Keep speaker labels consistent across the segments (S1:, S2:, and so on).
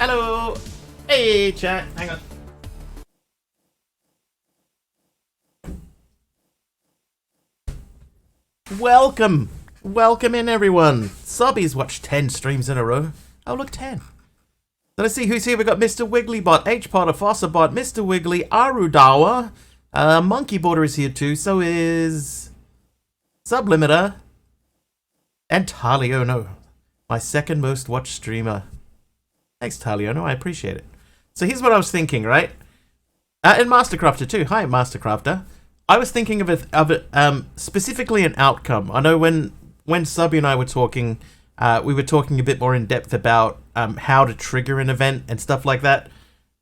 S1: Hello. Hey, chat. Hang on. Welcome. Welcome in, everyone. Subbies watched 10 streams in a row. Oh, look, 10. Let's see who's here. We've got Mr. Wigglybot, H-Potter, Fossabot, Mr. Wiggly, Arudawa. Monkey Border is here too. So is Sublimiter. And Taliono, my second most watched streamer. Thanks, Taliono. I appreciate it. So here's what I was thinking, right? And Mastercrafter too. Hi, Mastercrafter. I was thinking of it, specifically an outcome. I know when Subby and I were talking, we were talking a bit more in depth about how to trigger an event and stuff like that.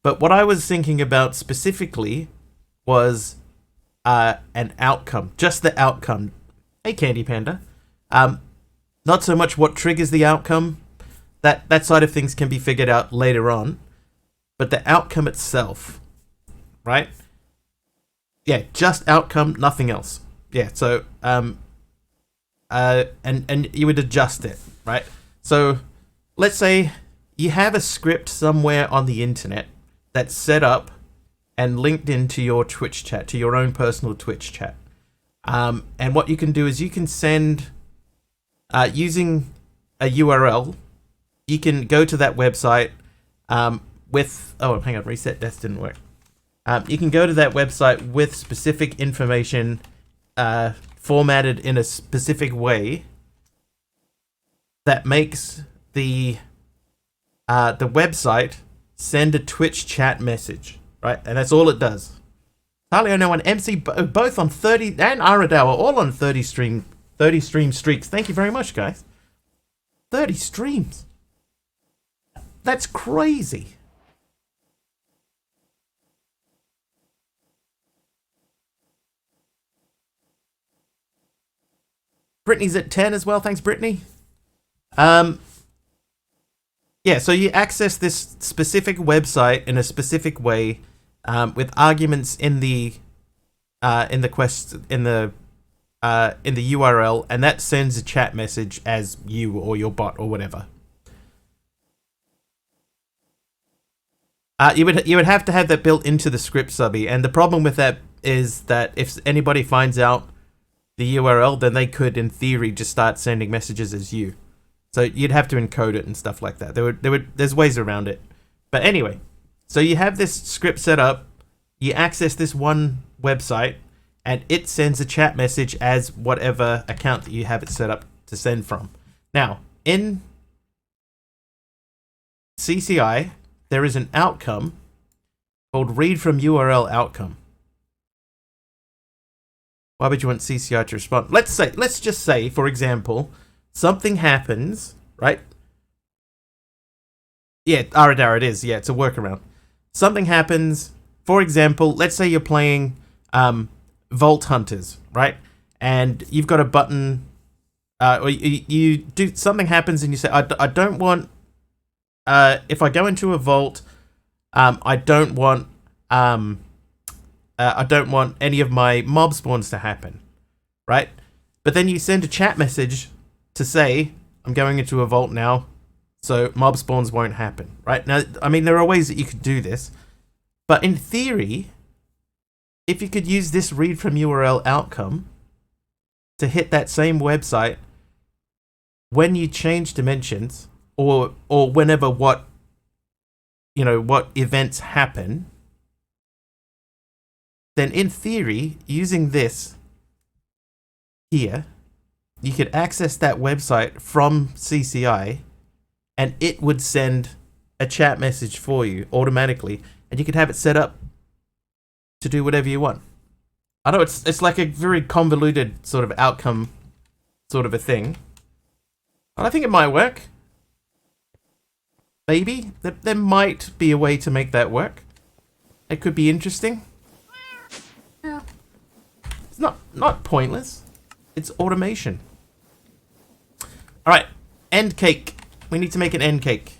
S1: But what I was thinking about specifically was an outcome, just the outcome. Hey, Candy Panda. Not so much what triggers the outcome. That side of things can be figured out later on. But the outcome itself, right? Yeah, just outcome, nothing else. Yeah, so and you would adjust it, right? So let's say you have a script somewhere on the internet that's set up and linked into your Twitch chat, to your own personal Twitch chat. And what you can do is you can send, using a URL, you can go to that website with, oh, hang on, reset death didn't work. You can go to that website with specific information formatted in a specific way that makes the website send a Twitch chat message, right? And that's all it does. Taliono and MC both on 30, and Aradawa all on 30 stream streaks. Thank you very much, guys. 30 streams. That's crazy. Brittany's at 10 as well. Thanks, Brittany. Yeah, so you access this specific website in a specific way, with arguments in the URL, and that sends a chat message as you or your bot or whatever. You would have to have that built into the script, Subby, and the problem with that is that if anybody finds out the URL, then they could, in theory, just start sending messages as you. So you'd have to encode it and stuff like that. There's ways around it. But anyway, so you have this script set up, you access this one website, and it sends a chat message as whatever account that you have it set up to send from. Now, in CCI, there is an outcome called read from URL outcome. Why would you want CCI to respond? Let's just say, for example, something happens, right? Yeah, Aradar it is. Yeah, it's a workaround. Something happens, for example, let's say you're playing Vault Hunters, right? And you've got a button, or you do, something happens and you say, I don't want, if I go into a vault, I don't want any of my mob spawns to happen, right? But then you send a chat message to say, I'm going into a vault now, so mob spawns won't happen, right? Now, I mean, there are ways that you could do this, but in theory, if you could use this read from URL outcome to hit that same website when you change dimensions, or whenever what events happen, then in theory, using this here, you could access that website from CCI, and it would send a chat message for you automatically, and you could have it set up to do whatever you want. I know it's like a very convoluted sort of outcome sort of a thing, but I think it might work. Maybe. There might be a way to make that work. It could be interesting. Yeah. It's not pointless. It's automation. Alright, end cake. We need to make an end cake.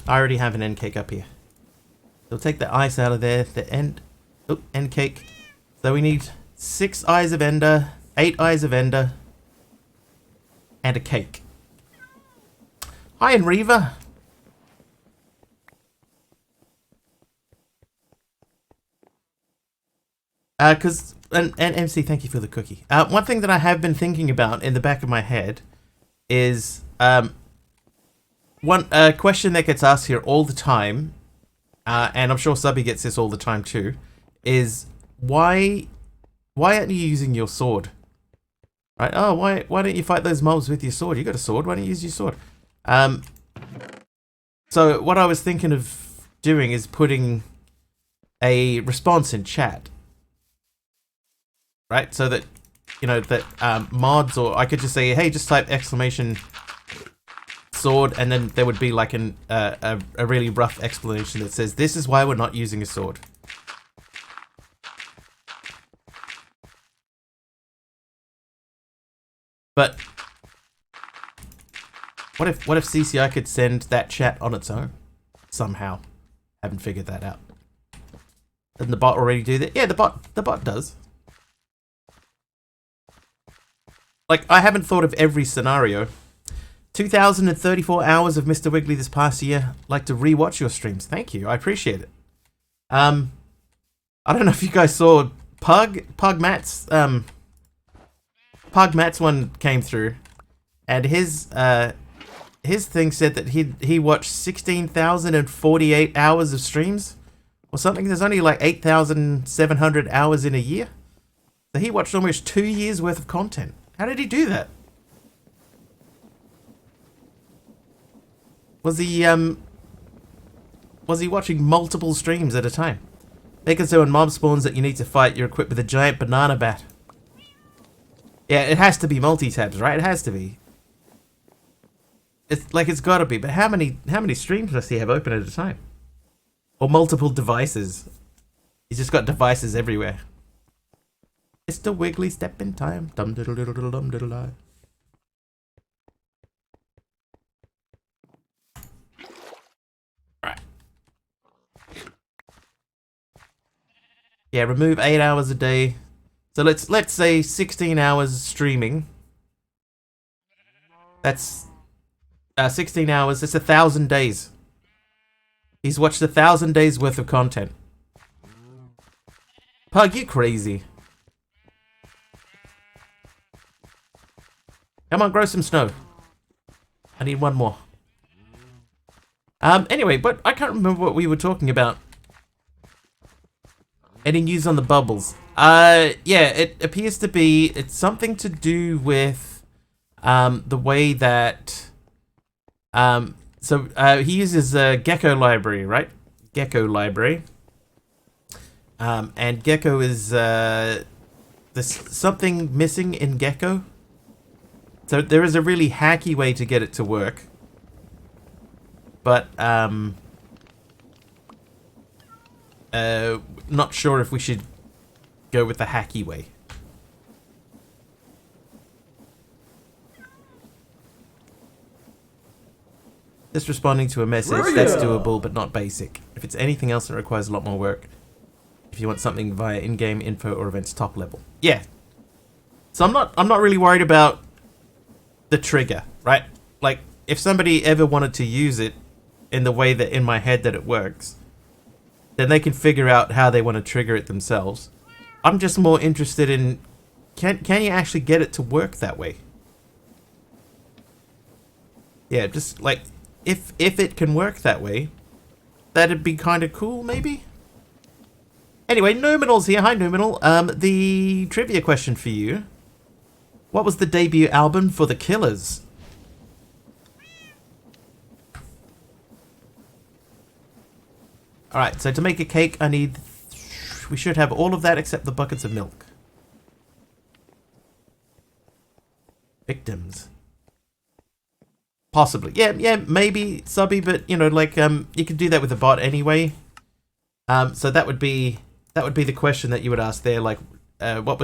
S1: I already have an end cake up here. So take the ice out of there, the end cake. So we need 6 eyes of ender, 8 eyes of ender, and a cake. Hi, Enriva. And MC, thank you for the cookie. One thing that I have been thinking about in the back of my head is one question that gets asked here all the time, and I'm sure Subby gets this all the time too, is why aren't you using your sword? Right? Oh, why don't you fight those mobs with your sword? You got a sword. Why don't you use your sword? So what I was thinking of doing is putting a response in chat, right? So that that mods, or I could just say, hey, just type exclamation sword, and then there would be like a really rough explanation that says this is why we're not using a sword. But what if CCI could send that chat on its own somehow? Haven't figured that out. Doesn't the bot already do that? Yeah, the bot does. Like, I haven't thought of every scenario. 2,034 hours of Mr. Wiggly this past year. Like to rewatch your streams. Thank you. I appreciate it. I don't know if you guys saw Pug Matt's one came through, and his thing said that he watched 16,048 hours of streams or something. There's only like 8,700 hours in a year. So he watched almost 2 years worth of content. How did he do that? Was he watching multiple streams at a time? Make it so when mob spawns that you need to fight, you're equipped with a giant banana bat. Yeah, it has to be multi-tabs, right? It has to be. It's gotta be. But how many streams does he have open at a time? Or multiple devices? He's just got devices everywhere. Mr. Wiggly, step in time. Dum diddle diddle diddle dum diddle I. Right. Yeah, remove 8 hours a day. So let's say 16 hours streaming. That's 16 hours. That's 1,000 days. He's watched 1,000 days worth of content. Pug, you crazy. Come on, grow some snow. I need one more. Anyway, but I can't remember what we were talking about. Any news on the bubbles? Yeah, it appears to be, it's something to do with the way that he uses a Gecko library, right? Gecko library. And Gecko is there's something missing in Gecko. So there is a really hacky way to get it to work. But not sure if we should go with the hacky way. Just responding to a message, that's doable, but not basic. If it's anything else, it requires a lot more work. If you want something via in-game info or events top level. Yeah. So I'm not really worried about the trigger, right? Like, if somebody ever wanted to use it in the way that in my head that it works, then they can figure out how they want to trigger it themselves. I'm just more interested in, can you actually get it to work that way? Yeah, just like, if it can work that way, that'd be kind of cool, maybe? Anyway, Numinal's here. Hi, Numinal. The trivia question for you. What was the debut album for The Killers? Alright, so to make a cake, we should have all of that except the buckets of milk. Victims. Possibly. Yeah, maybe, Subby, but, you know, like, you could do that with a bot anyway. So that would be the question that you would ask there, like, what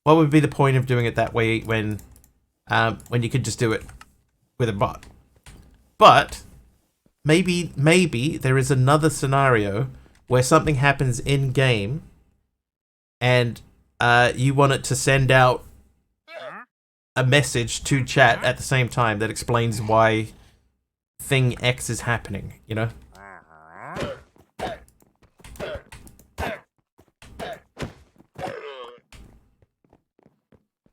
S1: would be the point of doing it that way when you could just do it with a bot? But maybe there is another scenario where something happens in game, and you want it to send out a message to chat at the same time that explains why thing X is happening. You know.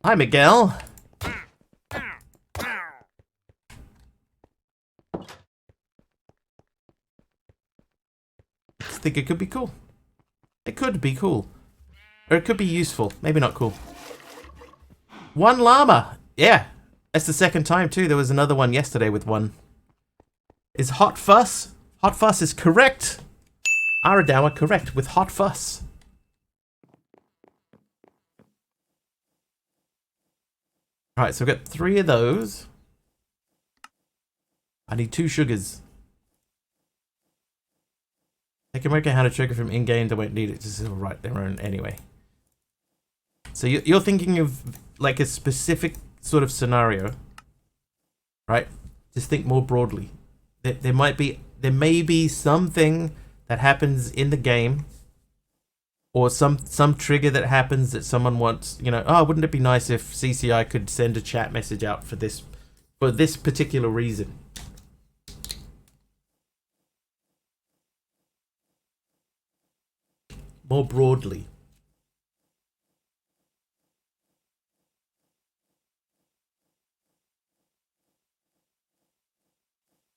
S1: Hi, Miguel. I think it could be cool. It could be cool. Or it could be useful. Maybe not cool. One llama. Yeah. That's the second time too. There was another one yesterday with one. Is Hot Fuss? Hot Fuss is correct. Aradawa correct with Hot Fuss. Alright, so we've got 3 of those. I need 2 sugars. They can work out how to trigger from in-game. They won't need it. Just write their own anyway. So you're thinking of like a specific sort of scenario, right? Just think more broadly. There may be something that happens in the game, or some trigger that happens that someone wants. You know, oh, wouldn't it be nice if CCI could send a chat message out for this particular reason? More broadly.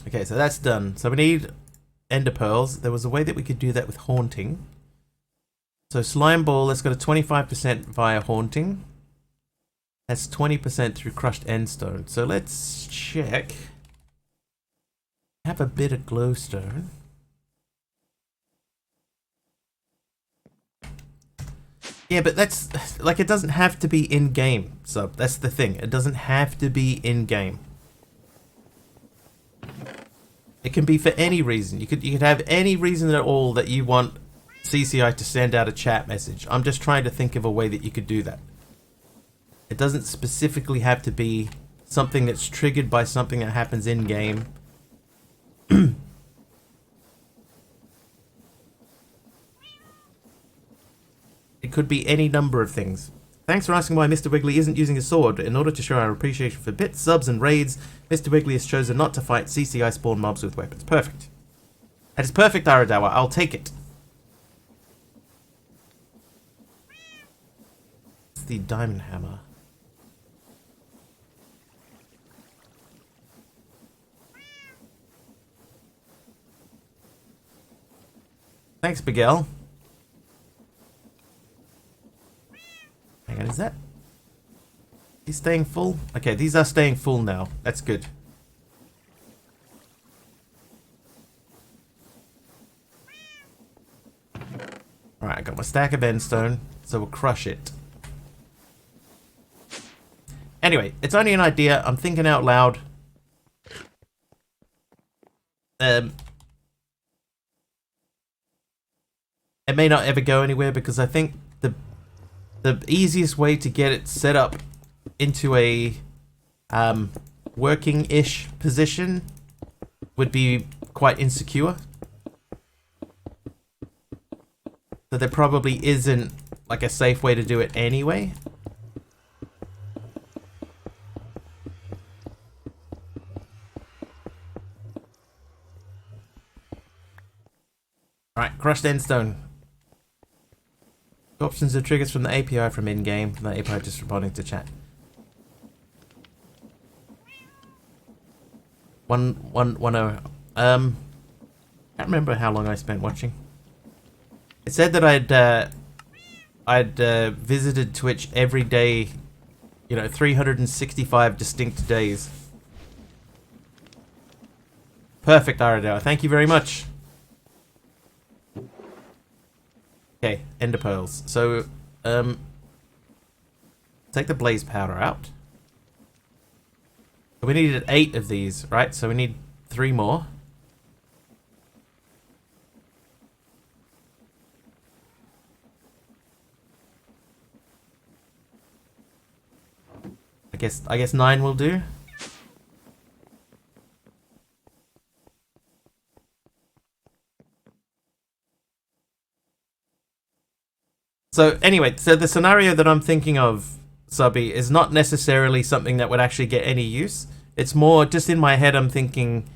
S1: Okay, so that's done. So we need ender pearls. There was a way that we could do that with haunting. So slime ball, that's got a 25% via haunting. That's 20% through crushed endstone. So let's check. Have a bit of glowstone. Yeah, but that's like, it doesn't have to be in game. So that's the thing. It doesn't have to be in game. It can be for any reason. You could have any reason at all that you want CCI to send out a chat message. I'm just trying to think of a way that you could do that. It doesn't specifically have to be something that's triggered by something that happens in game. It could be any number of things. Thanks for asking why Mr. Wiggly isn't using a sword. In order to show our appreciation for bits, subs, and raids, Mr. Wiggly has chosen not to fight CCI spawn mobs with weapons. Perfect. That is perfect, Aradawa. I'll take it. It's the diamond hammer. Thanks, Miguel. Hang on, is that... He's staying full? Okay, these are staying full now. That's good. Alright, I got my stack of endstone, so we'll crush it. Anyway, it's only an idea. I'm thinking out loud. It may not ever go anywhere because I think the easiest way to get it set up into a working-ish position would be quite insecure. So there probably isn't like a safe way to do it anyway. Alright, crushed endstone. Options are triggers from the API from in-game, from the API just responding to chat. One oh. Can't remember how long I spent watching. It said that I'd visited Twitch every day, you know, 365 distinct days. Perfect, Aradao. Thank you very much. Okay, ender pearls. So, take the blaze powder out. We needed 8 of these, right? So we need 3 more. I guess 9 will do. So anyway, so the scenario that I'm thinking of, Subby, is not necessarily something that would actually get any use. It's more just in my head. I'm thinking,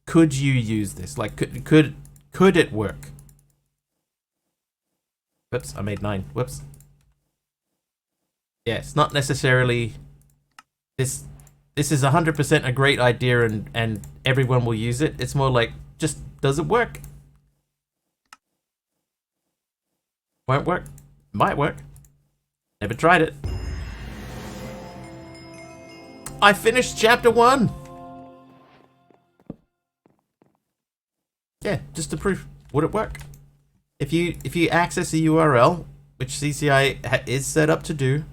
S1: could you use this? Like, could it work? Whoops, I made 9. Whoops. Yeah, it's not necessarily this. This is 100% a great idea, and everyone will use it. It's more like, just does it work? Won't work. Might work. Never tried it. I finished chapter 1. Yeah, just to prove. Would it work? If you access a URL, which CCI is set up to do.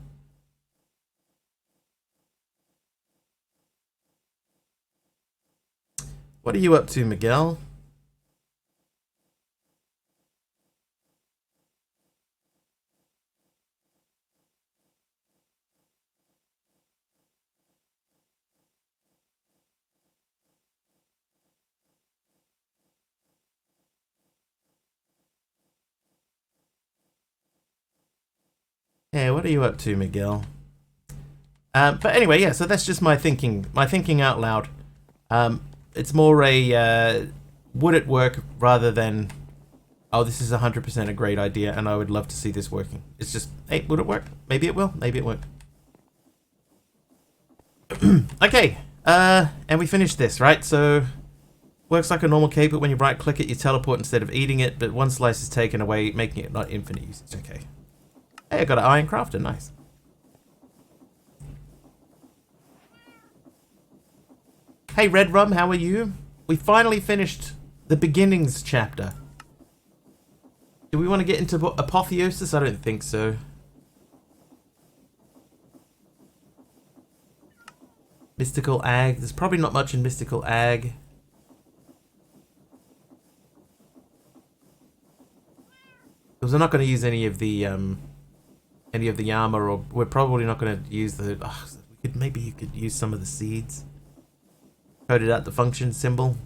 S1: What are you up to, Miguel? Yeah, what are you up to, Miguel? But anyway, yeah, so that's just my thinking out loud. It's more a, would it work rather than, oh, this is 100% a great idea and I would love to see this working. It's just, hey, would it work? Maybe it will, maybe it won't. Okay, and we finished this, right? So, works like a normal cake, but when you right click it, you teleport instead of eating it, but one slice is taken away, making it not infinite usage. Okay. Hey, I got an iron crafter, nice. Hey, Red Rum, how are you? We finally finished the beginnings chapter. Do we want to get into apotheosis? I don't think so. Mystical Ag. There's probably not much in Mystical Ag. Because we're not going to use any of the armor, or we're probably not going to use the. Oh, maybe you could use some of the seeds. Coded out the function symbol.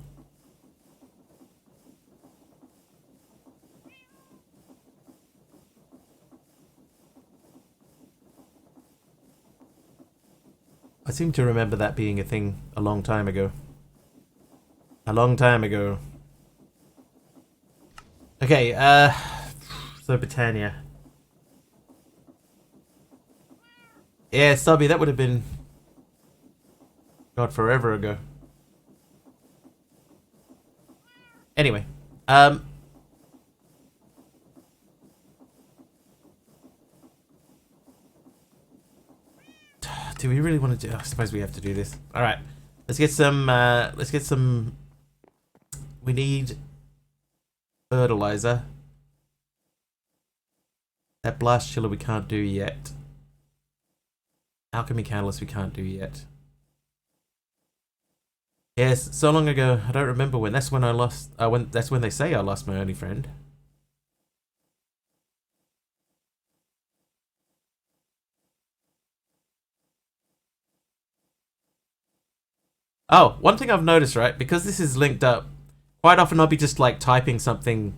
S1: I seem to remember that being a thing a long time ago. A long time ago. Okay, so Britannia. Yeah, Stubby, that would have been, God, forever ago. Anyway, do we really want to do? I suppose we have to do this. All right, let's get some. We need fertilizer. That blast chiller we can't do yet. Alchemy catalyst we can't do yet. Yes, so long ago. I don't remember when. That's when I lost. That's when they say I lost my only friend. Oh, one thing I've noticed, right? Because this is linked up, quite often I'll be just like typing something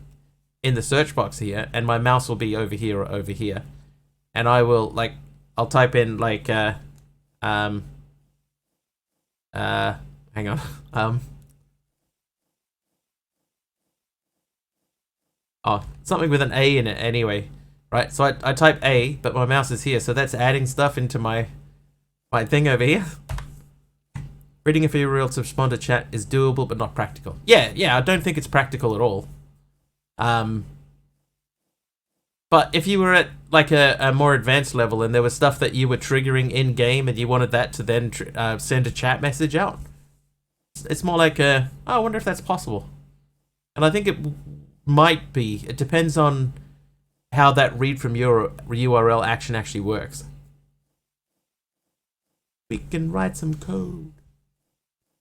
S1: in the search box here, and my mouse will be over here or over here, and I will like, I'll type in like, hang on, oh, something with an A in it anyway, right? So I type A, but my mouse is here, so that's adding stuff into my thing over here. Reading a few real to respond to chat is doable, but not practical. Yeah, I don't think it's practical at all. But if you were at like a more advanced level and there was stuff that you were triggering in game and you wanted that to then send a chat message out, it's more like oh, I wonder if that's possible. And I think it might be. It depends on how that read from your URL action actually works. We can write some code.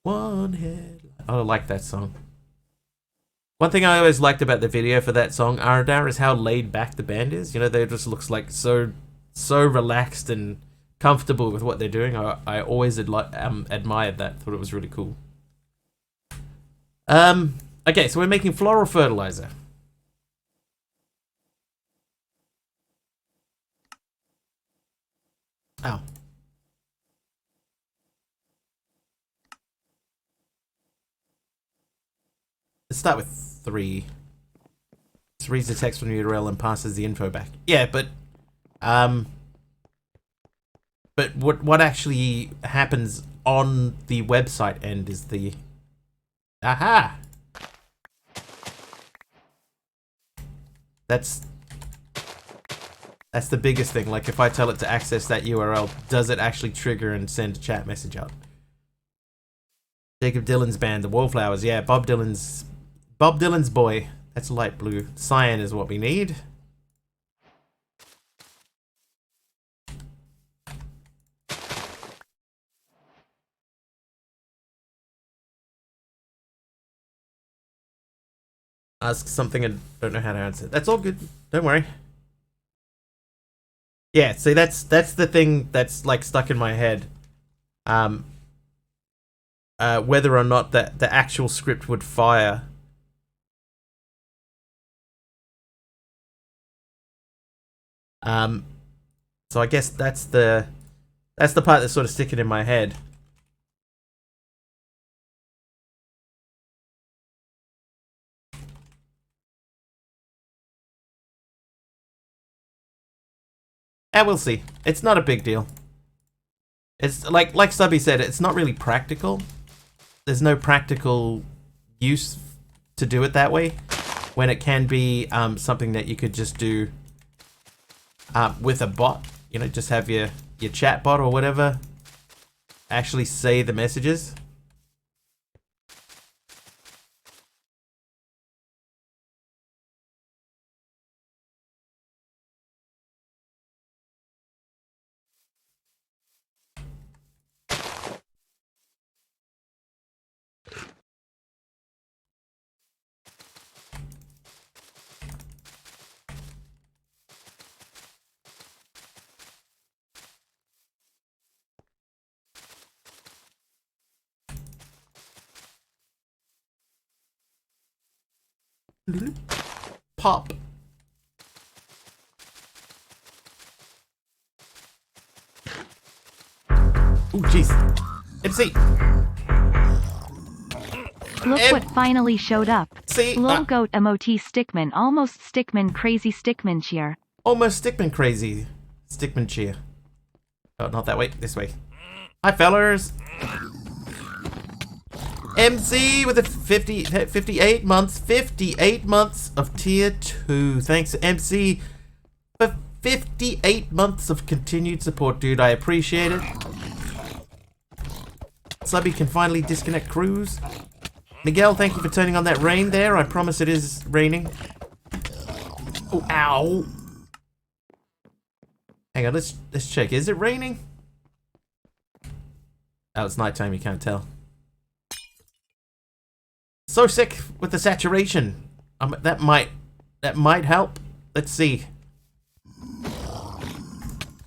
S1: One head. Oh, I like that song. One thing I always liked about the video for that song, Aradar, is how laid back the band is. You know, they just looks like so relaxed and comfortable with what they're doing. I always admired that. Thought it was really cool. Okay, so we're making floral fertilizer. Oh. Let's start with 3. Just reads the text from the URL and passes the info back. Yeah, but But what actually happens on the website end is the... Aha! That's the biggest thing. Like, if I tell it to access that URL, does it actually trigger and send a chat message out? Jacob Dylan's band, the Wallflowers. Yeah, Bob Dylan's boy. That's light blue. Cyan is what we need. Ask something and don't know how to answer. That's all good. Don't worry. Yeah, see, that's the thing that's like stuck in my head. Whether or not that the actual script would fire. So I guess that's the part that's sort of sticking in my head. And we'll see. It's not a big deal. It's like Stubby said, it's not really practical. There's no practical use to do it that way, when it can be something that you could just do with a bot. You know, just have your chat bot or whatever actually say the messages. Pop. Oh, jeez. MC.
S2: Look what finally showed up.
S1: See?
S2: Lol goat emoji Stickman. Almost Stickman crazy Stickman cheer.
S1: Almost Stickman crazy. Stickman cheer. Oh, not that way. This way. Hi, fellers. MC with a 58 months. 58 months of tier 2. Thanks, MC, for 58 months of continued support, dude. I appreciate it. Subby can finally disconnect Cruise. Miguel, thank you for turning on that rain there. I promise it is raining. Oh, ow. Hang on, let's check. Is it raining? Oh, it's nighttime, you can't tell. So sick with the saturation. That might help. Let's see.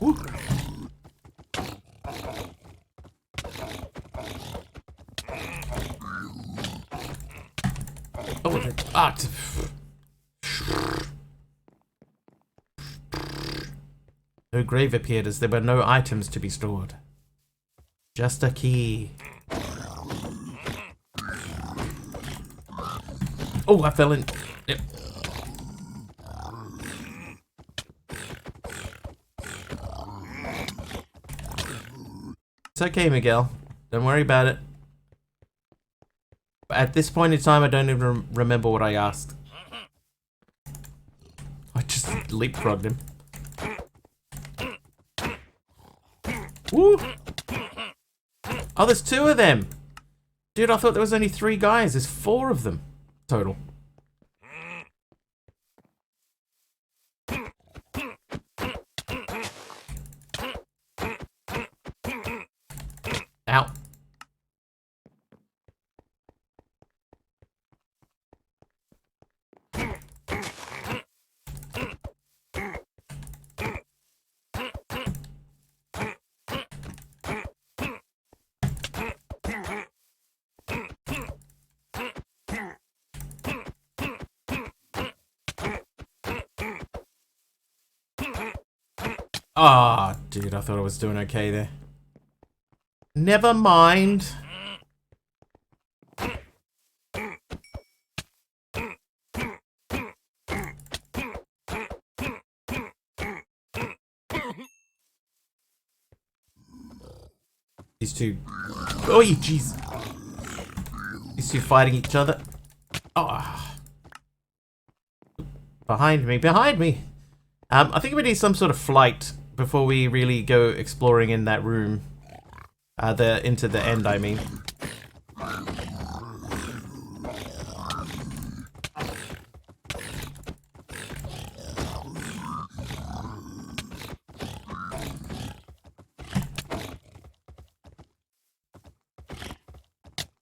S1: Ooh. Oh, no grave appeared as there were no items to be stored. Just a key. Oh, I fell in. Yep. It's okay, Miguel. Don't worry about it. But at this point in time, I don't even remember what I asked. I just leapfrogged him. Woo! Oh, there's 2 of them. Dude, I thought there was only 3 guys. There's 4 of them total. Ow. Ah, oh, dude, I thought I was doing okay there. Never mind. These two... Oh, jeez. These two fighting each other. Oh. Behind me, behind me! I think we need some sort of flight before we really go exploring in that room. Into the end, I mean.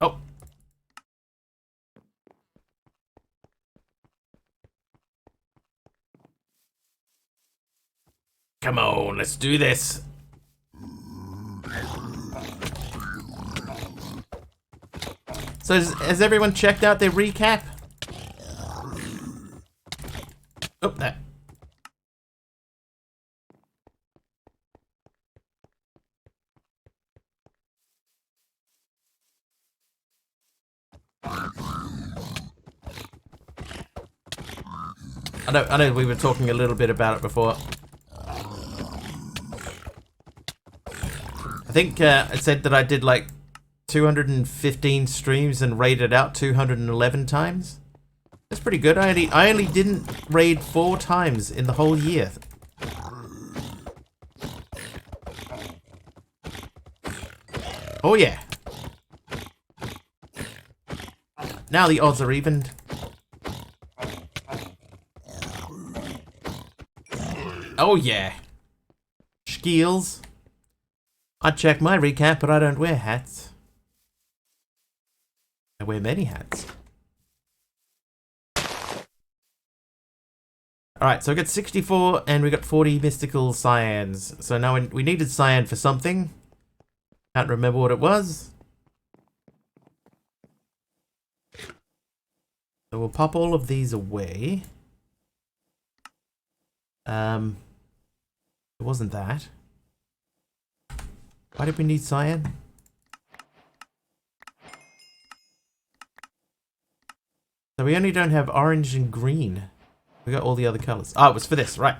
S1: Oh. Come on, let's do this. So has everyone checked out their recap? Oh, that. I know we were talking a little bit about it before. I think I said that I did like 215 streams and raided out 211 times. That's pretty good. I only didn't raid 4 times in the whole year. Oh yeah. Now the odds are evened. Oh yeah. Skills. I check my recap, but I don't wear hats. I wear many hats. Alright, so we got 64 and we got 40 mystical cyans. So now we needed cyan for something. Can't remember what it was. So we'll pop all of these away. It wasn't that. Why did we need cyan? So we only don't have orange and green. We got all the other colors. Ah, it was for this, right.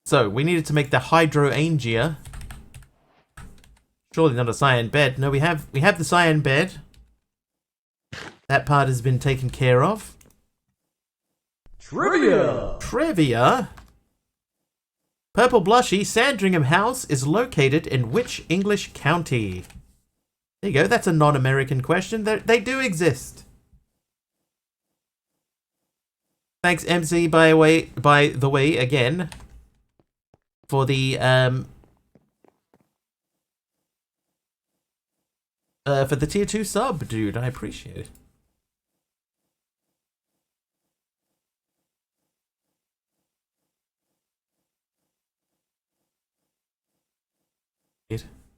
S1: So we needed to make the hydrangeia. Surely not a cyan bed. No, we have the cyan bed. That part has been taken care of.
S3: Trivia!
S1: Trivia? Purple Blushy Sandringham House is located in which English county? There you go, that's a non-American question. They do exist. Thanks, MC, by the way, again, for the tier 2 sub, dude. I appreciate it.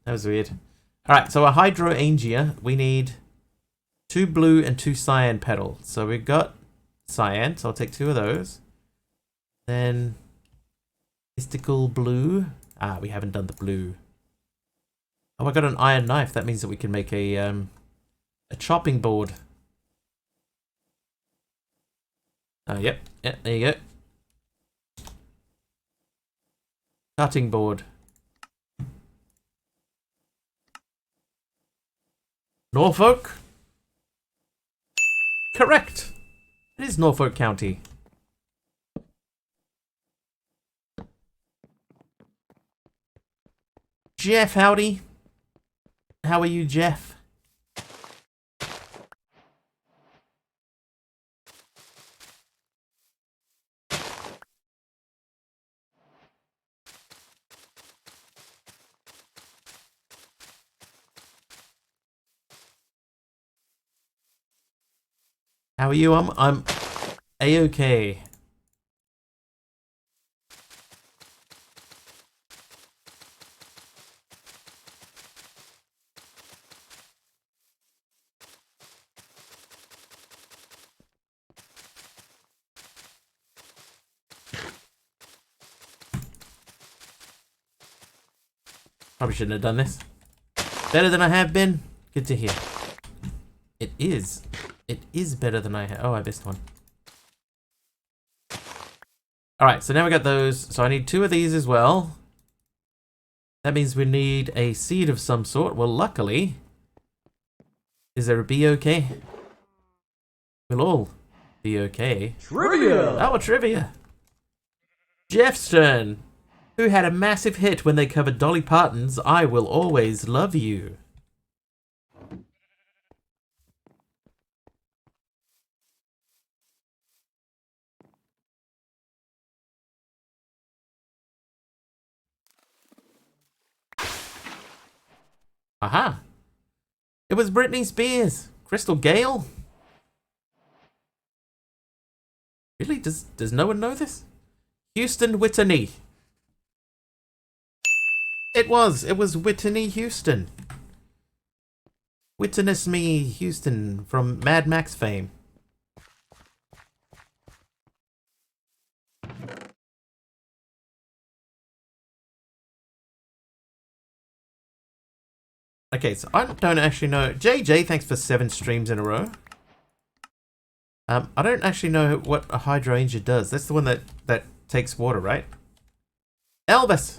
S1: That was weird. Alright, so a hydrangeia, we need 2 blue and 2 cyan petals. So we've got cyan, so I'll take 2 of those. Then mystical blue. Ah, we haven't done the blue. Oh, I got an iron knife. That means that we can make a chopping board. Oh, yep, there you go. Cutting board. Norfolk? Correct. It is Norfolk County. Jeff, howdy. How are you, Jeff? How are you? I'm A-okay. Probably shouldn't have done this. Better than I have been? Good to hear. It is. It is better than I have. Oh, I missed one. Alright, so now we got those. So I need 2 of these as well. That means we need a seed of some sort. Well, luckily, is there a bee okay? We'll all be okay.
S3: Trivia!
S1: Oh, a trivia. Jeff's turn. Who had a massive hit when they covered Dolly Parton's I Will Always Love You? Aha. It was Britney Spears. Crystal Gale? Really? Does no one know this? Houston Whitney. It was Whitney Houston. Witness me, Houston, from Mad Max fame. Okay, so I don't actually know. JJ, thanks for 7 streams in a row. I don't actually know what a hydrangea does. That's the one that takes water, right? Elvis!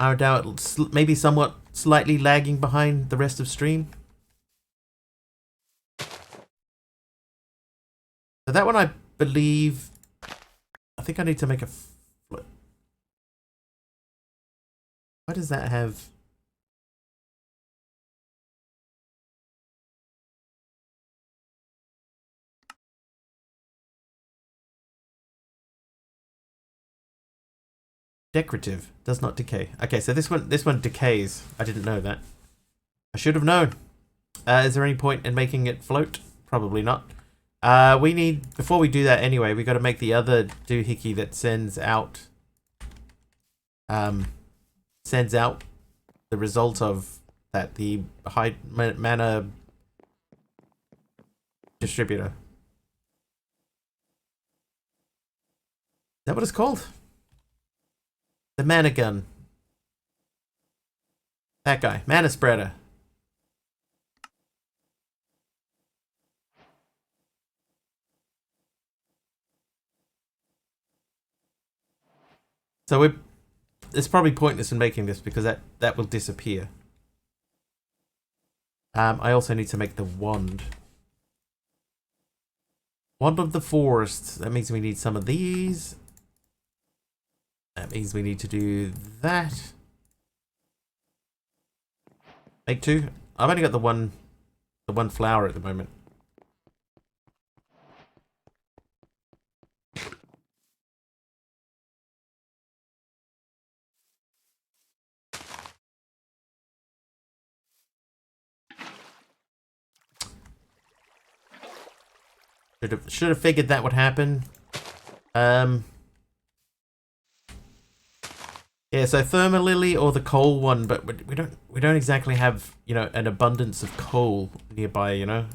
S1: I doubt it's maybe somewhat slightly lagging behind the rest of stream. So that one I believe... I think I need to make a flip. Why does that have... Decorative. Does not decay. Okay, so this one decays. I didn't know that. I should have known. Is there any point in making it float? Probably not. We need... Before we do that anyway, we got to make the other doohickey that sends out... Sends out the result of that. The high mana distributor. Is that what it's called? The mana gun. That guy. Mana spreader. So it's probably pointless in making this because that will disappear. I also need to make the wand. Wand of the Forest. That means we need some of these. That means we need to do that. Make 2. I've only got the one flower at the moment. Should have figured that would happen. Yeah, so Thermalily or the coal one, but we don't exactly have, you know, an abundance of coal nearby, you know.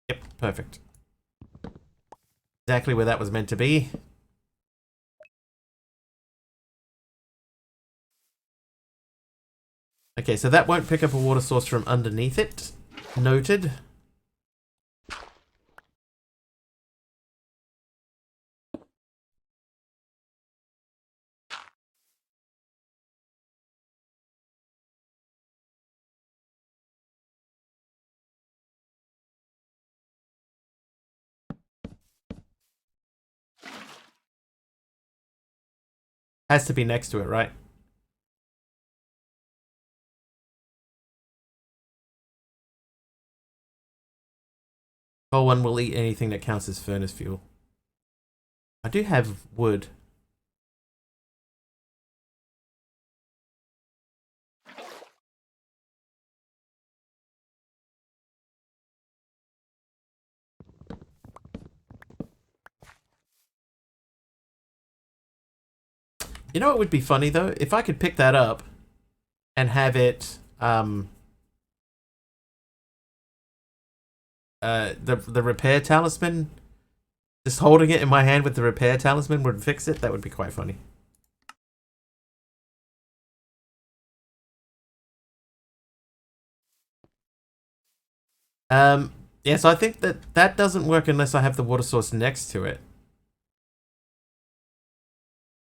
S1: Yep, perfect. Exactly where that was meant to be. Okay, so that won't pick up a water source from underneath it. Noted. Has to be next to it, right? Coal one will eat anything that counts as furnace fuel. I do have wood. You know what would be funny though? If I could pick that up and have it the repair talisman, just holding it in my hand with the repair talisman would fix it. That would be quite funny. Yeah, so I think that doesn't work unless I have the water source next to it.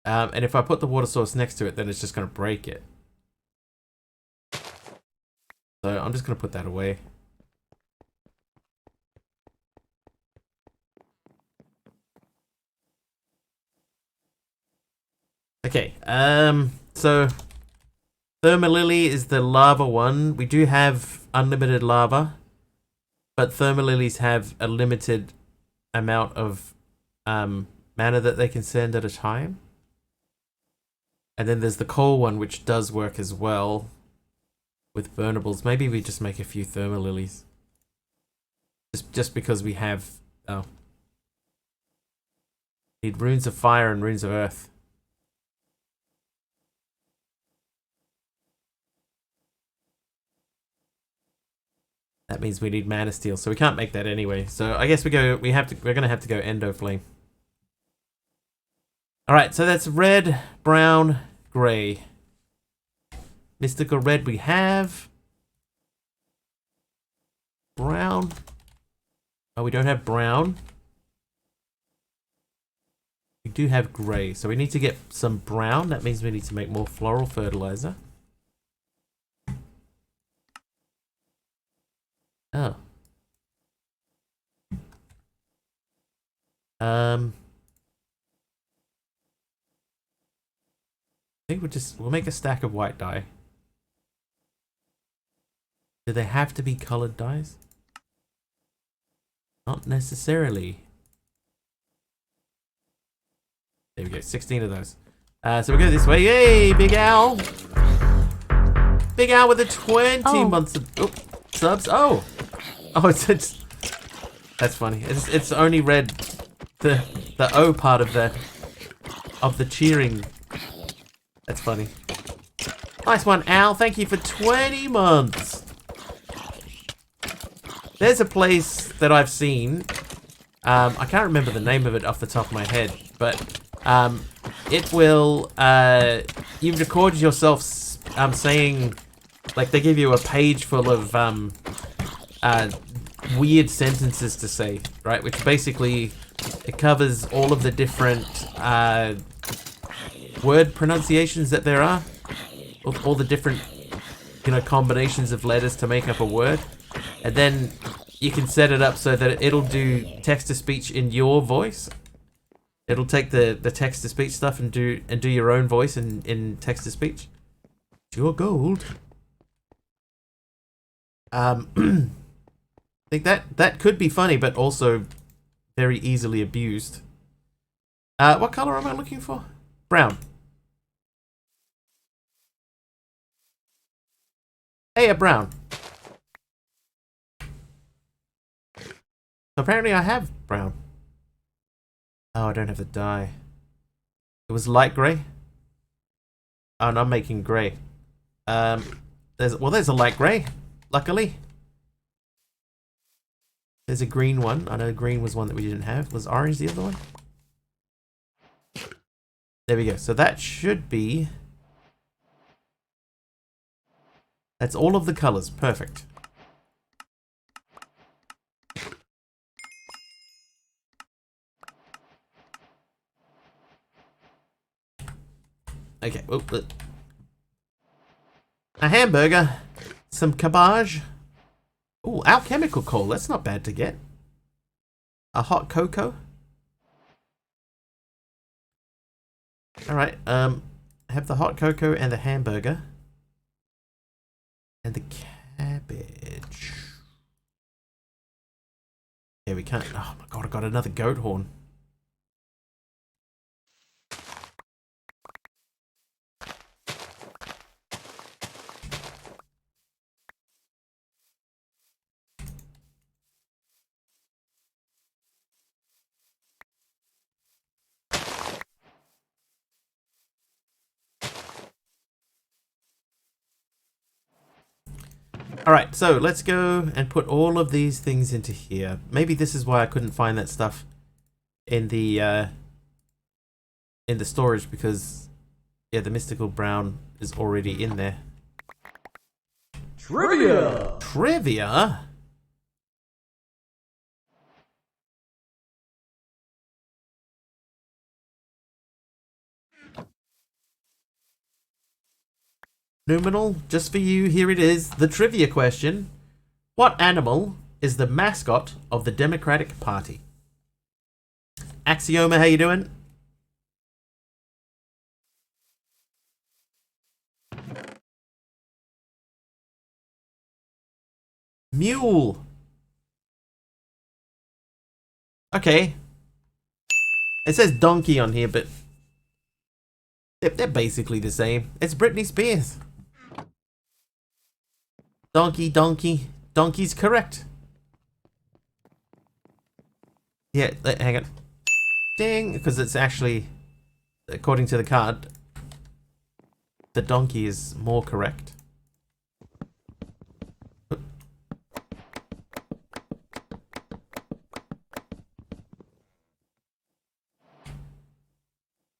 S1: And if I put the water source next to it, then it's just going to break it. So I'm just going to put that away. Okay, so Thermalily is the lava one. We do have unlimited lava, but Thermalilies have a limited amount of mana that they can send at a time. And then there's the coal one, which does work as well with burnables. Maybe we just make a few Thermalilies. Just because we have... Oh. Need runes of fire and runes of earth. That means we need mana steel, so we can't make that anyway. So I guess we're gonna have to go endo flame. Alright, so that's red, brown, grey. Mystical red we have. Brown. Oh, we don't have brown. We do have grey, so we need to get some brown. That means we need to make more floral fertilizer. Oh. I think we'll make a stack of white dye. Do they have to be colored dyes? Not necessarily. There we go, 16 of those. So we go this way. Yay, Big Al! Big Al with the 20 months of subs. Oh, it's that's funny. It's only read the O part of the cheering. That's funny. Nice one, Al. Thank you for 20 months. There's a place that I've seen. I can't remember the name of it off the top of my head, but it will. You record yourself saying, like, they give you a page full of weird sentences to say, right? Which basically it covers all of the different word pronunciations that there are, all the different combinations of letters to make up a word, and then you can set it up so that it'll do text to speech in your voice. It'll take the text to speech stuff and do your own voice in text to speech. Pure gold. I think that could be funny, but also very easily abused. What color am I looking for? Brown. Hey, a brown. So apparently I have brown. Oh, I don't have the dye. It was light grey. Oh, and I'm making grey. There's a light grey. Luckily. There's a green one. I know green was one that we didn't have. Was orange the other one? There we go. So that should be... That's all of the colors. Perfect. Okay. A hamburger. Some cabbage. Ooh, alchemical coal. That's not bad to get. A hot cocoa. Alright, have the hot cocoa and the hamburger. And the cabbage. Yeah, we can't. Oh my god, I got another goat horn. Alright, so let's go and put all of these things into here. Maybe this is why I couldn't find that stuff in the storage, because yeah, the mystical brown is already in there.
S3: Trivia!
S1: Trivia? Numinal, just for you, here it is. The trivia question. What animal is the mascot of the Democratic Party? Axioma, how you doing? Mule. Okay. It says donkey on here, but they're basically the same. It's Britney Spears. Donkey, donkey. Donkey's correct. Yeah, hang on. Ding, because it's actually, according to the card, the donkey is more correct.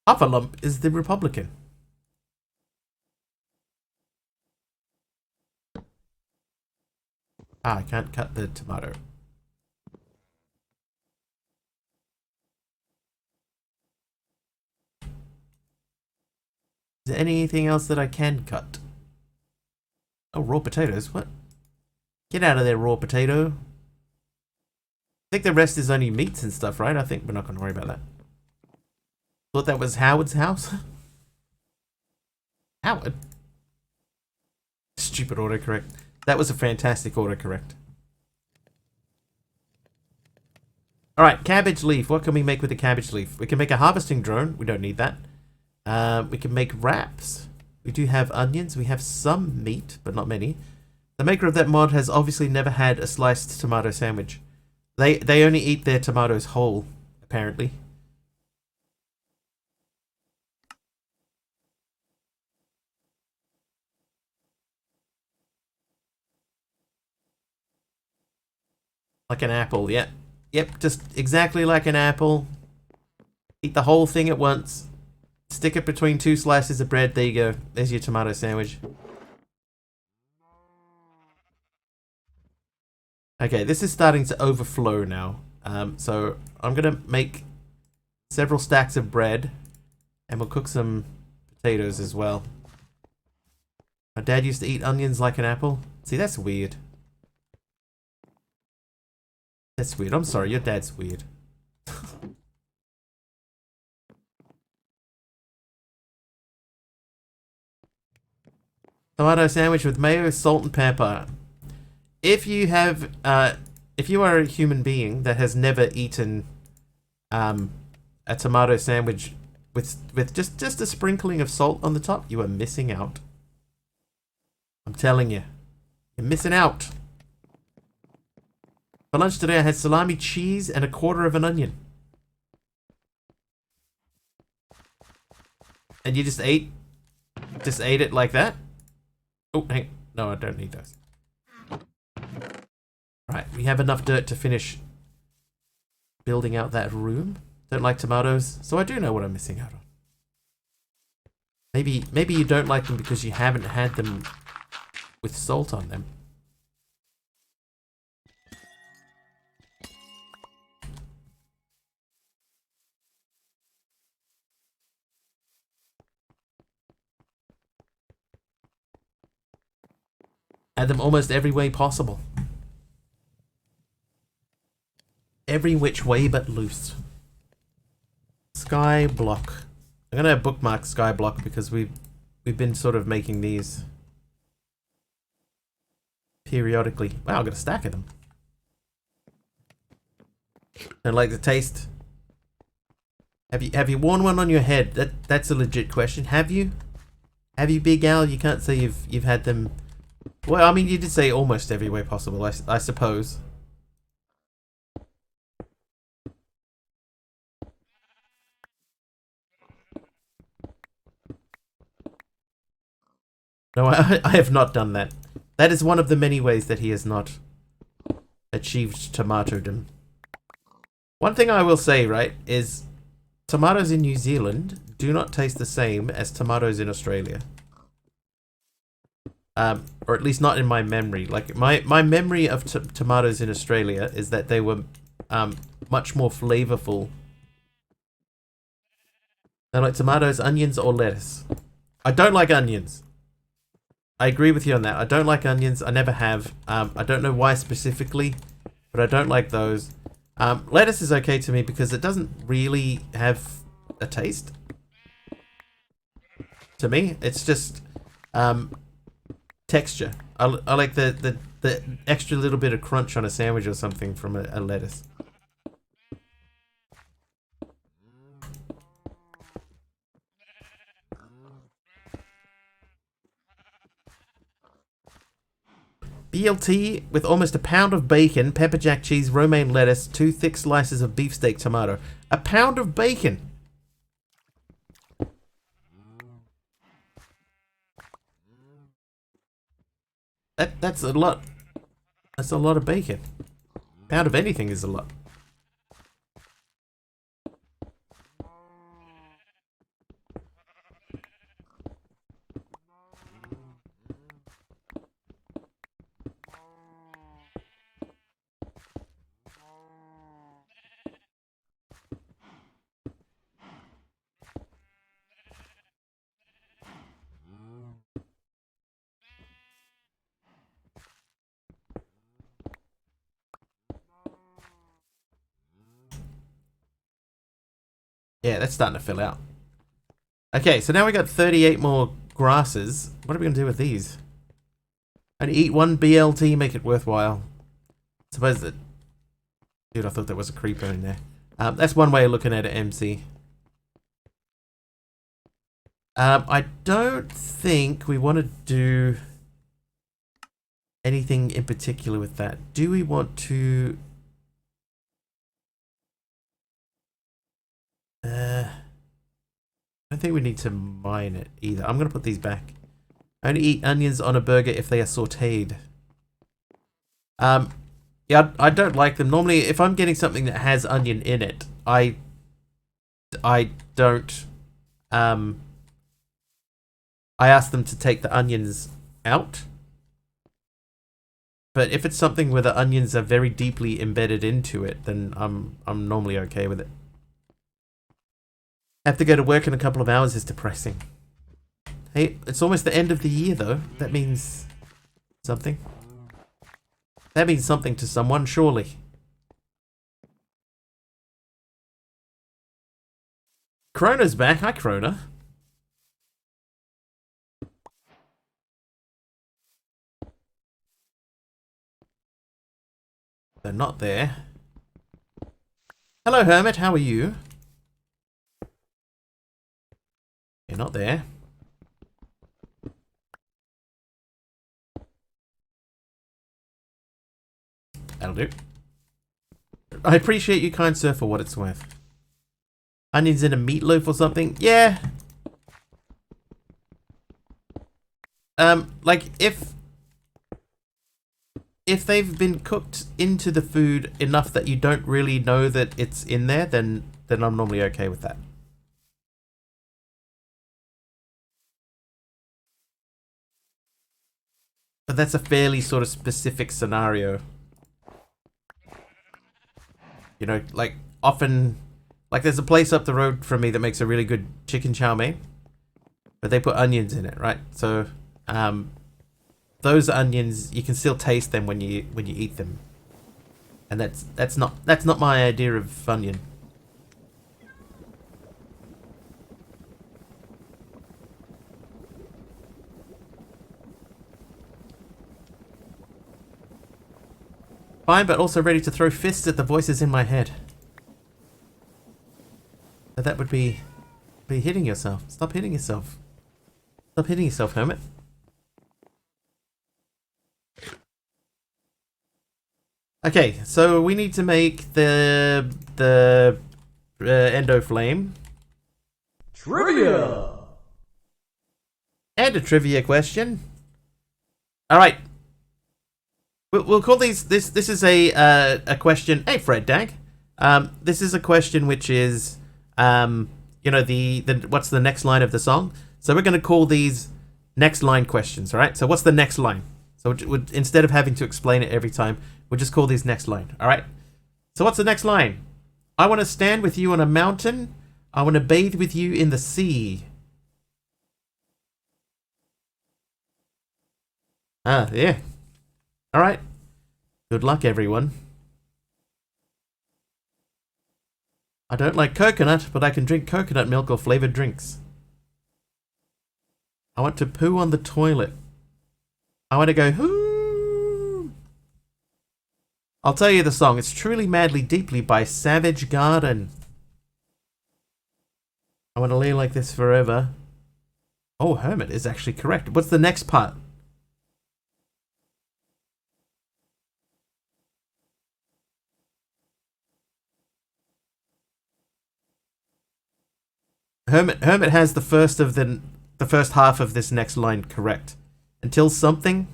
S1: Huffalump is the Republican. Ah, I can't cut the tomato. Is there anything else that I can cut? Oh, raw potatoes. What? Get out of there, raw potato. I think the rest is only meats and stuff, right? I think we're not going to worry about that. Thought that was Howard's house? Howard? Stupid autocorrect. That was a fantastic autocorrect. Alright, cabbage leaf. What can we make with the cabbage leaf? We can make a harvesting drone. We don't need that. We can make wraps. We do have onions. We have some meat, but not many. The maker of that mod has obviously never had a sliced tomato sandwich. They only eat their tomatoes whole, apparently. Like an apple, yeah. Yep, just exactly like an apple. Eat the whole thing at once. Stick it between two slices of bread. There you go. There's your tomato sandwich. Okay, this is starting to overflow now. So I'm gonna make several stacks of bread, and we'll cook some potatoes as well. My dad used to eat onions like an apple. See, that's weird. That's weird. I'm sorry, your dad's weird. Tomato sandwich with mayo, salt, and pepper. If you have, if you are a human being that has never eaten, a tomato sandwich with just a sprinkling of salt on the top, you are missing out. I'm telling you, you're missing out. For lunch today, I had salami, cheese, and a quarter of an onion. And you just ate it like that? Oh, hang, no, I don't need those. Right, we have enough dirt to finish building out that room. Don't like tomatoes, so I do know what I'm missing out on. Maybe you don't like them because you haven't had them with salt on them. Add them almost every way possible. Every which way but loose. Skyblock. I'm gonna bookmark Skyblock because we've been sort of making these periodically. Wow, I got a stack of them. Don't like the taste. Have you worn one on your head? That's a legit question. Have you? Have you, Big Al? You can't say you've had them. Well, I mean, you did say almost every way possible, I suppose. No, I have not done that. That is one of the many ways that he has not achieved tomatodom. One thing I will say, right, is tomatoes in New Zealand do not taste the same as tomatoes in Australia. Or at least not in my memory. Like, my memory of tomatoes in Australia is that they were much more flavorful. They're like tomatoes, onions, or lettuce. I don't like onions. I agree with you on that. I don't like onions. I never have. I don't know why specifically, but I don't like those. Lettuce is okay to me because it doesn't really have a taste. To me, it's just texture. I like the extra little bit of crunch on a sandwich or something from a lettuce. BLT with almost a pound of bacon, pepper jack cheese, romaine lettuce, 2 thick slices of beefsteak tomato. A pound of bacon! That's a lot. That's a lot of bacon. A pound of anything is a lot. Yeah, that's starting to fill out. Okay, so now we got 38 more grasses. What are we going to do with these? Only eat 1 BLT, make it worthwhile. Suppose that... Dude, I thought there was a creeper in there. That's one way of looking at it, MC. I don't think we want to do anything in particular with that. Do we want to... I don't think we need to mine it either. I'm going to put these back. I only eat onions on a burger if they are sauteed. Yeah, I don't like them. Normally, if I'm getting something that has onion in it, I don't... I ask them to take the onions out. But if it's something where the onions are very deeply embedded into it, then I'm normally okay with it. Have to go to work in a couple of hours is depressing. Hey, it's almost the end of the year though. That means something. That means something to someone, surely. Krona's back. Hi, Krona. They're not there. Hello, Hermit. How are you? You're not there. That'll do. I appreciate you, kind sir, for what it's worth. Onions in a meatloaf or something? Yeah. Like if they've been cooked into the food enough that you don't really know that it's in there, then I'm normally okay with that. But that's a fairly sort of specific scenario. You know, like often, like there's a place up the road from me that makes a really good chicken chow mein, but they put onions in it, right? So, those onions you can still taste them when you eat them, and that's not my idea of onion. Fine, but also ready to throw fists at the voices in my head. But that would be hitting yourself. Stop hitting yourself. Stop hitting yourself, Hermit. Okay, so we need to make the endo flame.
S3: Trivia!
S1: And a trivia question. All right. We'll call these. This is a question. Hey, Fred Dag. This is a question which is, you know, the what's the next line of the song? So we're going to call these next line questions. All right. So what's the next line? So instead of having to explain it every time, we'll just call these next line. All right. So what's the next line? I want to stand with you on a mountain. I want to bathe with you in the sea. Ah, yeah. Alright. Good luck, everyone. I don't like coconut, but I can drink coconut milk or flavored drinks. I want to poo on the toilet. I want to go, hoo. I'll tell you the song. It's Truly Madly Deeply by Savage Garden. I want to lay like this forever. Oh, Hermit is actually correct. What's the next part? Hermit has the first half of this next line correct. Until something.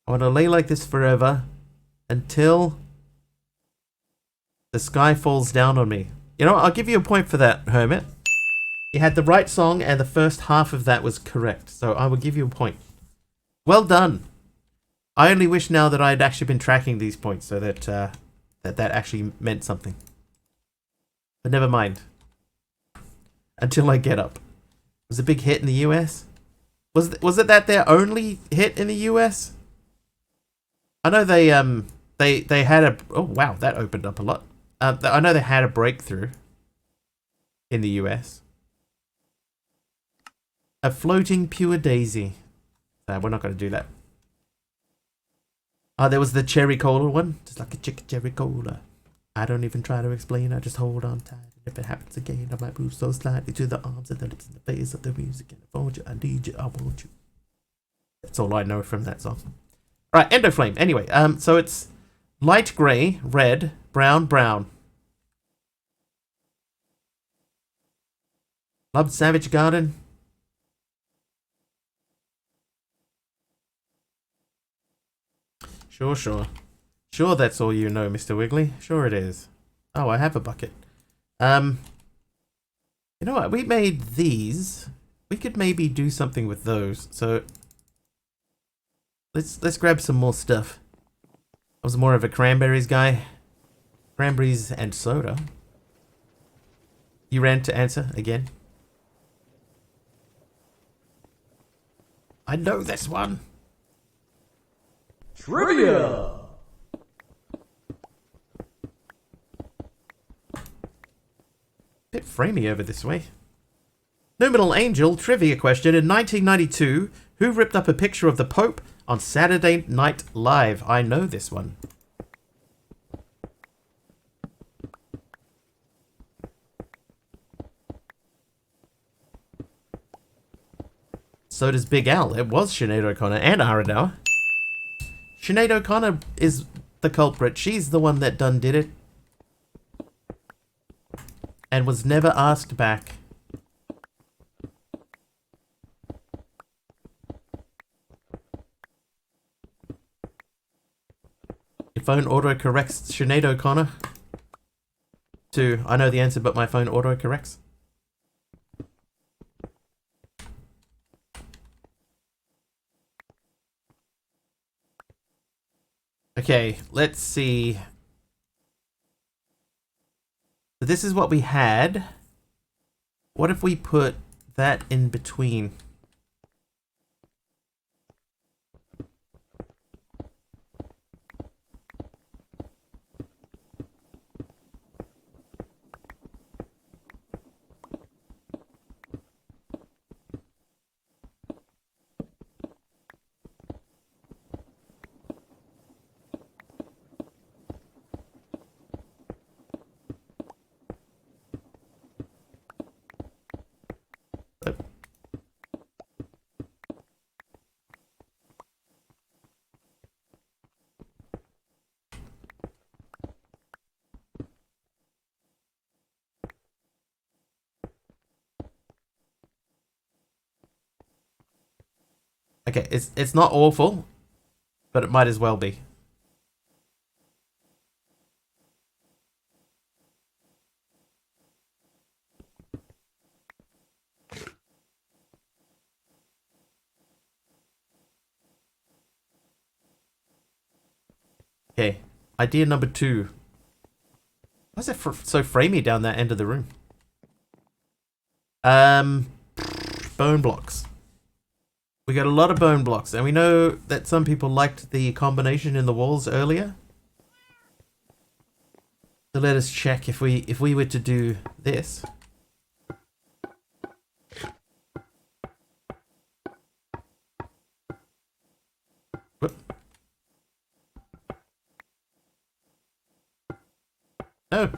S1: I want to lay like this forever until the sky falls down on me. You know what? I'll give you a point for that, Hermit. You had the right song and the first half of that was correct. So I will give you a point. Well done. I only wish now that I'd actually been tracking these points so that that actually meant something. But never mind. Until I Get Up. It was a big hit in the US. Was it that their only hit in the US? I know they had a... Oh, wow, that opened up a lot. I know they had a breakthrough in the US. A floating pure daisy. We're not going to do that. Oh, there was the cherry cola one. Just like a chicken cherry cola. I don't even try to explain. I just hold on tight. And if it happens again, I might move so slightly to the arms and the lips and the face of the music. And I want you, I need you, I want you. That's all I know from that song. Right, Endoflame. Anyway, so it's light grey, red, brown, brown. Loved Savage Garden. Sure. Sure, that's all you know, Mr. Wiggly. Sure it is. Oh, I have a bucket. You know what? We made these. We could maybe do something with those. So let's grab some more stuff. I was more of a cranberries guy. Cranberries and soda. You ran to answer again. I know this one.
S3: Trivia!
S1: Bit framey over this way. Numinal Angel trivia question. In 1992, who ripped up a picture of the Pope on Saturday Night Live? I know this one. So does Big Al. It was Sinead O'Connor and Aradauer. Sinead O'Connor is the culprit. She's the one that done did it. And was never asked back. Your phone auto-corrects Sinead O'Connor to, I know the answer, but my phone auto-corrects. Okay, let's see. So this is what we had. What if we put that in between? Okay, it's not awful, but it might as well be. Okay, idea number 2. Why is it so framey down that end of the room? Bone blocks. We got a lot of bone blocks, and we know that some people liked the combination in the walls earlier. So let us check if we were to do this. Whoop. No.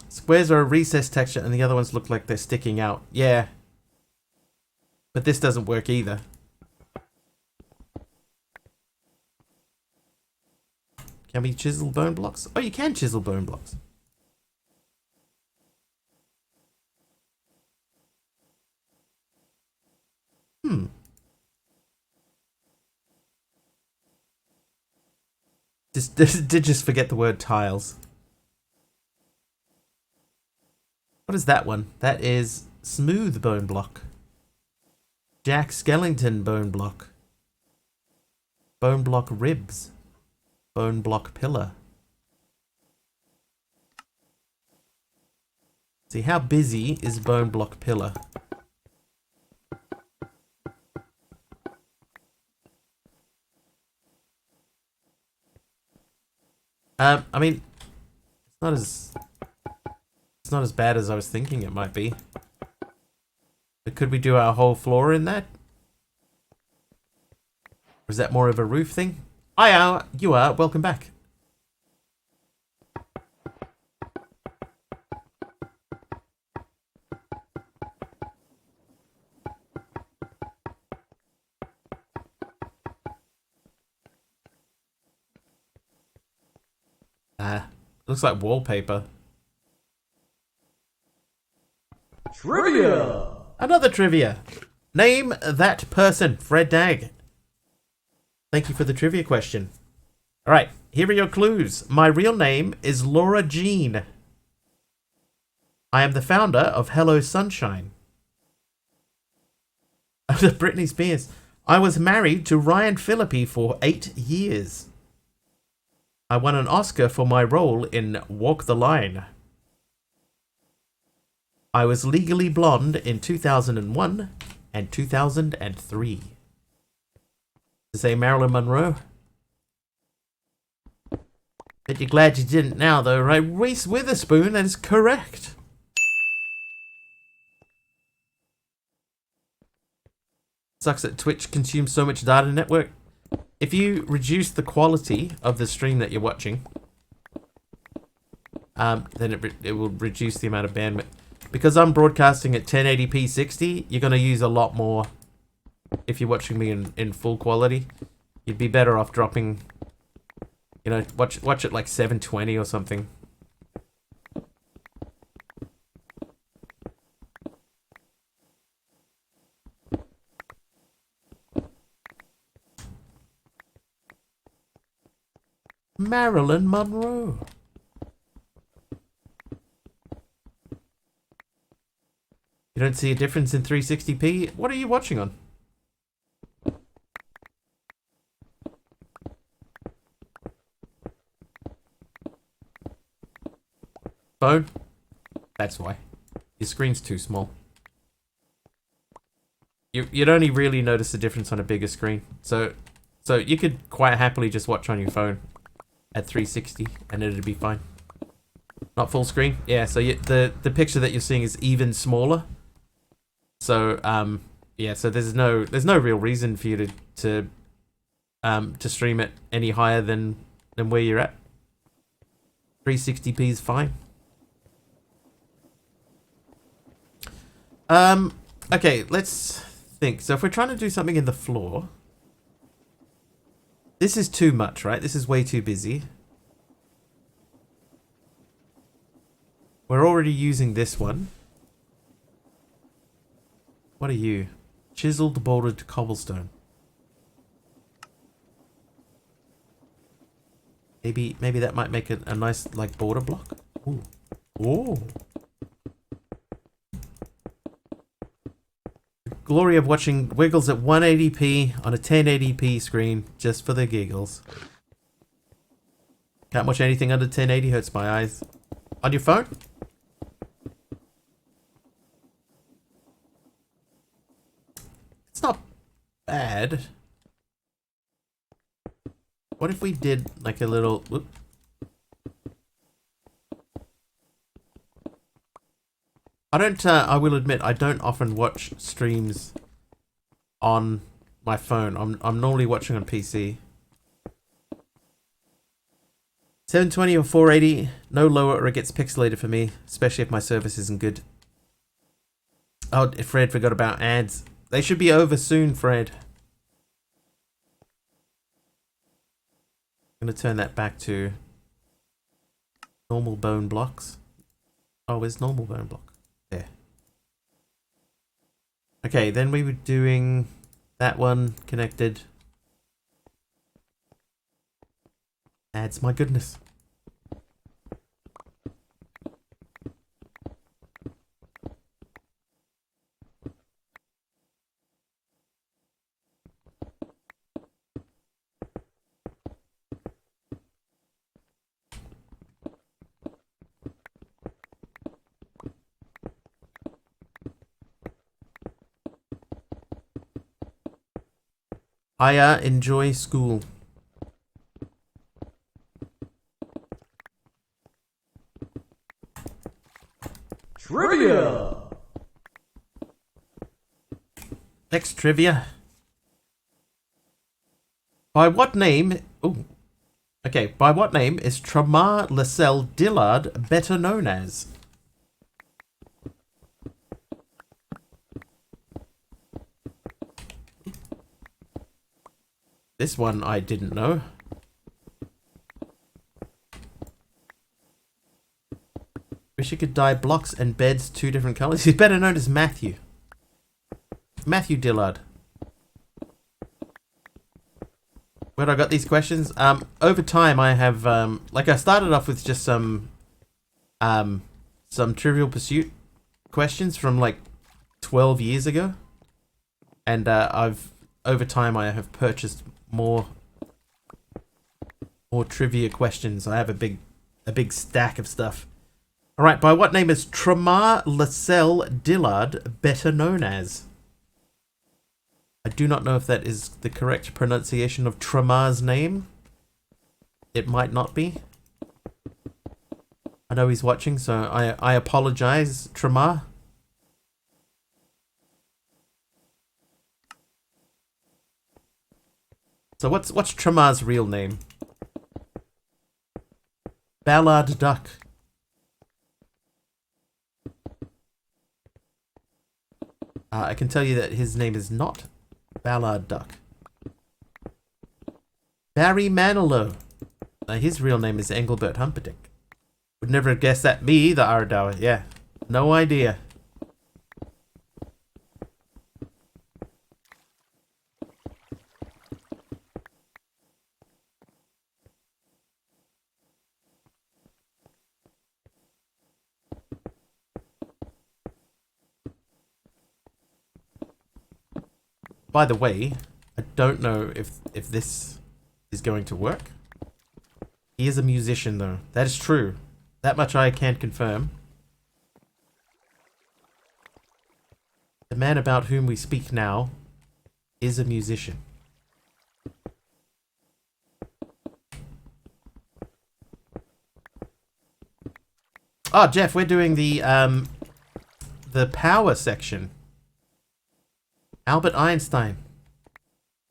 S1: Squares are a recessed texture and the other ones look like they're sticking out. Yeah. But this doesn't work either. Can we chisel bone blocks? Oh, you can chisel bone blocks. Did just forget the word tiles. What is that one? That is smooth bone block. Jack Skellington bone block. Bone block ribs. Bone block pillar. See, how busy is bone block pillar? I mean, it's not as bad as I was thinking it might be. But could we do our whole floor in that? Or is that more of a roof thing? You are. Welcome back. Looks like wallpaper.
S3: Trivia!
S1: Another trivia. Name that person, Fred Dag. Thank you for the trivia question. Alright, here are your clues. My real name is Laura Jean. I am the founder of Hello Sunshine. Britney Spears. I was married to Ryan Phillippe for 8 years. I won an Oscar for my role in Walk the Line. I was legally blonde in 2001 and 2003. To say Marilyn Monroe? Bet you're glad you didn't now, though, right? Reese Witherspoon, that is correct. Sucks that Twitch consumes so much data network. If you reduce the quality of the stream that you're watching, then it will reduce the amount of bandwidth. Because I'm broadcasting at 1080p 60, you're going to use a lot more if you're watching me in full quality. You'd be better off dropping, you know, watch it like 720 or something. Marilyn Monroe. You don't see a difference in 360p? What are you watching on? Phone? That's why. Your screen's too small. You'd only really notice a difference on a bigger screen. So you could quite happily just watch on your phone at 360 and it'd be fine. Not full screen? Yeah, so the picture that you're seeing is even smaller. So yeah, so there's no real reason for you to stream it any higher than where you're at. 360p is fine. Okay, let's think. So if we're trying to do something in the floor, this is too much, right? This is way too busy. We're already using this one. What are you? Chiseled, bouldered cobblestone. Maybe that might make it a nice, like, border block. Ooh. Ooh. glory of watching Wiggles at 180p on a 1080p screen just for the giggles. Can't watch anything under 1080, hurts my eyes. On your phone? It's not bad. What if we did like a little... Whoop. I will admit, I don't often watch streams on my phone. I'm normally watching on PC. 720 or 480, no lower or it gets pixelated for me, especially if my service isn't good. Oh, Fred forgot about ads. They should be over soon, Fred. I'm going to turn that back to normal bone blocks. Oh, where's normal bone block? There. Okay, then we were doing that one connected. Ads, my goodness. I enjoy school.
S3: Trivia!
S1: Next trivia. By what name... Oh. Okay, by what name is Tramar Lascelles Dillard better known as? This one I didn't know. Wish you could dye blocks and beds 2 different colors. He's better known as Matthew. Matthew Dillard. Where I got these questions? Over time I have, like I started off with just some Trivial Pursuit questions from like 12 years ago. And over time I have purchased more trivia questions. I have a big stack of stuff. All right, by what name is Tramar Lascelles Dillard better known as? I do not know if that is the correct pronunciation of Tramar's name. It might not be. I know he's watching, so I apologize, Tramar. So what's Tramar's real name? Ballard Duck. I can tell you that his name is not Ballard Duck. Barry Manilow. His real name is Engelbert Humperdinck. Would never have guessed that. Me either, Ardauer. Yeah. No idea. By the way, I don't know if this is going to work. He is a musician, though. That is true. That much I can confirm. The man about whom we speak now is a musician. Oh, Jeff, we're doing the power section. Albert Einstein.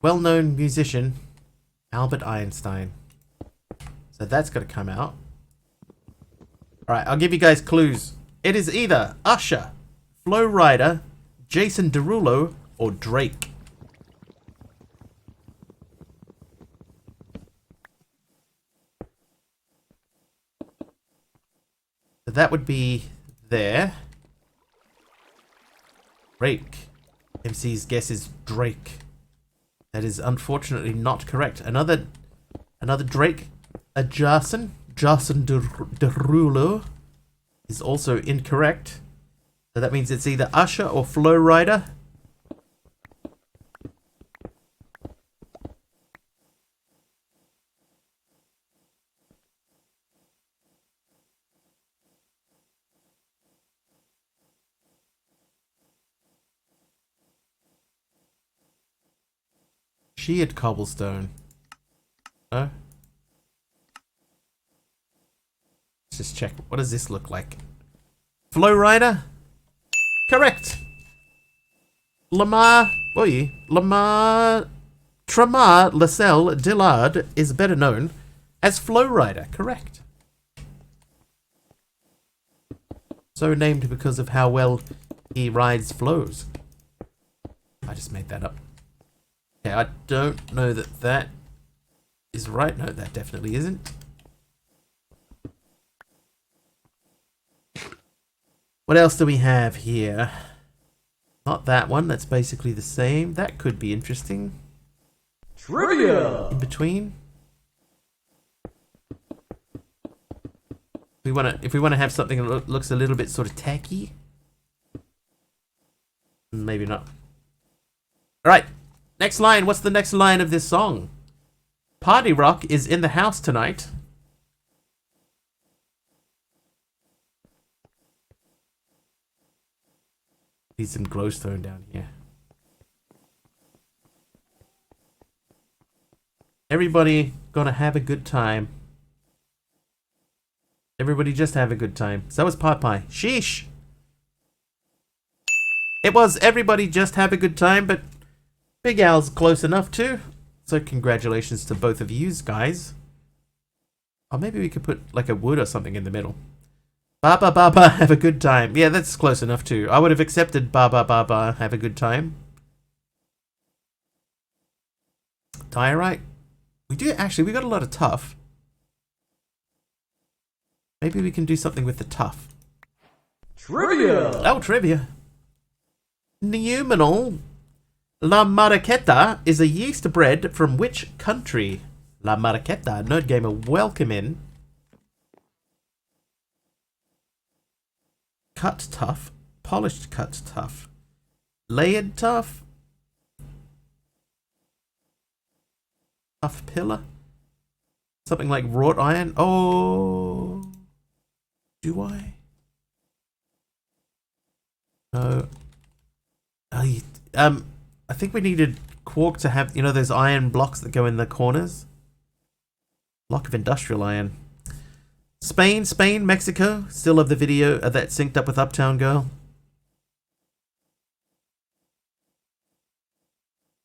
S1: Well-known musician, Albert Einstein. So that's got to come out. Alright, I'll give you guys clues. It is either Usher, Flo Rida, Jason Derulo, or Drake. So that would be there. Drake. MC's guess is Drake. That is unfortunately not correct. Another Drake, a Jason Derulo, is also incorrect. So that means it's either Usher or Flo Rida. Sheared cobblestone. No? Let's just check. What does this look like? Flow Rider? Correct. Lamar Tramar Lascelles Dillard is better known as Flow Rider. Correct. So named because of how well he rides flows. I just made that up. Yeah, I don't know that that is right. No, that definitely isn't. What else do we have here? Not that one. That's basically the same. That could be interesting.
S3: Trivia!
S1: In between. If we want to have something that looks a little bit sort of tacky. Maybe not. Alright. Next line. What's the next line of this song? Party rock is in the house tonight. Need some glowstone down here. Everybody gonna have a good time. Everybody just have a good time. So was Popeye. Sheesh! It was everybody just have a good time, but Big Al's close enough too. So congratulations to both of yous guys. Or maybe we could put like a wood or something in the middle. Baba Baba, have a good time. Yeah, that's close enough too. I would have accepted Baba Baba, have a good time. Diorite. We got a lot of tough. Maybe we can do something with the tough.
S3: Trivia!
S1: Oh, trivia. Numinal. La Marraqueta is a yeast bread from which country? La Marraqueta, Nerd Gamer, welcome in. Cut tough, polished cut tough, layered tough, tough pillar, something like wrought iron. Oh, do I? No. I think we needed quark to have, you know, those iron blocks that go in the corners. Block of industrial iron. Spain, Mexico. Still love the video that synced up with Uptown Girl.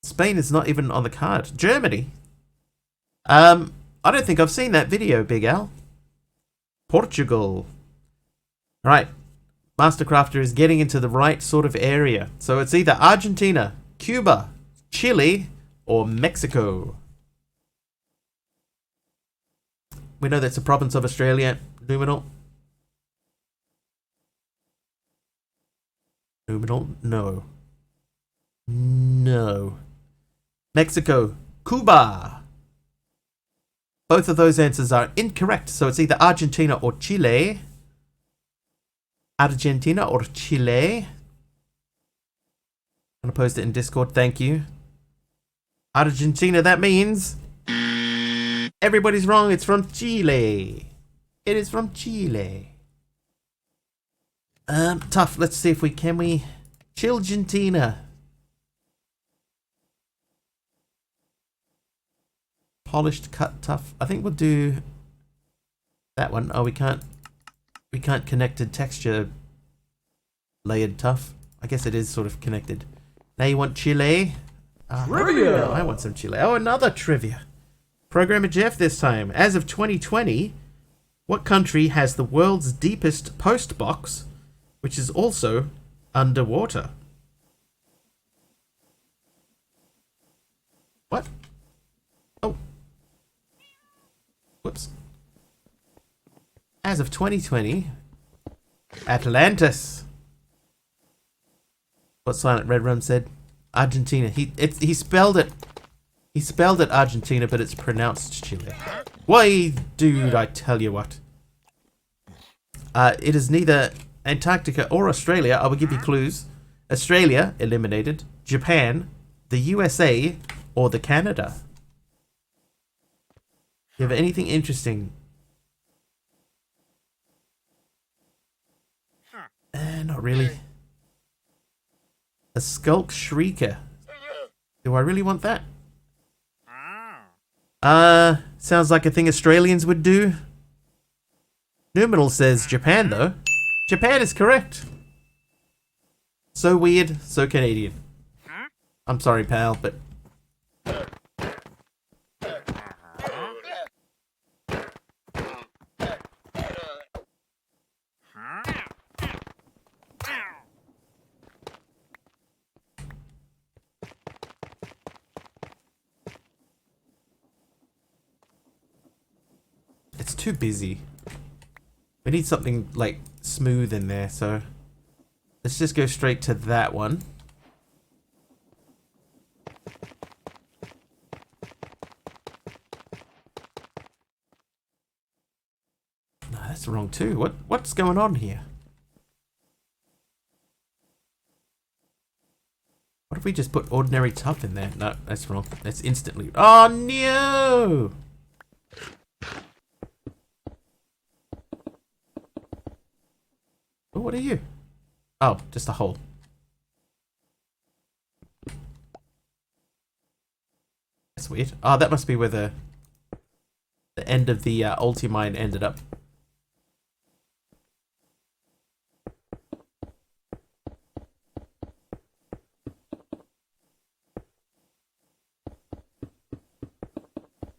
S1: Spain is not even on the card. Germany. I don't think I've seen that video, Big Al. Portugal. Alright. Mastercrafter is getting into the right sort of area. So it's either Argentina, Cuba, Chile, or Mexico. We know that's a province of Australia. Numinal. Numinal? No. No. Mexico. Cuba. Both of those answers are incorrect. So it's either Argentina or Chile. Argentina or Chile. I'm going to post it in Discord. Thank you. Argentina, that means... Everybody's wrong. It's from Chile. It is from Chile. Tough. Let's see if we can. Chilgentina. Polished, cut, tough. I think we'll do that one. Oh, we can't connected texture layered tough. I guess it is sort of connected. Now you want Chile?
S3: Trivia!
S1: No, I want some Chile. Oh, another trivia. Programmer Jeff this time. As of 2020, what country has the world's deepest post box, which is also underwater? What? Oh. Whoops. As of 2020, Atlantis. What Silent Red Rum said. Argentina. He spelled it. He spelled it Argentina, but it's pronounced Chile. Why, dude, I tell you what. It is neither Antarctica or Australia. I will give you clues. Australia, eliminated. Japan, the USA, or the Canada. You have anything interesting? Not really. A Skulk Shrieker. Do I really want that? Sounds like a thing Australians would do. Numinal says Japan, though. Japan is correct. So weird, so Canadian. I'm sorry, pal, but... It's too busy. We need something, like, smooth in there, so... Let's just go straight to that one. No, that's wrong too. What's going on here? What if we just put ordinary tough in there? No, that's wrong. That's instantly... Oh, no! Oh, what are you? Oh, just a hole. That's weird. Oh, that must be where the end of the ulti mine ended up.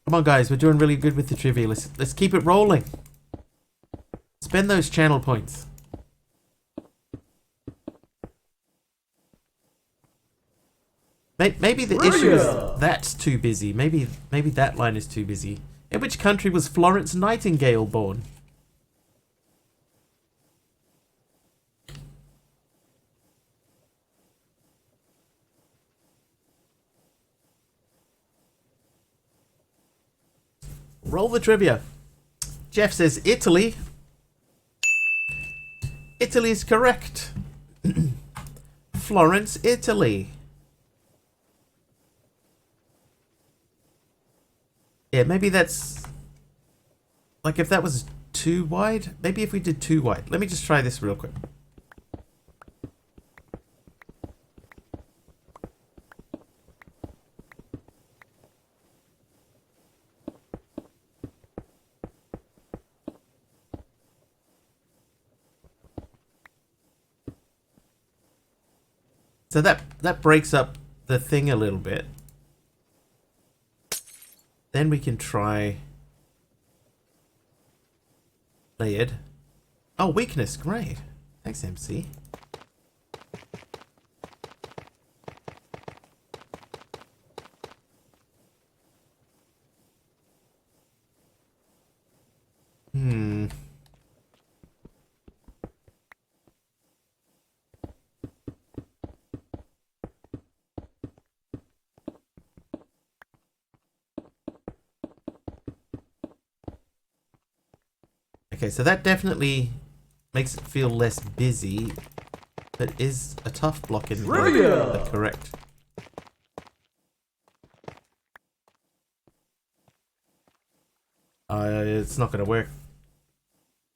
S1: Come on, guys, we're doing really good with the trivia. Let's keep it rolling. Spend those channel points. Maybe the issue is that's too busy. Maybe that line is too busy. In which country was Florence Nightingale born? Roll the trivia. Jeff says Italy. Italy is correct. Florence, Italy. Yeah, maybe that's... Like, if that was too wide? Maybe if we did too wide. Let me just try this real quick. So that breaks up the thing a little bit. Then we can try layered. Oh, weakness, great. Thanks, MC. Okay, so that definitely makes it feel less busy, but is a tough block in the correct. It's not going to work.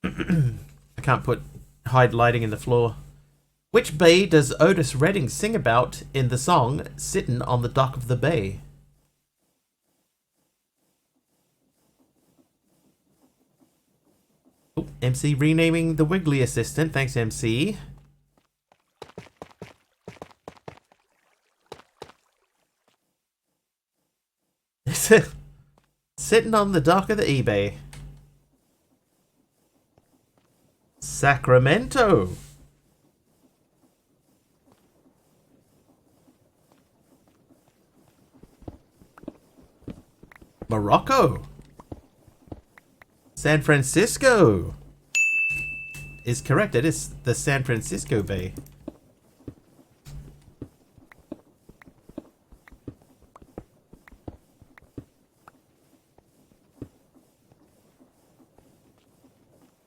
S1: I can't put hide lighting in the floor. Which bay does Otis Redding sing about in the song Sittin' on the Dock of the Bay? Oh, MC renaming the Wiggly assistant. Thanks, MC. Sitting on the dock of the eBay. Sacramento. Morocco. San Francisco is correct. It is the San Francisco Bay.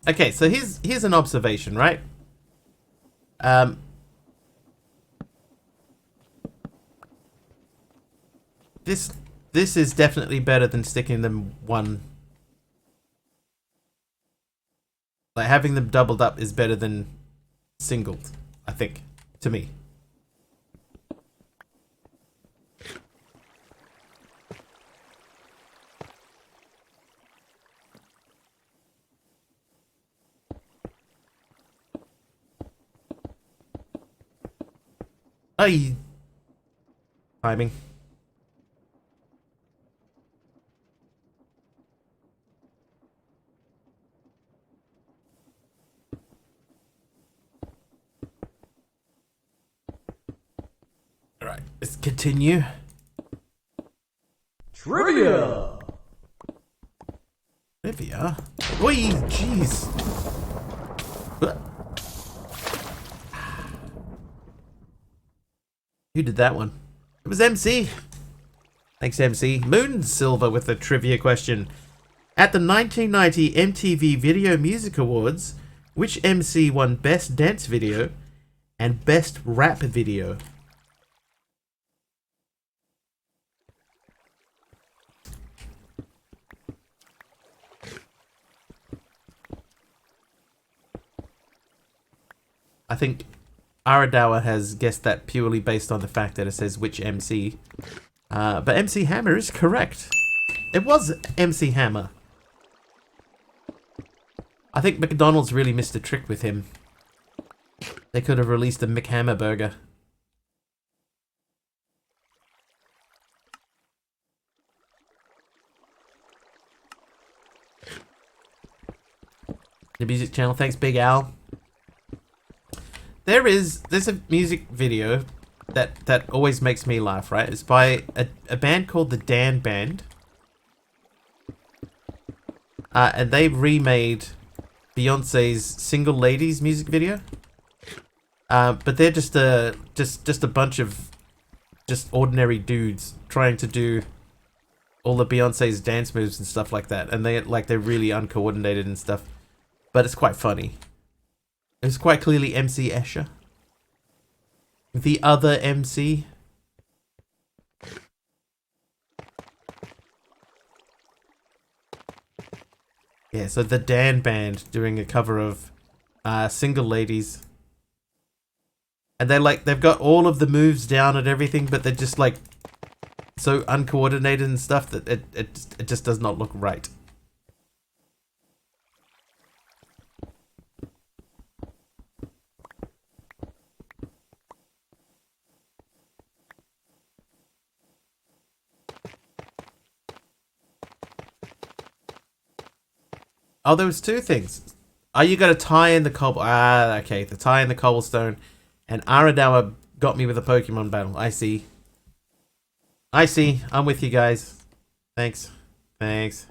S1: Okay, so here's an observation, right? This is definitely better than sticking them one. Like, having them doubled up is better than singled, I think, to me. Ay. Timing. Alright, let's continue.
S3: Trivia.
S1: Trivia? Oi, jeez. Who did that one? It was MC. Thanks, MC. Moon Silver with the trivia question. At the 1990 MTV Video Music Awards, which MC won Best Dance Video and Best Rap Video? I think Aradawa has guessed that purely based on the fact that it says which MC. But MC Hammer is correct. It was MC Hammer. I think McDonald's really missed a trick with him. They could have released a McHammer burger. The music channel, thanks Big Al. There's a music video that always makes me laugh, right? It's by a band called the Dan Band. And they remade Beyonce's Single Ladies music video. But they're just a bunch of just ordinary dudes trying to do all of Beyonce's dance moves and stuff like that. And they're really uncoordinated and stuff. But it's quite funny. It's quite clearly MC Escher. The other MC. Yeah, so the Dan Band doing a cover of Single Ladies. And they've got all of the moves down and everything, but they're just like so uncoordinated and stuff that it just does not look right. Oh, there was two things. Oh, you got to tie in the cobble. Ah, okay. The tie in the cobblestone. And Aradawa got me with a Pokemon battle. I see. I see. I'm with you guys. Thanks. Thanks.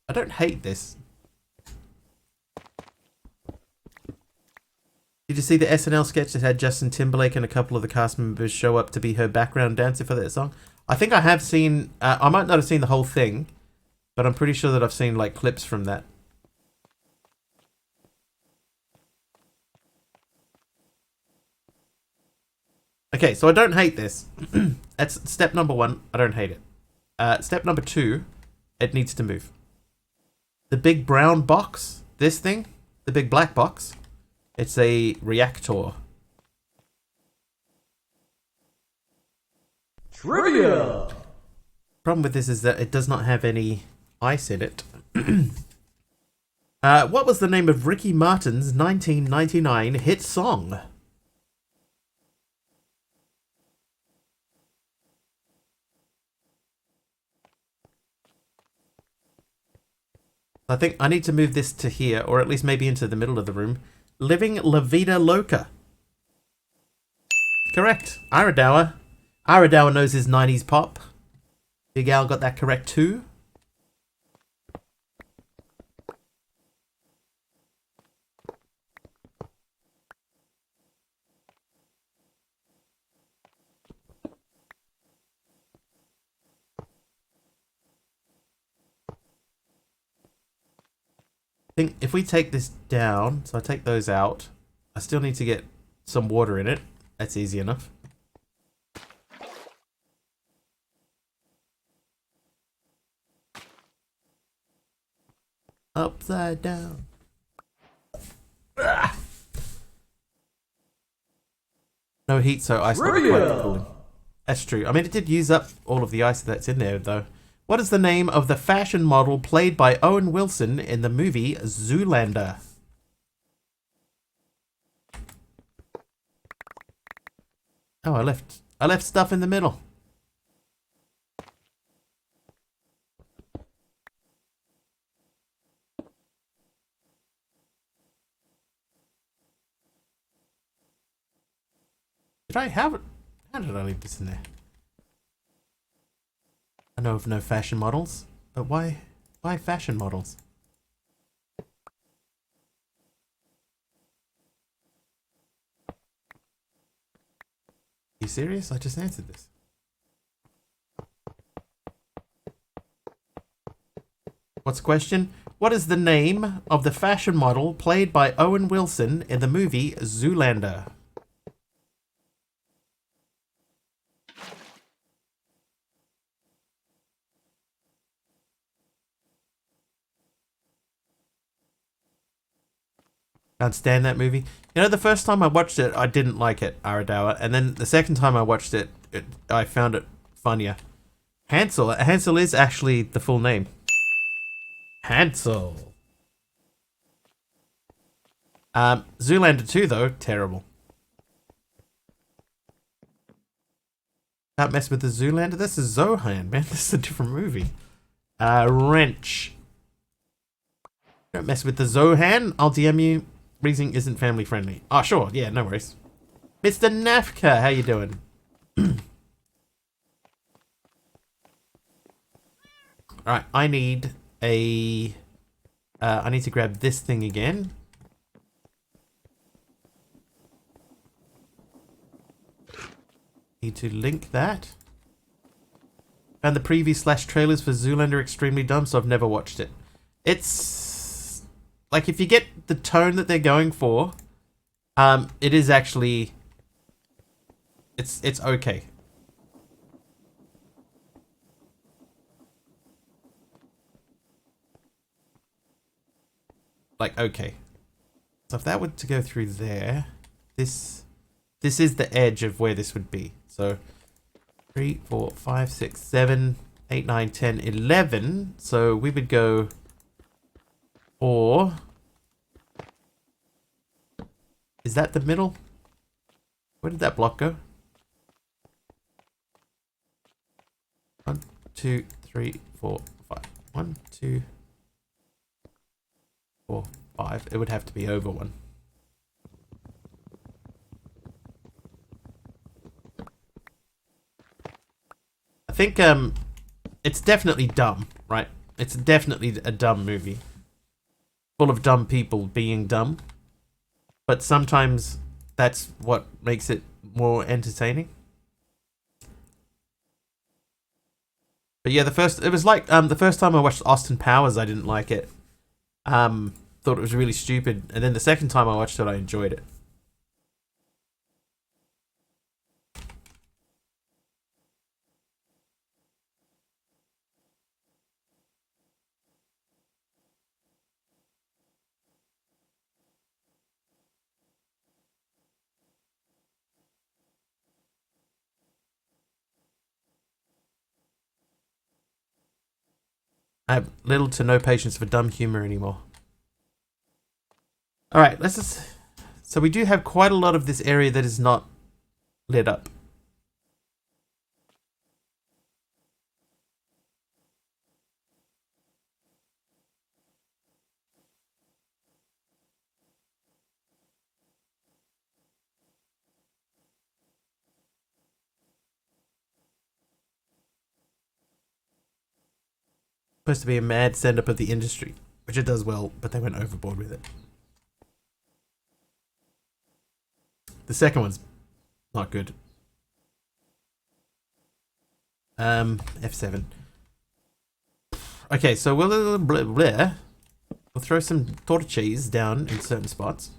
S1: I don't hate this. Did you see the SNL sketch that had Justin Timberlake and a couple of the cast members show up to be her background dancer for that song? I think I have seen... I might not have seen the whole thing, but I'm pretty sure that I've seen like clips from that. Okay, so I don't hate this. That's step number one. I don't hate it. Step number two, it needs to move. The big brown box, this thing, the big black box, it's a reactor.
S3: Trivia.
S1: Problem with this is that it does not have any ice in it. What was the name of Ricky Martin's 1999 hit song? I think I need to move this to here, or at least maybe into the middle of the room. Living La Vida Loca. Correct. Aradawa. Aradawa knows his 90s pop. Big Al got that correct too. I think if we take this down, so I take those out, I still need to get some water in it. That's easy enough. Upside down. Ah. No heat, so ice not required for
S3: Trivia.
S1: cooling. That's true. I mean, it did use up all of the ice that's in there, though. What is the name of the fashion model played by Owen Wilson in the movie Zoolander? Oh, I left stuff in the middle. Did I have it? How did I leave this in there? I know of no fashion models, but why fashion models? You serious? I just answered this. What's the question? What is the name of the fashion model played by Owen Wilson in the movie Zoolander? Can't stand that movie. You know, the first time I watched it, I didn't like it, Aradawa, and then the second time I watched it, I found it funnier. Hansel. Hansel is actually the full name. Hansel. Zoolander 2, though, terrible. Can't mess with the Zoolander. This is Zohan, man. This is a different movie. Wrench. Don't mess with the Zohan. I'll DM you. Reasoning isn't family friendly. Oh, sure. Yeah, no worries. Mr. Nafka, how you doing? Alright, I need a... I need to grab this thing again. Need to link that. Found the preview / trailers for Zoolander extremely dumb, so I've never watched it. It's... like, if you get the tone that they're going for, it is actually... It's okay. Like, okay. So if that were to go through there, this is the edge of where this would be. So 3, 4, 5, 6, 7, 8, 9, 10, 11. So we would go 4. Is that the middle? Where did that block go? 1, 2, 3, 4, 5. 1, 2, 4, 5. It would have to be over 1. I think it's definitely dumb, right? It's definitely a dumb movie. Full of dumb people being dumb. But sometimes that's what makes it more entertaining. But yeah, it was like the first time I watched Austin Powers, I didn't like it. Thought it was really stupid, and then the second time I watched it, I enjoyed it. I have little to no patience for dumb humor anymore. Alright, let's just... So we do have quite a lot of this area that is not lit up. Supposed to be a mad stand-up of the industry, which it does well, but they went overboard with it. The second one's not good. F7. Okay, so we'll throw some tortillas down in certain spots.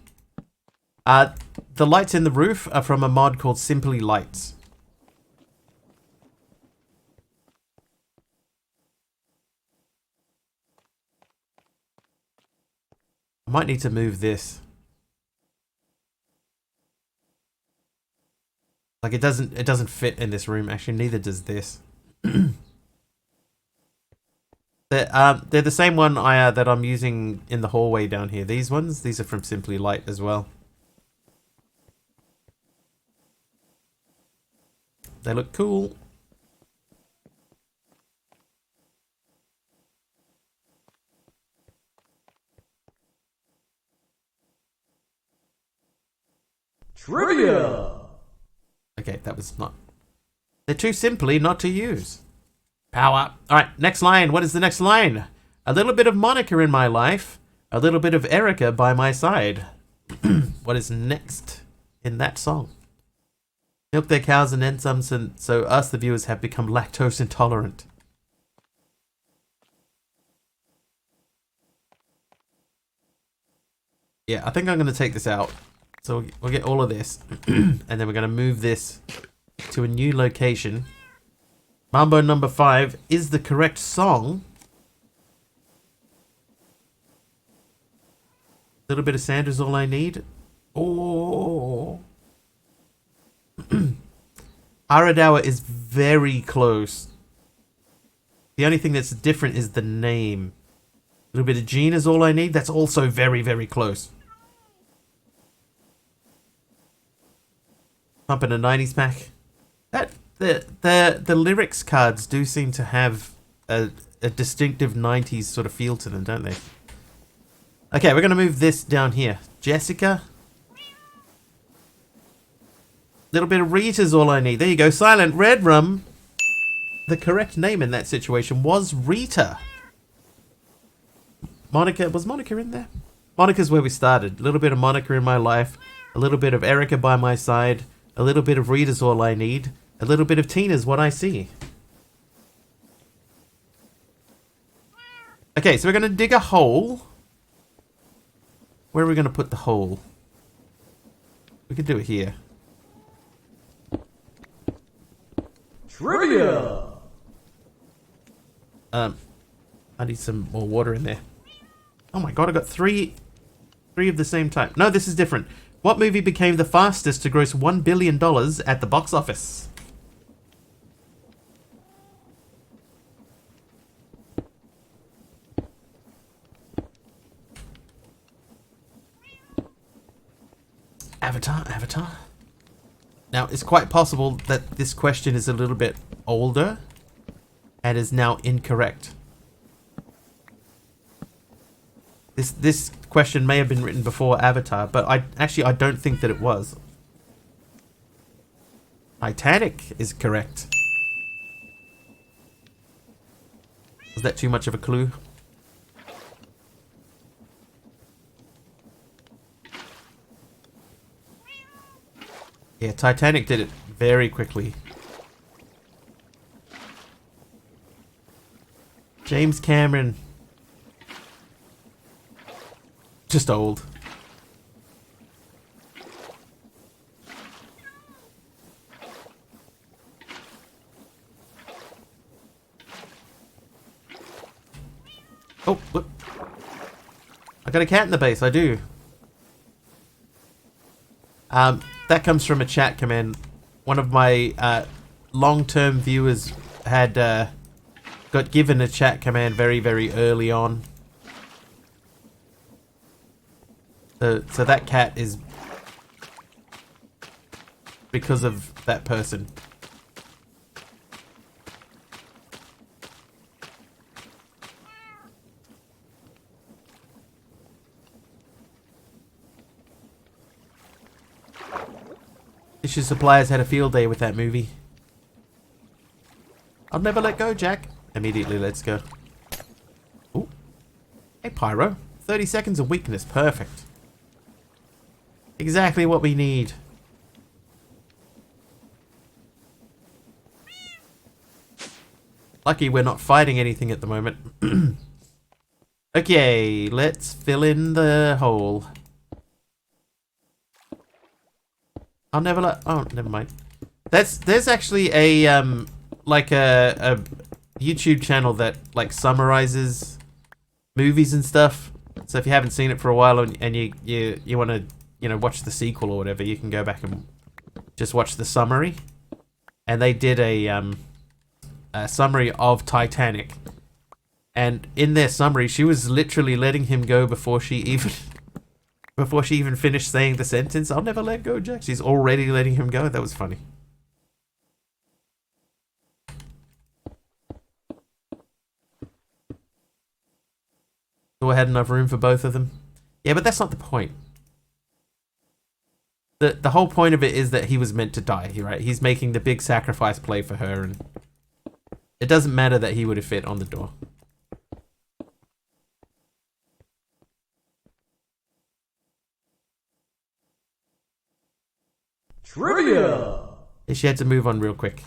S1: The lights in the roof are from a mod called Simply Lights. I might need to move this. Like it doesn't fit in this room. Actually, neither does this. They're the same one that I'm using in the hallway down here. These are from Simply Light as well. They look cool.
S3: Trivia.
S1: Okay, that was not... They're too simply not to use. Power. Alright, next line. What is the next line? A little bit of Monica in my life. A little bit of Erica by my side. What is next in that song? Milk their cows and then some, so us, the viewers, have become lactose intolerant. Yeah, I think I'm going to take this out. So we'll get all of this. And then we're going to move this to a new location. Mambo number 5 is the correct song. A little bit of sand is all I need. Oh. Aradawa is very close. The only thing that's different is the name. A little bit of Gene is all I need. That's also very, very close. Pumping a 90s pack. The lyrics cards do seem to have a distinctive 90s sort of feel to them, don't they? Okay, we're going to move this down here. Jessica. Little bit of Rita's all I need. There you go. Silent Red Rum. The correct name in that situation was Rita. Monica. Was Monica in there? Monica's where we started. A little bit of Monica in my life. A little bit of Erica by my side. A little bit of Rita's all I need. A little bit of Tina's what I see. Okay, so we're going to dig a hole. Where are we going to put the hole? We could do it here.
S3: Trivia.
S1: I need some more water in there. Oh my god, I got three of the same type. No, this is different. What movie became the fastest to gross $1 billion at the box office? Avatar. Now, it's quite possible that this question is a little bit older and is now incorrect. This question may have been written before Avatar, but I don't think that it was. Titanic is correct. Was that too much of a clue? Yeah, Titanic did it very quickly. James Cameron. Just old. Oh, look. I got a cat in the base, I do. That comes from a chat command. One of my long-term viewers had got given a chat command very, very early on. So that cat is because of that person. Tissue suppliers had a field day with that movie. I'll never let go, Jack. Immediately, let's go. Ooh. Hey, Pyro. 30 seconds of weakness. Perfect. Exactly what we need. Lucky we're not fighting anything at the moment. Okay, let's fill in the hole. I'll never let... Oh, never mind. There's actually a like a YouTube channel that like summarizes movies and stuff. So if you haven't seen it for a while and you want to watch the sequel or whatever, you can go back and just watched the summary, and they did a summary of Titanic. And in their summary, she was literally letting him go before she even finished saying the sentence, "I'll never let go, Jack." She's already letting him go. That was funny. Do I had enough room for both of them? Yeah, but that's not the point. The whole point of it is that he was meant to die, right? He's making the big sacrifice play for her, and it doesn't matter that he would have fit on the door.
S3: Trivia!
S1: She had to move on real quick.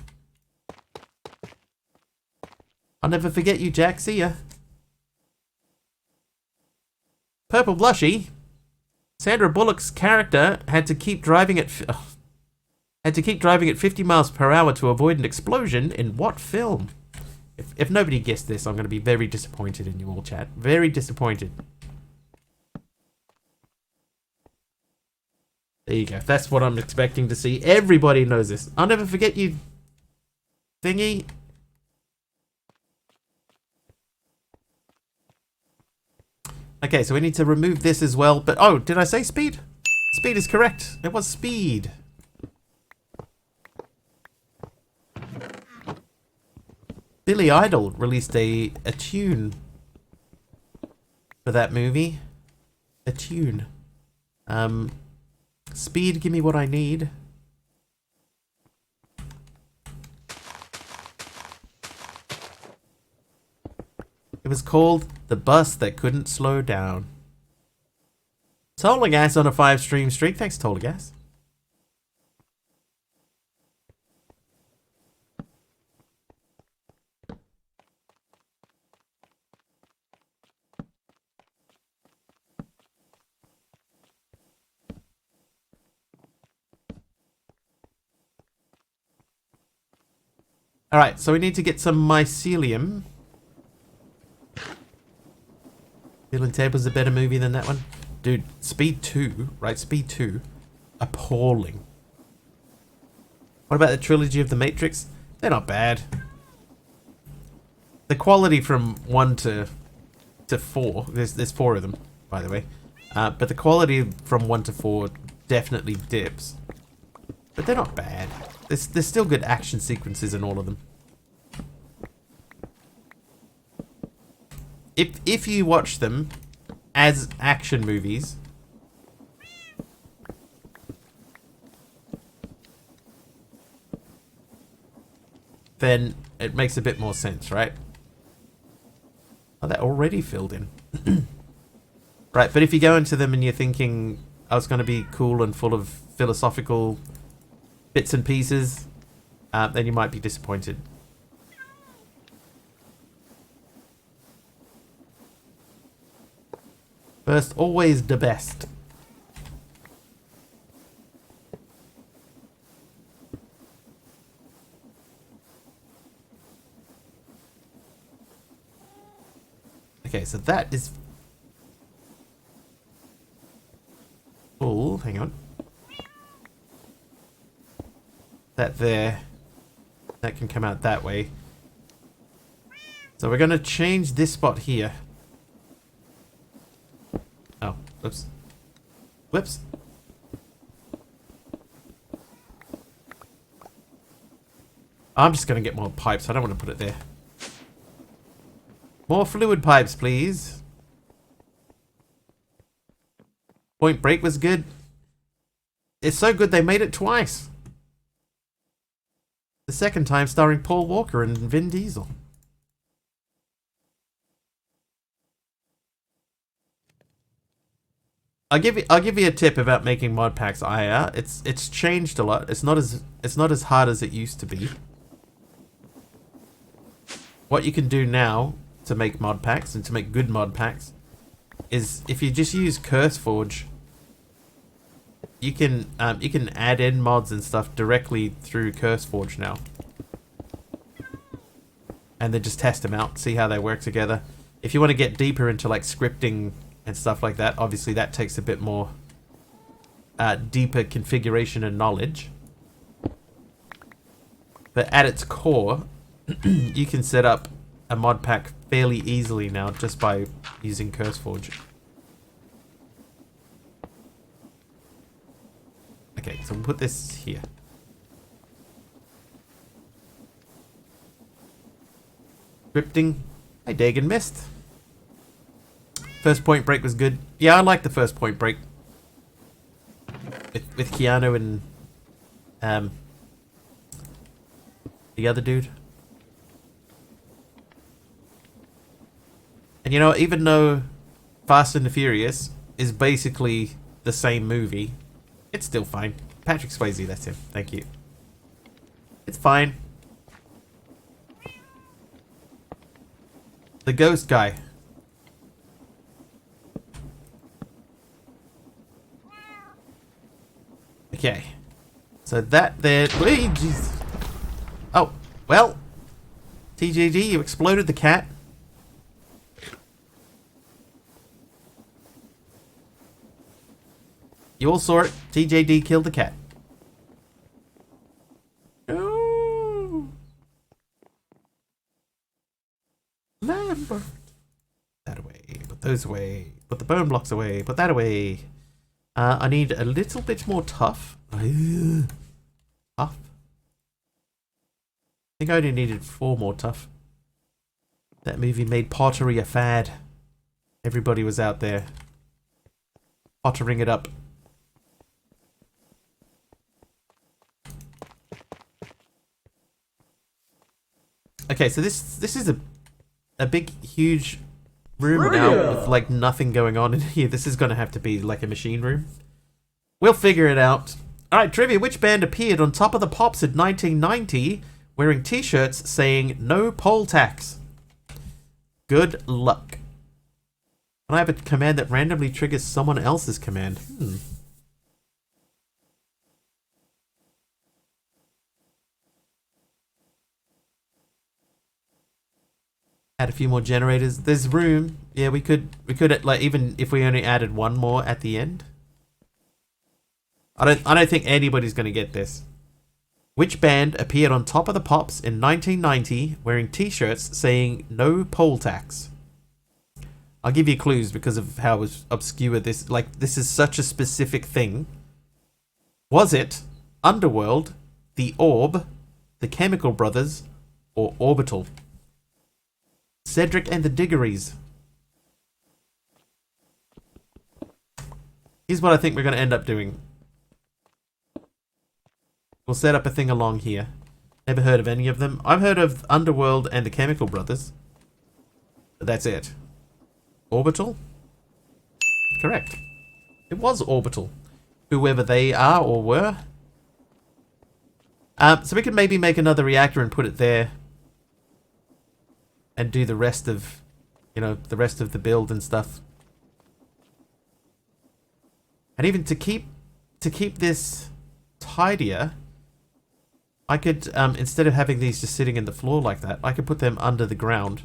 S1: I'll never forget you, Jack. See ya. Purple Blushy. Sandra Bullock's character had to keep driving at 50 miles per hour to avoid an explosion in what film? If nobody guessed this, I'm going to be very disappointed in you all, chat. Very disappointed. There you go. That's what I'm expecting to see. Everybody knows this. I'll never forget you, thingy. Okay, so we need to remove this as well. But, oh, did I say speed? Speed is correct. It was speed. Billy Idol released a tune for that movie. A tune. Speed, give me what I need. It was called The Bus That Couldn't Slow Down. Tolagas on a 5-stream streak. Thanks, Tolagas. Alright, so we need to get some mycelium. Bill and Ted was a better movie than that one. Dude, Speed 2, right? Speed 2. Appalling. What about the trilogy of The Matrix? They're not bad. The quality from 1 to 4, there's 4 of them, by the way. But the quality from 1 to 4 definitely dips. But they're not bad. There's still good action sequences in all of them. If you watch them as action movies, then it makes a bit more sense, right? Oh, that already filled in. Right, but if you go into them and you're thinking, oh, it's going to be cool and full of philosophical bits and pieces, then you might be disappointed. First, always the best. Okay, so that is full. Hang on. That there. That can come out that way. So we're going to change this spot here. Oh, whoops. Whoops. I'm just going to get more pipes. I don't want to put it there. More fluid pipes, please. Point Break was good. It's so good they made it twice. The second time starring Paul Walker and Vin Diesel. I'll give you a tip about making mod packs IR. It's changed a lot. It's not as hard as it used to be. What you can do now to make mod packs and to make good mod packs is if you just use CurseForge, you can add in mods and stuff directly through CurseForge now, and then just test them out, see how they work together. If you want to get deeper into like scripting and stuff like that, obviously that takes a bit more deeper configuration and knowledge. But at its core, you can set up a mod pack fairly easily now just by using CurseForge. Okay, so we'll put this here. Scripting. Hey, Dagon missed. First Point Break was good. Yeah, I like the first Point Break. With Keanu and the other dude. And you know, even though Fast and the Furious is basically the same movie, it's still fine. Patrick Swayze, that's him. Thank you. It's fine. The ghost guy. Okay. So that there... Wait, jeez. Oh, well. TJD, you exploded the cat. You all saw it. TJD killed the cat. No. Lambert. That away. Put those away. Put the bone blocks away. Put that away. I need a little bit more tough. Tough. I think I only needed 4 more tough. That movie made pottery a fad. Everybody was out there pottering it up. Okay, so this is a big, huge room now with like nothing going on in here. This is going to have to be like a machine room. We'll figure it out. Alright, trivia. Which band appeared on Top of the Pops in 1990 wearing t-shirts saying no poll tax? Good luck. Can I have a command that randomly triggers someone else's command? Add a few more generators. There's room. Yeah, we could like, even if we only added 1 more at the end. I don't think anybody's gonna get this. Which band appeared on Top of the Pops in 1990 wearing t-shirts saying no poll tax? I'll give you clues because of how obscure this, like, this is such a specific thing. Was it Underworld, The Orb, The Chemical Brothers, or Orbital? Cedric and the Diggories. Here's what I think we're going to end up doing. We'll set up a thing along here. Never heard of any of them. I've heard of Underworld and the Chemical Brothers. But that's it. Orbital? Correct. It was Orbital. Whoever they are or were. So we could maybe make another reactor and put it there. And do the rest of, you know, the rest of the build and stuff. And even to keep this tidier, I could, instead of having these just sitting in the floor like that, I could put them under the ground.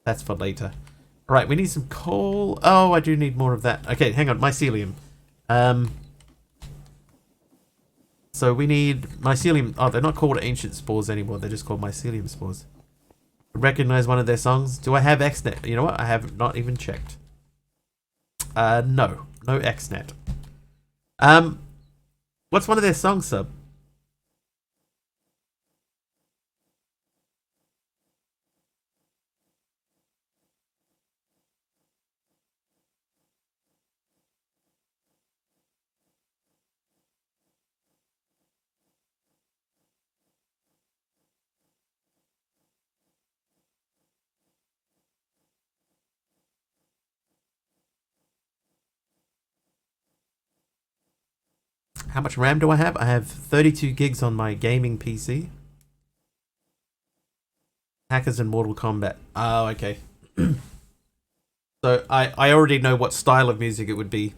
S1: That's for later. Alright, we need some coal. Oh, I do need more of that. Okay, hang on, mycelium. So we need mycelium. Oh, they're not called ancient spores anymore. They're just called mycelium spores. Recognize one of their songs. Do I have XNet? You know what? I have not even checked. No. No XNet. What's one of their songs, Sub? How much RAM do I have? I have 32 gigs on my gaming PC. Hackers in Mortal Kombat. Oh, okay. So I already know what style of music it would be.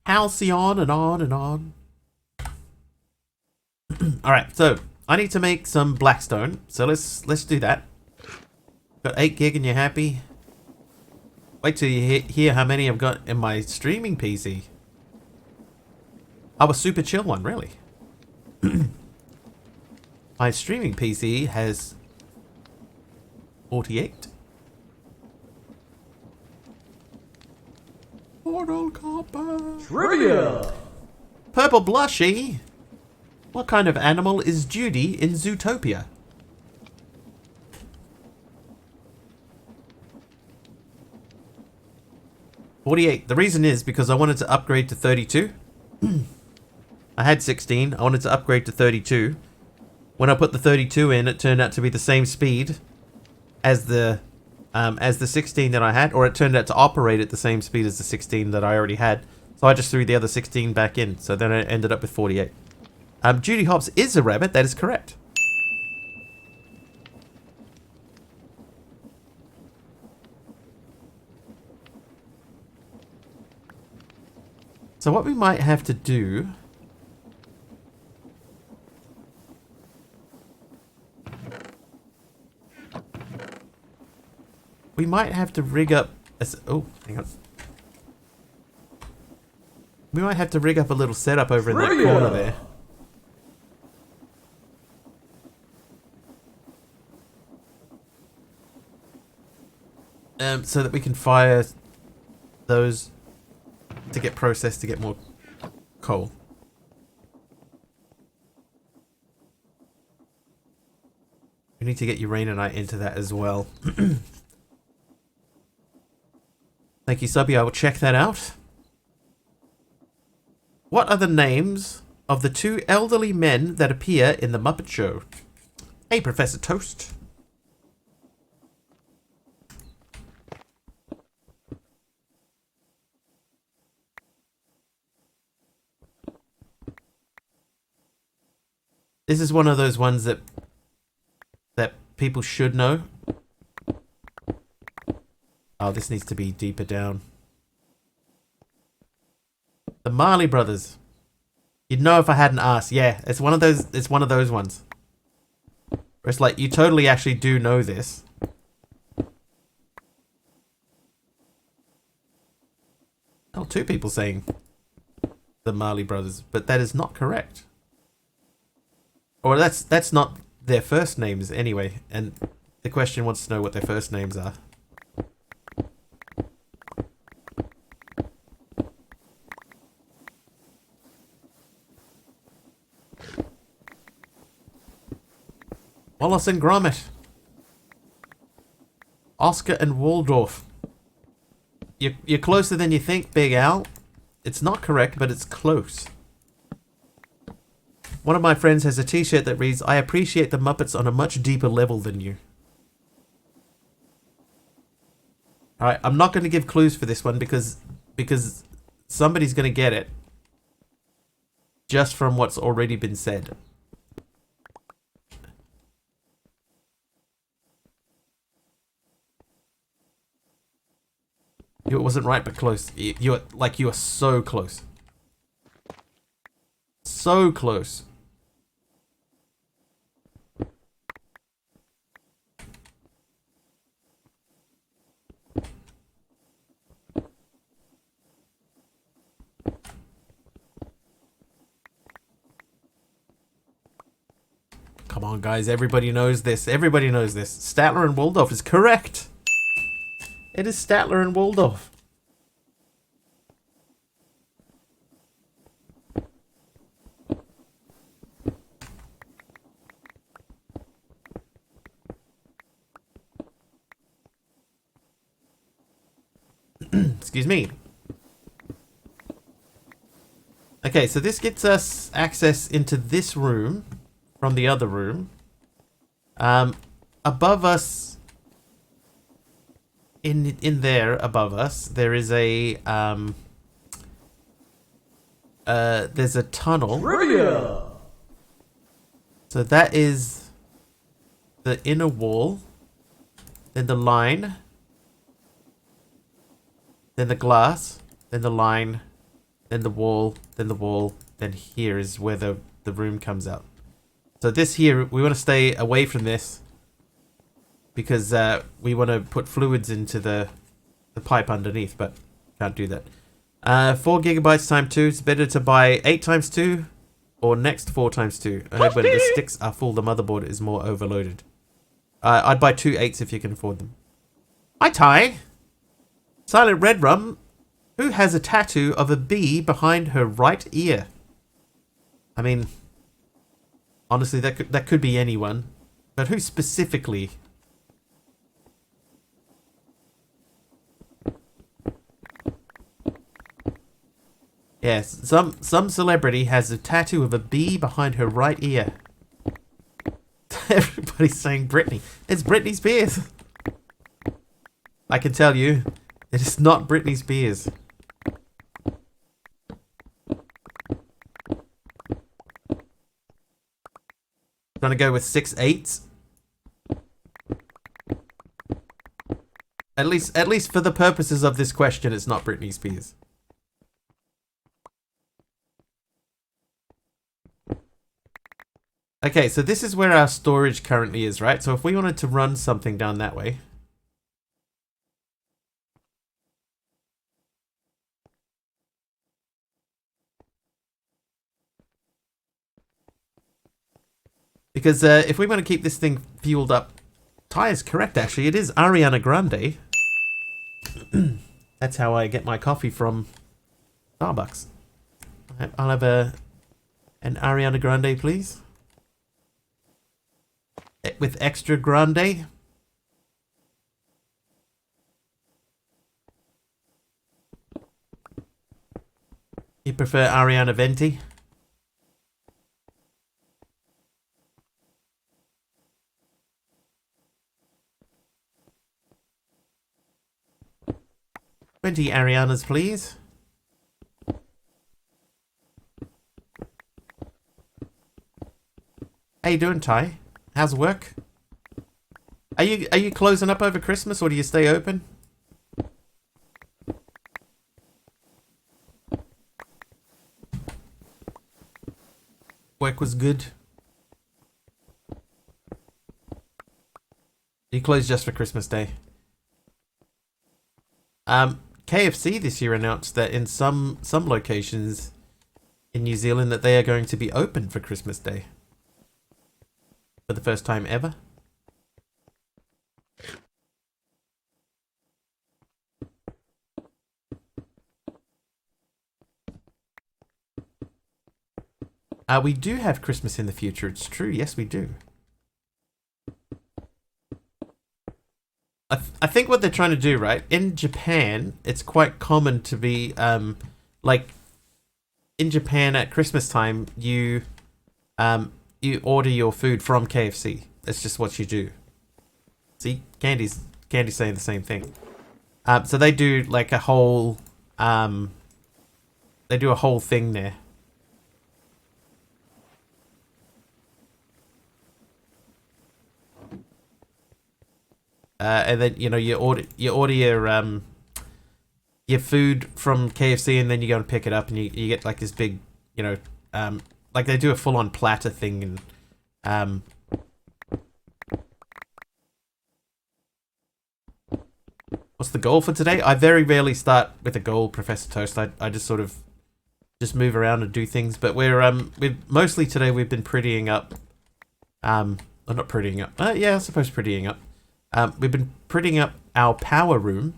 S1: Halcyon and on and on. Alright, so I need to make some blackstone. So let's do that. Got 8 gig and you're happy? Wait till you hear how many I've got in my streaming PC. I was super chill one, really. My streaming PC has 48. Mortal Kombat.
S3: Trivia.
S1: Purple Blushy. What kind of animal is Judy in Zootopia? $48. The reason is because I wanted to upgrade to 32. I had 16. I wanted to upgrade to 32. When I put the 32 in, it turned out to be the same speed as the 16 that I had, or it turned out to operate at the same speed as the 16 that I already had. So I just threw the other 16 back in. So then I ended up with 48. Judy Hopps is a rabbit. That is correct. So what we might have to do... We might have to rig up... Oh, hang on. We might have to rig up a little setup over in that corner there. So that we can fire those to get processed to get more coal. We need to get uraninite into that as well. Thank you, Subby. I will check that out. What are the names of the two elderly men that appear in The Muppet Show? Hey, Professor Toast. This is one of those ones that people should know. Oh, this needs to be deeper down. The Marley Brothers. You'd know if I hadn't asked. Yeah, it's one of those. It's one of those ones. Where it's like you totally actually do know this. Oh, two people saying the Marley Brothers, but that is not correct. Or that's not their first names anyway, and the question wants to know what their first names are. Wallace and Gromit. Oscar and Waldorf. You're closer than you think, Big Al. It's not correct, but it's close. One of my friends has a t-shirt that reads, I appreciate the Muppets on a much deeper level than you. Alright, I'm not going to give clues for this one because somebody's going to get it just from what's already been said. It wasn't right, but close. You are so close. So close. Come on, guys. Everybody knows this. Everybody knows this. Statler and Waldorf is correct. It is Statler and Waldorf. Excuse me. Okay, so this gets us access into this room from the other room. Above us, in there above us, there is a there's a tunnel.
S3: Trivia.
S1: So that is the inner wall, then the line, then the glass, then the line, then the wall, then here is where the room comes out. So this here, we want to stay away from this. because we want to put fluids into the pipe underneath, but can't do that. 4 gigabytes times 2. It's better to buy 8 times 2 or next 4 times 2. I heard when the sticks are full, the motherboard is more overloaded. I'd buy 2 8s if you can afford them. Hi, Ty. Silent Red Rum. Who has a tattoo of a bee behind her right ear? I mean, honestly, that could be anyone, but who specifically? Yes, some celebrity has a tattoo of a bee behind her right ear. Everybody's saying Britney. It's Britney Spears. I can tell you, it is not Britney Spears. Gonna go with 6 8s. At least for the purposes of this question, it's not Britney Spears. Okay, so this is where our storage currently is, right? So if we wanted to run something down that way. Because if we want to keep this thing fueled up, Ty is correct, actually. It is Ariana Grande. That's how I get my coffee from Starbucks. I'll have an Ariana Grande, please. With extra grande. You prefer Ariana Venti? Twenty Arianas, please. How you doing, Ty? How's work? Are you closing up over Christmas, or do you stay open? Work was good. You closed just for Christmas Day. KFC this year announced that in some locations in New Zealand that they are going to be open for Christmas Day. For the first time ever. We do have Christmas in the future, it's true. Yes, we do. I think what they're trying to do, right? In Japan, it's quite common to be, like, in Japan at Christmas time, you order your food from KFC. That's just what you do. See, Candy's saying the same thing. So they do like a whole, they do a whole thing there. And then you order your food from KFC, and then you go and pick it up, and you get like this big, like they do a full on platter thing, and what's the goal for today? I very rarely start with a goal, Professor Toast. I just sort of just move around and do things, but we've mostly today we've been prettying up. Not prettying up. Yeah, I suppose prettying up. We've been prettying up our power room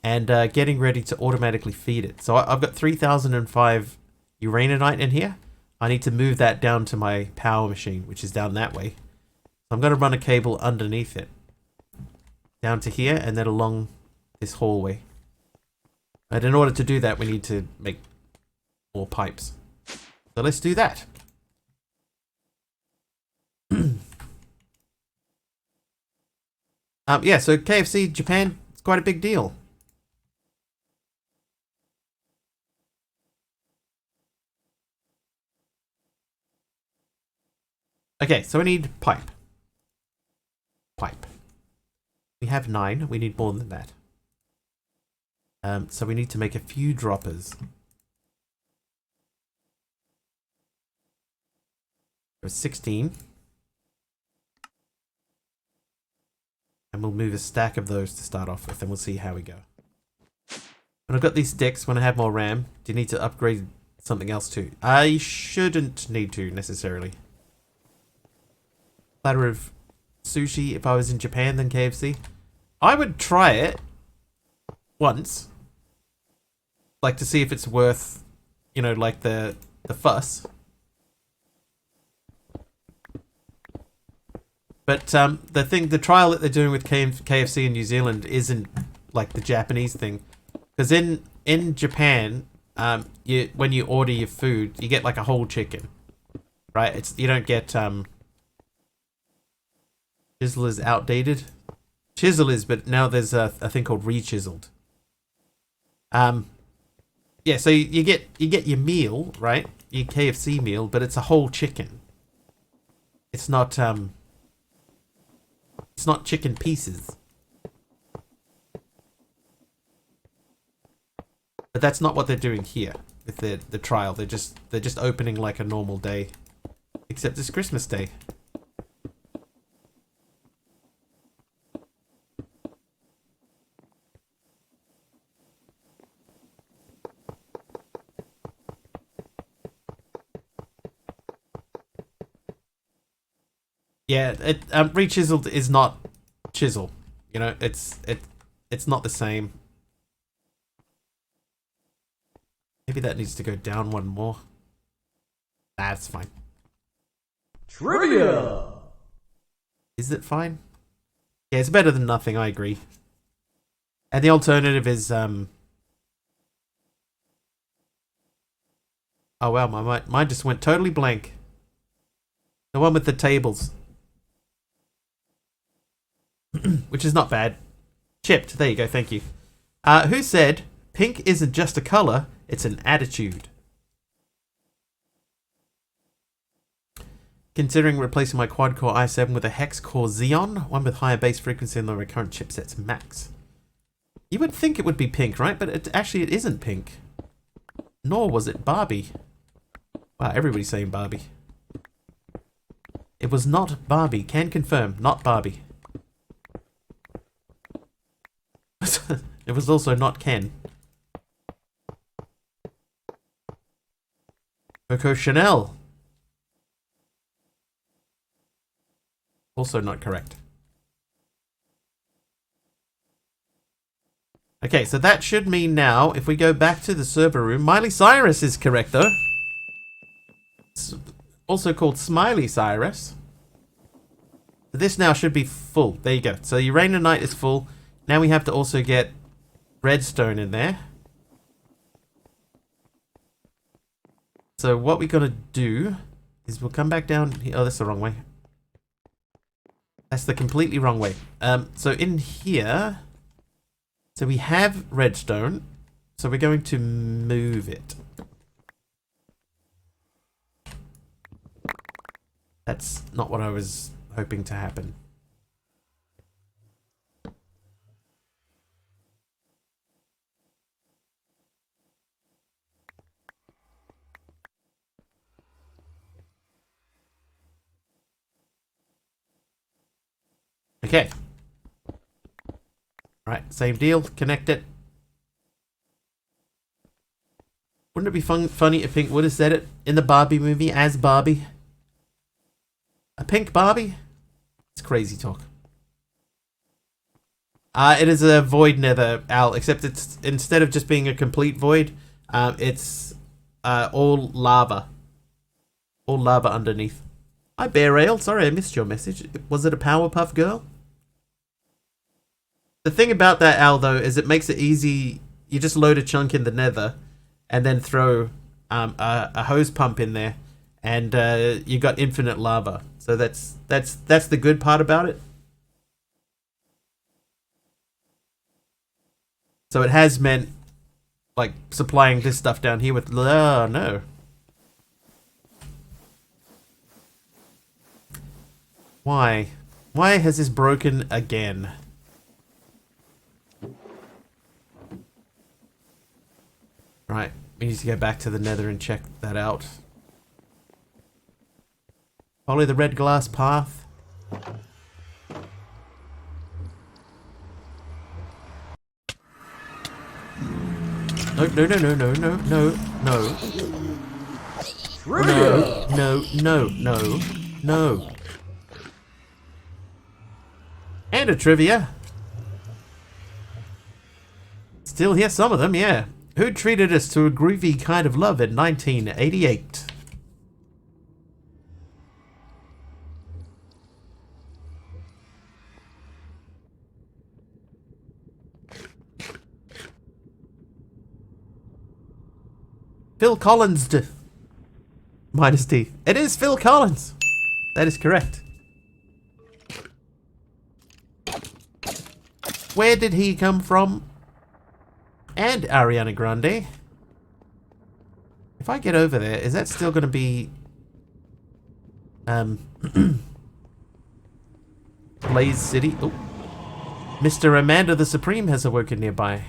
S1: and getting ready to automatically feed it. So I've got 3005 uraninite in here. I need to move that down to my power machine, which is down that way. So I'm going to run a cable underneath it. Down to here and then along this hallway. And in order to do that, we need to make more pipes. So let's do that. Yeah, so KFC Japan, it's quite a big deal. Okay, so we need pipe. Pipe. We have 9. We need more than that. So we need to make a few droppers. There's 16. And we'll move a stack of those to start off with, and we'll see how we go. When I've got these sticks, when I have more RAM, do you need to upgrade something else too? I shouldn't need to, necessarily. Platter of sushi if I was in Japan than KFC. I would try it once. Like, to see if it's worth, you know, like the fuss. But the trial that they're doing with KFC in New Zealand isn't like the Japanese thing. Because in Japan, when you order your food, you get like a whole chicken, right? You don't get chisel is outdated. Chisel is, but now there's a thing called re-chiseled. Yeah, so you get your meal, right? Your KFC meal, but it's a whole chicken. It's not chicken pieces. But that's not what they're doing here with the trial. They're just opening like a normal day, except it's Christmas Day. Yeah, re-chiseled is not chisel. You know, it's not the same. Maybe that needs to go down one more. That's fine.
S3: Trivia!
S1: Is it fine? Yeah, it's better than nothing, I agree. And the alternative is, oh wow, my mind just went totally blank. The one with the tables. Which is not bad. Chipped, there you go, thank you. Who said, pink isn't just a colour, it's an attitude? Considering replacing my quad-core i7 with a hex-core Xeon, one with higher base frequency and lower current chipsets max. You would think it would be pink, right? But it isn't pink. Nor was it Barbie. Wow, everybody's saying Barbie. It was not Barbie. Can confirm, not Barbie. It was also not Ken. Coco Chanel. Also not correct. Okay, so that should mean now, if we go back to the server room, Miley Cyrus is correct though. It's also called Smiley Cyrus. This now should be full. There you go. So Uranium Night is full. Now we have to also get redstone in there. So what we're gonna do is we'll come back down here. Oh, that's the wrong way. That's the completely wrong way. So in here, so we have redstone. So we're going to move it. That's not what I was hoping to happen. Okay. Right, same deal. Connect it. Wouldn't it be funny if Pink would have said it in the Barbie movie as Barbie? A pink Barbie? It's crazy talk. It is a void nether, Al, except it's instead of just being a complete void, it's all lava. All lava underneath. Hi, Bear Ale. Sorry I missed your message. Was it a Powerpuff Girl? The thing about that, Al, though, is it makes it easy. You just load a chunk in the nether and then throw a hose pump in there and you got infinite lava. So that's the good part about it. So it has meant like supplying this stuff down here with no. Why? Why has this broken again? Right, we need to go back to the nether and check that out. Follow the red glass path. No, no, no, no, no, no, no, no.
S3: Trivia.
S1: No, no, no, no. And a trivia. Still hear some of them, yeah. Who treated us to a groovy kind of love in 1988? Phil Collins. Minus D. It is Phil Collins. That is correct. Where did he come from? And Ariana Grande. If I get over there, is that still going to be... Blaze City? Oh. Mr. Amanda the Supreme has awoken nearby.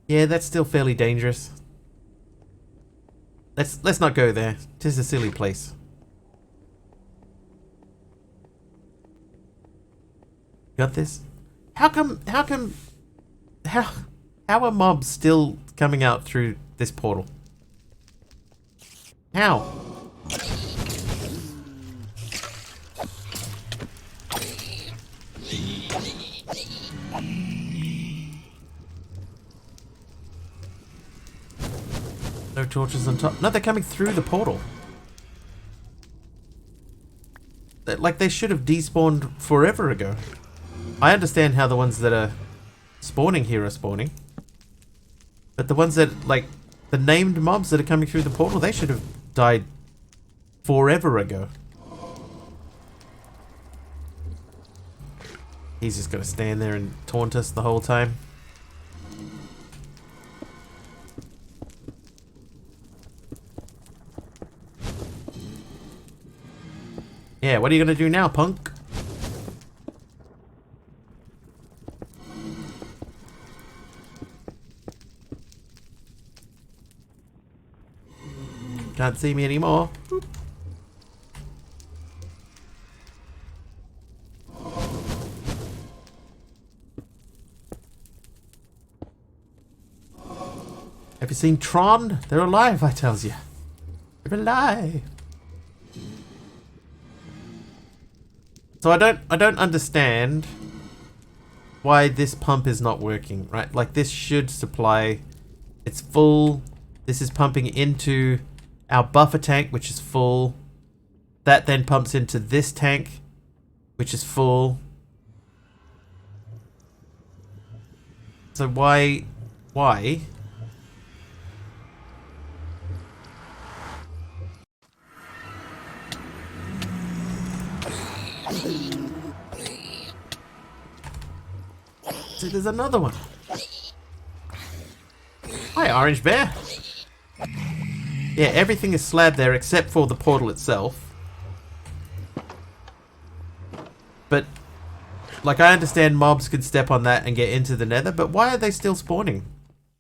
S1: Yeah, that's still fairly dangerous. Let's not go there. Tis a silly place. Got this? How are mobs still coming out through this portal? How? No torches on top. No, they're coming through the portal. Like, they should have despawned forever ago. I understand how the ones that are spawning here are spawning. But the ones that, like, the named mobs that are coming through the portal, they should have died forever ago. He's just gonna stand there and taunt us the whole time. Yeah, what are you gonna do now, punk? Can't see me anymore. Boop. Have you seen Tron? They're alive, I tells you. They're alive. So I don't understand why this pump is not working, right? Like, this should supply, it's full. This is pumping into our buffer tank, which is full. That then pumps into this tank, which is full. So why? See, there's another one. Hi, Orange Bear. Yeah, everything is slabbed there except for the portal itself. But, like, I understand mobs could step on that and get into the nether, but why are they still spawning?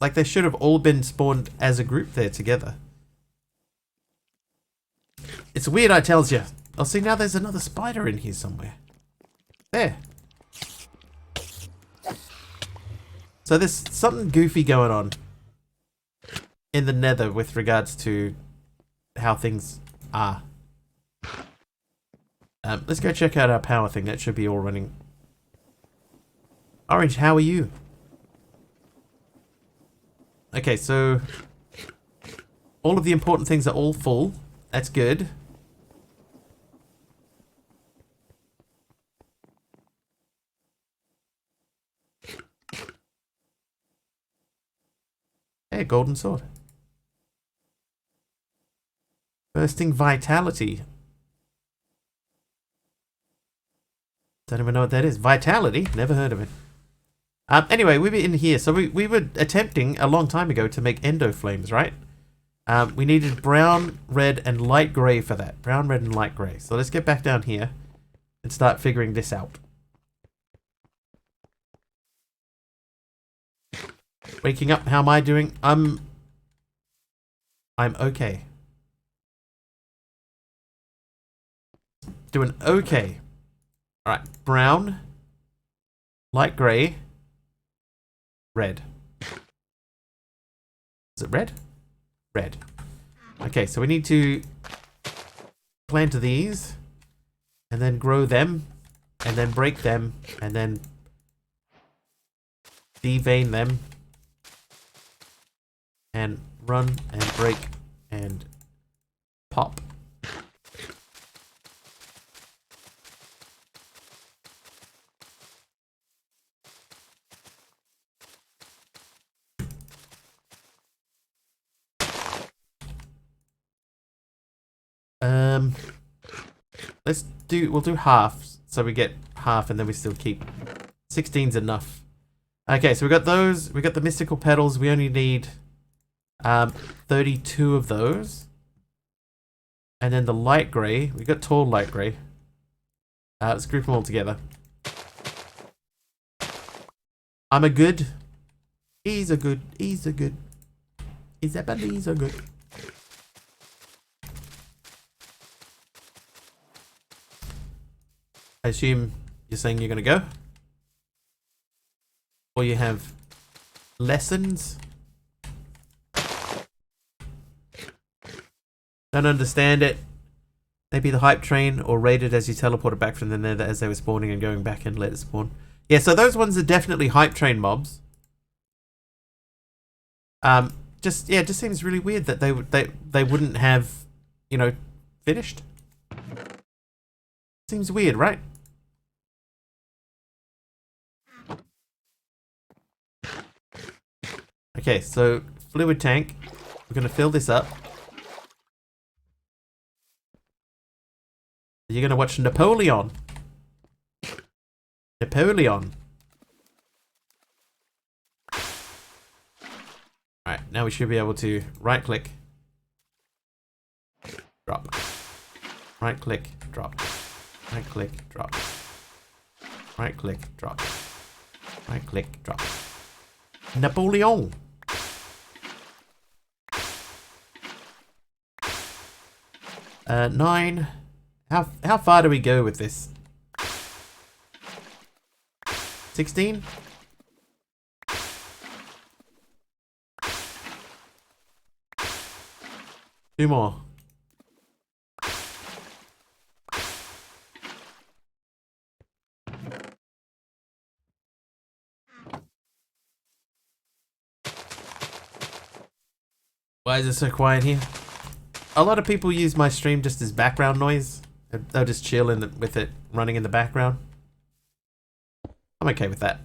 S1: Like, they should have all been spawned as a group there together. It's weird, I tells you. Oh, see, now there's another spider in here somewhere. There. So there's something goofy going on in the nether with regards to how things are. Let's go check out our power thing. That should be all running. Orange, how are you? Okay, so all of the important things are all full. That's good. Hey, golden sword. Bursting vitality. Don't even know what that is. Vitality? Never heard of it. Anyway, we were in here. So we were attempting a long time ago to make endo flames, right? We needed brown, red, and light grey for that. Brown, red, and light grey. So let's get back down here and start figuring this out. Waking up, how am I doing? I'm okay. Doing okay. Alright, brown, light grey, red. Is it red? Red. Okay, so we need to plant these, and then grow them, and then break them, and then devein them, and run, and break, and pop. We'll do half, so we get half and then we still keep 16's enough. Okay, so we got those, we got the mystical petals, we only need 32 of those. And then the light grey, we got tall light grey. Let's group them all together. I'm a good. He's a good. He's a good. He's a bad. He's a good. I assume you're saying you're gonna go? Or you have lessons? Don't understand it. Maybe the hype train or raided as you teleported back from the nether as they were spawning and going back and let it spawn. Yeah, so those ones are definitely hype train mobs. Just seems really weird that they wouldn't have, you know, finished. Seems weird, right? Okay, so fluid tank. We're gonna fill this up. You're gonna watch Napoleon. Napoleon. Alright, now we should be able to right click. Drop. Right click, drop. Right click, drop. Right click, drop. Right click, drop. Napoleon. Nine. How far do we go with this? 16? Two more. Why is it so quiet here? A lot of people use my stream just as background noise. They'll just chill with it running in the background. I'm okay with that.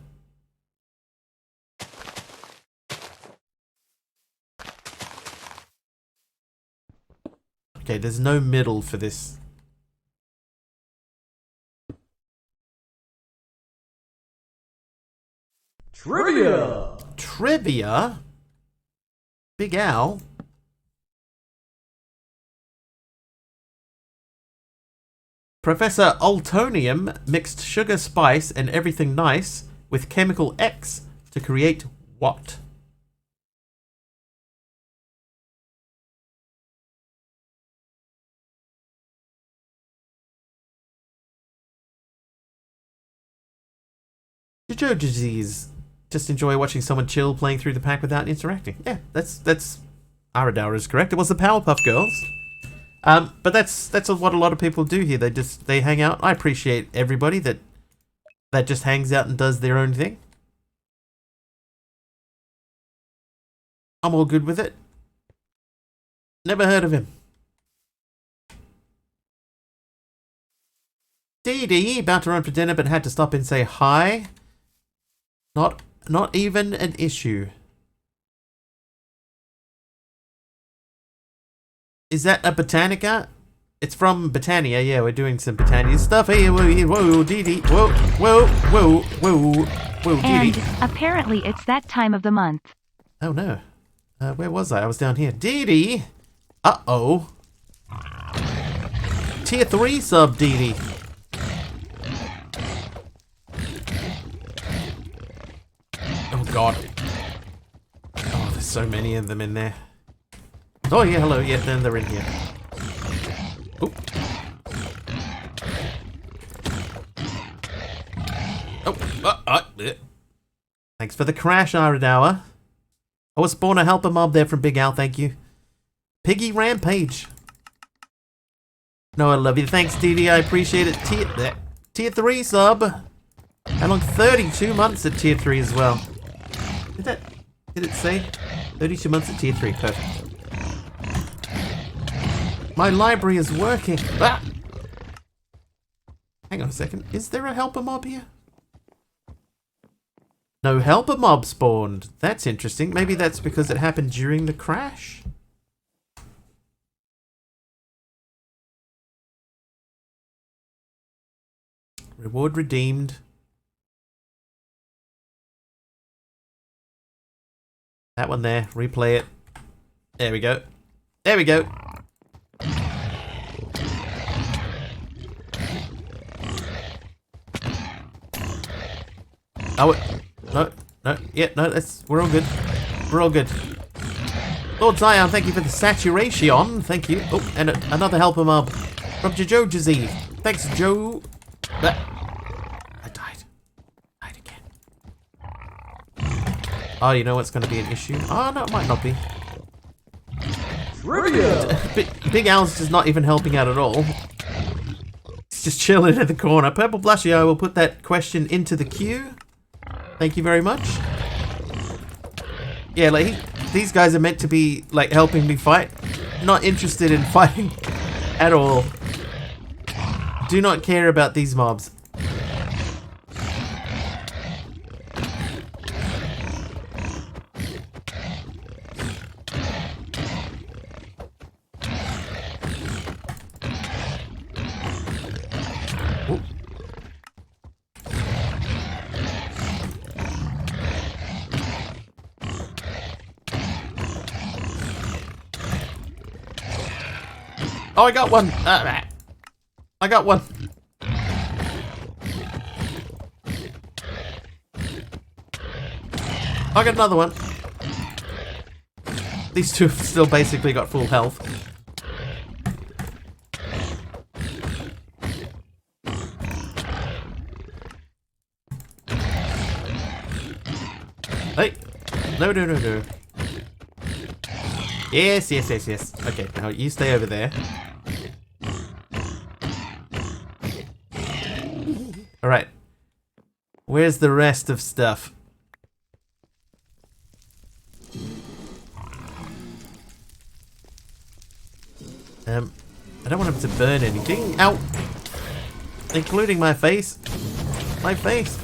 S1: Okay, there's no middle for this.
S3: Trivia!
S1: Trivia? Big Al? Professor Ultonium mixed sugar, spice, and everything nice with chemical X to create what? Jojo disease. Just enjoy watching someone chill playing through the pack without interacting. Yeah, that's Aradara is correct. It was the Powerpuff Girls. But that's what a lot of people do here. They hang out. I appreciate everybody that just hangs out and does their own thing. I'm all good with it. Never heard of him. Dee Dee, about to run for dinner but had to stop and say hi. Not even an issue. Is that a Botanica? It's from Botania. Yeah, we're doing some Botania stuff. Hey, whoa, Dee Dee. Whoa, Dee Dee.
S2: And apparently it's that time of the month.
S1: Oh no. Where was I? I was down here. Dee Dee. Uh-oh. Tier 3 sub, Dee Dee. Oh god. Oh, there's so many of them in there. Oh yeah, hello. Yeah, then they're in here. Oop. Thanks for the crash, Aradower. I was spawn a helper mob there from Big Al, thank you. Piggy Rampage. No, I love you. Thanks, DD. I appreciate it. Tier 3 sub. How long? 32 months at tier 3 as well. Did it say? 32 months at tier 3. Perfect. My library is working. Ah! Hang on a second. Is there a helper mob here? No helper mob spawned. That's interesting. Maybe that's because it happened during the crash? Reward redeemed. That one there. Replay it. There we go. There we go. Oh, no, yeah, no, we're all good. We're all good. Lord Zion, thank you for the saturation. Thank you. Oh, and another helper mob from Jojo Jazzy. Thanks, Joe. I died. Died again. Oh, you know what's going to be an issue? Oh, no, it might not be.
S3: Trivia!
S1: Big Al's just not even helping out at all. He's just chilling in the corner. Purple Blushy, I will put that question into the queue. Thank you very much. Yeah, like, these guys are meant to be, like, helping me fight. Not interested in fighting at all. Do not care about these mobs. Ooh. Oh, I got one. I got one. I got another one. These two have still basically got full health. Hey. No, no, no, no. Yes, yes, yes, yes. Okay, now you stay over there. Alright. Where's the rest of stuff? I don't want him to burn anything. Ow! Including my face. My face.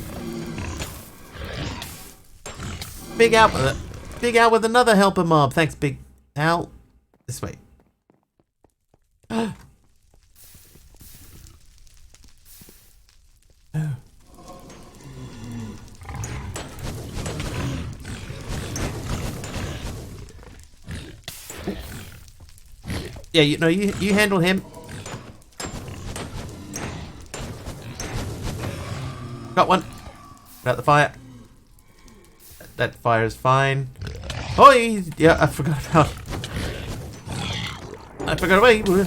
S1: Big Al. Big Al with another helper mob. Thanks, Big Al. This way. Oh. Yeah, you handle him. Got one. Put out the fire. That fire is fine. Oh, yeah, I forgot about. I forgot about you.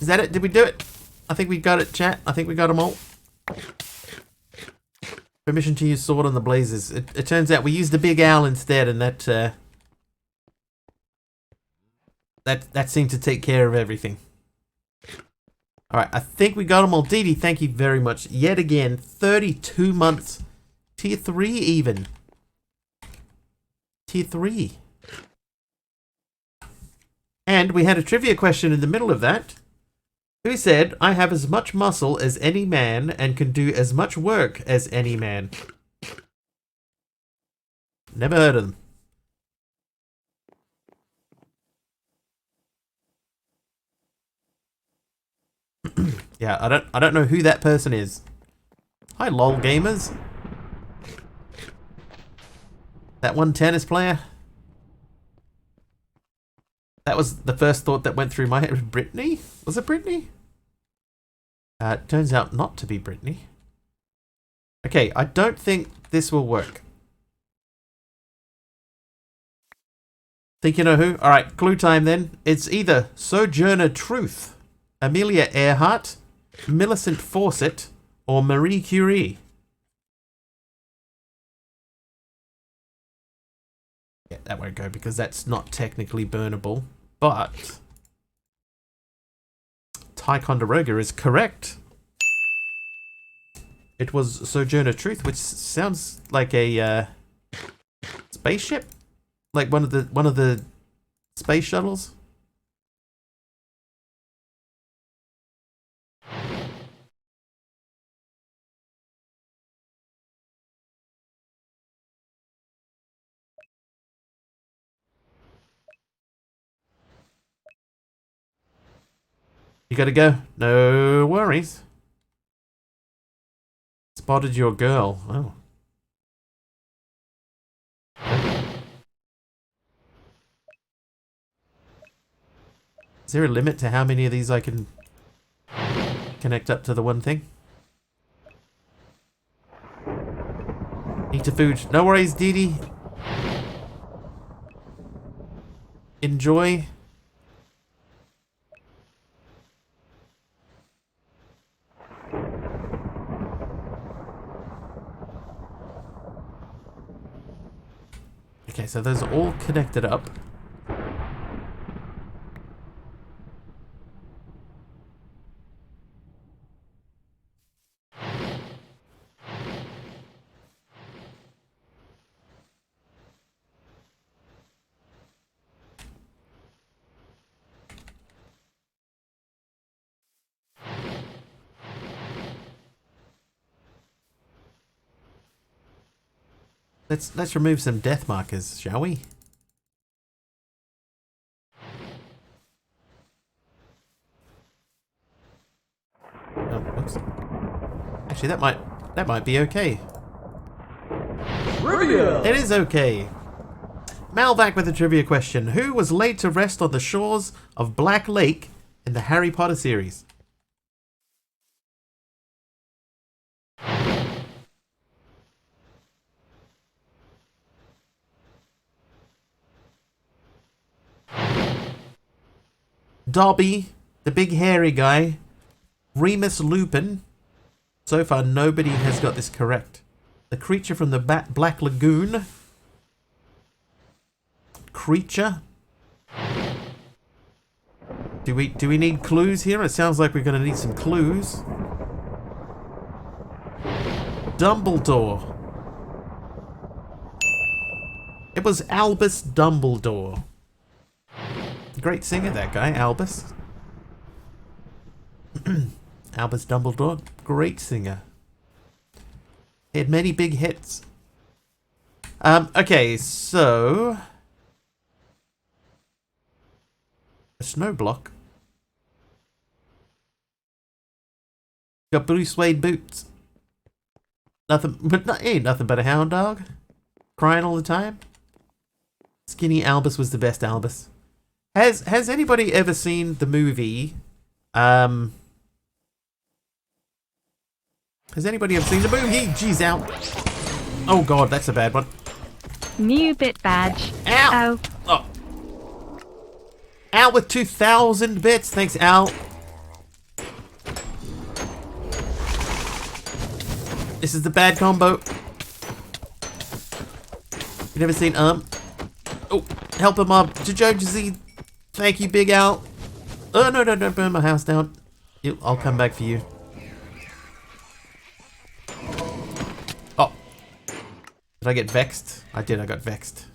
S1: Is that it? Did we do it? I think we got it, chat. I think we got them all. Permission to use sword on the blazes. It turns out we used the big owl instead, and that seemed to take care of everything. Alright, I think we got them all. Dee Dee, thank you very much. Yet again, 32 months. Tier 3 even. Tier 3. And we had a trivia question in the middle of that. Who said, I have as much muscle as any man and can do as much work as any man? Never heard of them. Yeah, I don't know who that person is. Hi, lol gamers. That one tennis player. That was the first thought that went through my head. Brittany? Was it Brittany? It turns out not to be Brittany. Okay, I don't think this will work. Think you know who? Alright, clue time then. It's either Sojourner Truth, Amelia Earhart, Millicent Fawcett or Marie Curie? Yeah, that won't go because that's not technically burnable. But Ticonderoga is correct. It was Sojourner Truth, which sounds like a spaceship, like one of the space shuttles. You gotta go. No worries. Spotted your girl. Oh. Is there a limit to how many of these I can connect up to the one thing? Eat a food. No worries, Dee Dee. Enjoy. Okay, so those are all connected up. Let's remove some death markers, shall we? Oh, whoops. Actually, that might be okay.
S3: Trivia!
S1: It is okay. Malvac with a trivia question. Who was laid to rest on the shores of Black Lake in the Harry Potter series? Dobby, the big hairy guy, Remus Lupin. So far, nobody has got this correct. The creature from the Black Lagoon. Creature. Do we need clues here? It sounds like we're going to need some clues. Dumbledore. It was Albus Dumbledore. Great singer, that guy, Albus. Albus Dumbledore, great singer. He had many big hits. Okay, so a snow block. Got Bruce Wayne boots. Nothing, but ain't nothing but a hound dog. Crying all the time. Skinny Albus was the best Albus. Has anybody ever seen the movie? Has anybody ever seen the movie? Jeez, out. Oh god, that's a bad one.
S2: New bit badge.
S1: Ow! Oh. Al with 2,000 bits. Thanks, Al. This is the bad combo. You never seen Oh, help him up. Jojozy. Thank you, Big Al. Oh no, don't burn my house down. I'll come back for you. Oh. Did I get vexed? I did, I got vexed.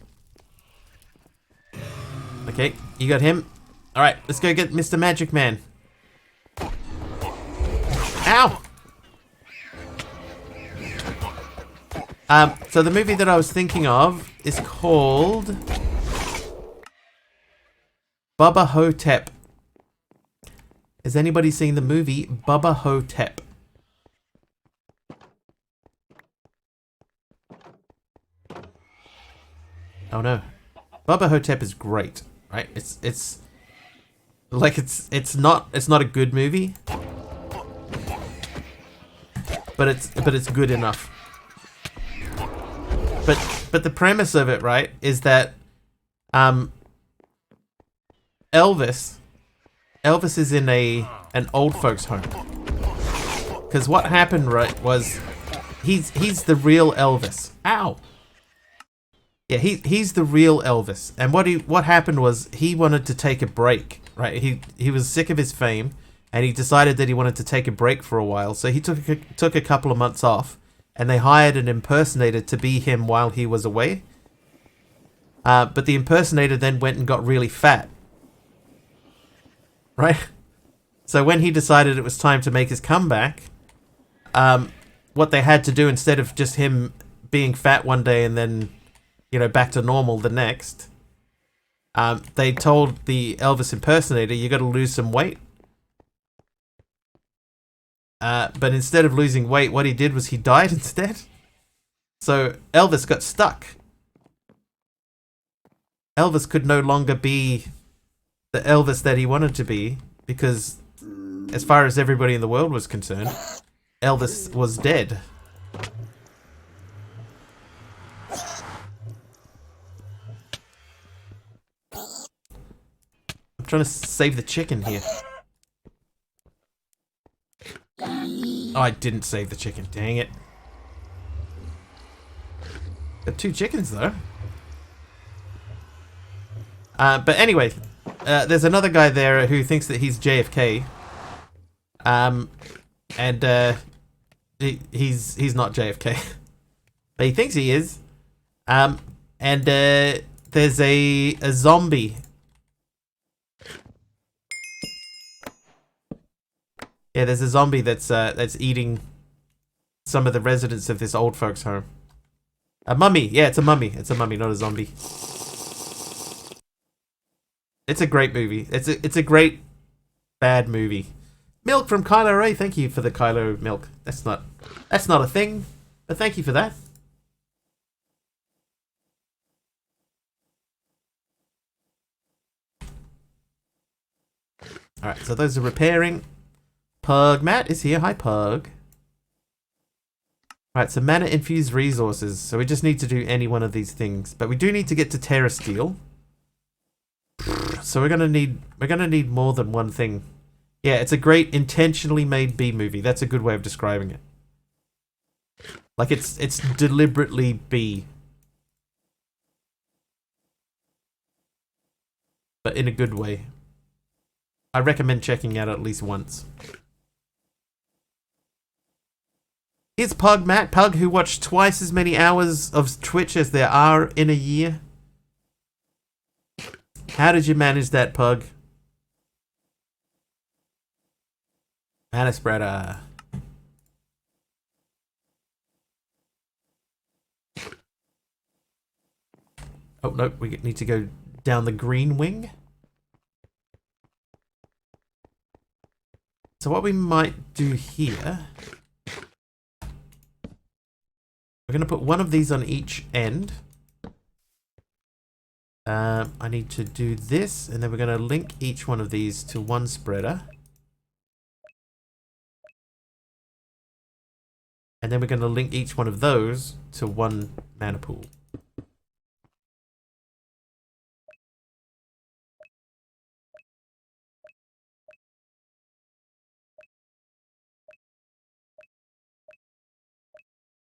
S1: Okay, you got him. Alright, let's go get Mr. Magic Man. Ow! So the movie that I was thinking of is called Bubba Hotep. Has anybody seen the movie Bubba Hotep? Oh no. Bubba Hotep is great, right? It's not a good movie. But it's good enough. But the premise of it, right, is that Elvis is in an old folks home, Because what happened, right, was he's the real Elvis. Ow. Yeah, he's the real Elvis. And what happened was he wanted to take a break, right? He was sick of his fame, and he decided that he wanted to take a break for a while. So he took a couple of months off, and they hired an impersonator to be him while he was away. But the impersonator then went and got really fat. Right? So when he decided it was time to make his comeback, what they had to do, instead of just him being fat one day and then, back to normal the next, they told the Elvis impersonator, you got to lose some weight. But instead of losing weight, what he did was he died instead. So Elvis got stuck. Elvis could no longer be the Elvis that he wanted to be, because as far as everybody in the world was concerned, Elvis was dead. I'm trying to save the chicken here. Oh, I didn't save the chicken. Dang it. Got 2 chickens, though. But anyway, there's another guy there who thinks that he's JFK. He's not JFK. But he thinks he is. There's a zombie. Yeah, there's a zombie that's eating some of the residents of this old folks' home. A mummy. Yeah, it's a mummy. It's a mummy, not a zombie. It's a great movie. It's a great bad movie. Milk from Kylo Ray. Thank you for the Kylo milk. That's not a thing, but thank you for that. All right, so those are repairing. Pug Matt is here. Hi, Pug. All right, so mana infused resources. So we just need to do any one of these things, but we do need to get to Terra Steel. So we're gonna need more than one thing. Yeah, it's a great intentionally made B movie. That's a good way of describing it. Like it's deliberately B, but in a good way. I recommend checking out at least once. Here's Pug Matt. Pug, who watched twice as many hours of Twitch as there are in a year. How did you manage that, Pug? Mana spreader. Oh, no, we need to go down the green wing. So what we might do here... We're going to put one of these on each end. I need to do this, and then we're going to link each one of these to one spreader. And then we're going to link each one of those to one mana pool.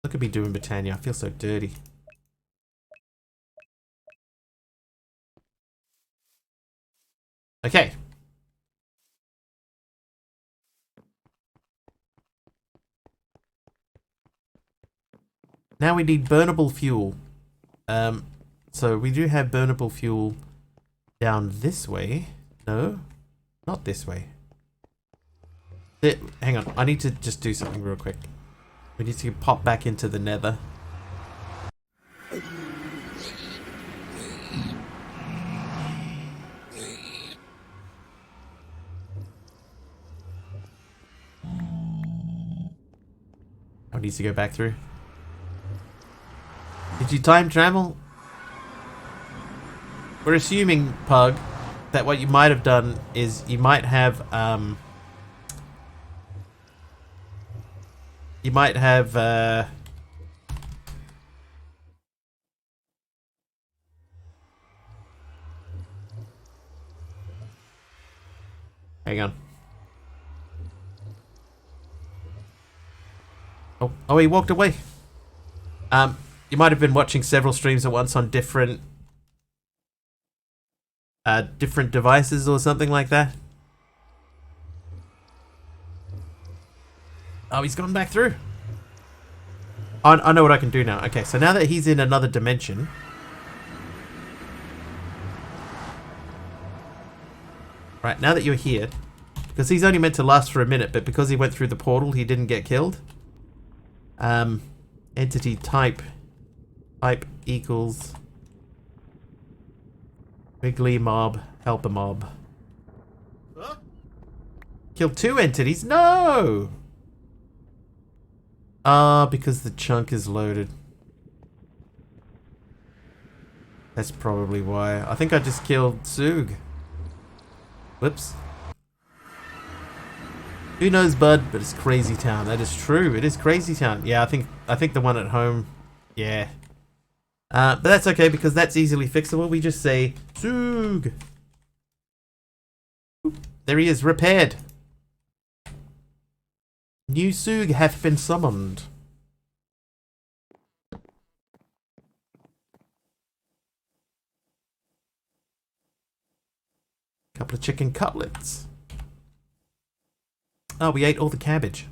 S1: Look at me doing Britannia. I feel so dirty. Okay. Now we need burnable fuel. So we do have burnable fuel down this way. No, not this way. Hang on, I need to just do something real quick. We need to pop back into the nether. I need to go back through. Did you time travel? We're assuming, Pug, that what you might have done is you might have hang on. Oh, he walked away. You might have been watching several streams at once on different devices or something like that. Oh, he's gone back through. I know what I can do now. Okay, so now that he's in another dimension. Right, now that you're here, because he's only meant to last for a minute, but because he went through the portal, he didn't get killed. Entity type equals Wiggly mob, helper mob. Huh? Killed 2 entities? No! Because the chunk is loaded. That's probably why. I think I just killed Soog. Whoops. Who knows, bud? But it's Crazy Town. That is true. It is Crazy Town. Yeah, I think the one at home. Yeah. But that's okay because that's easily fixable. We just say Soog. There he is, repaired. New Soog hath been summoned. Couple of chicken cutlets. Oh, we ate all the cabbage.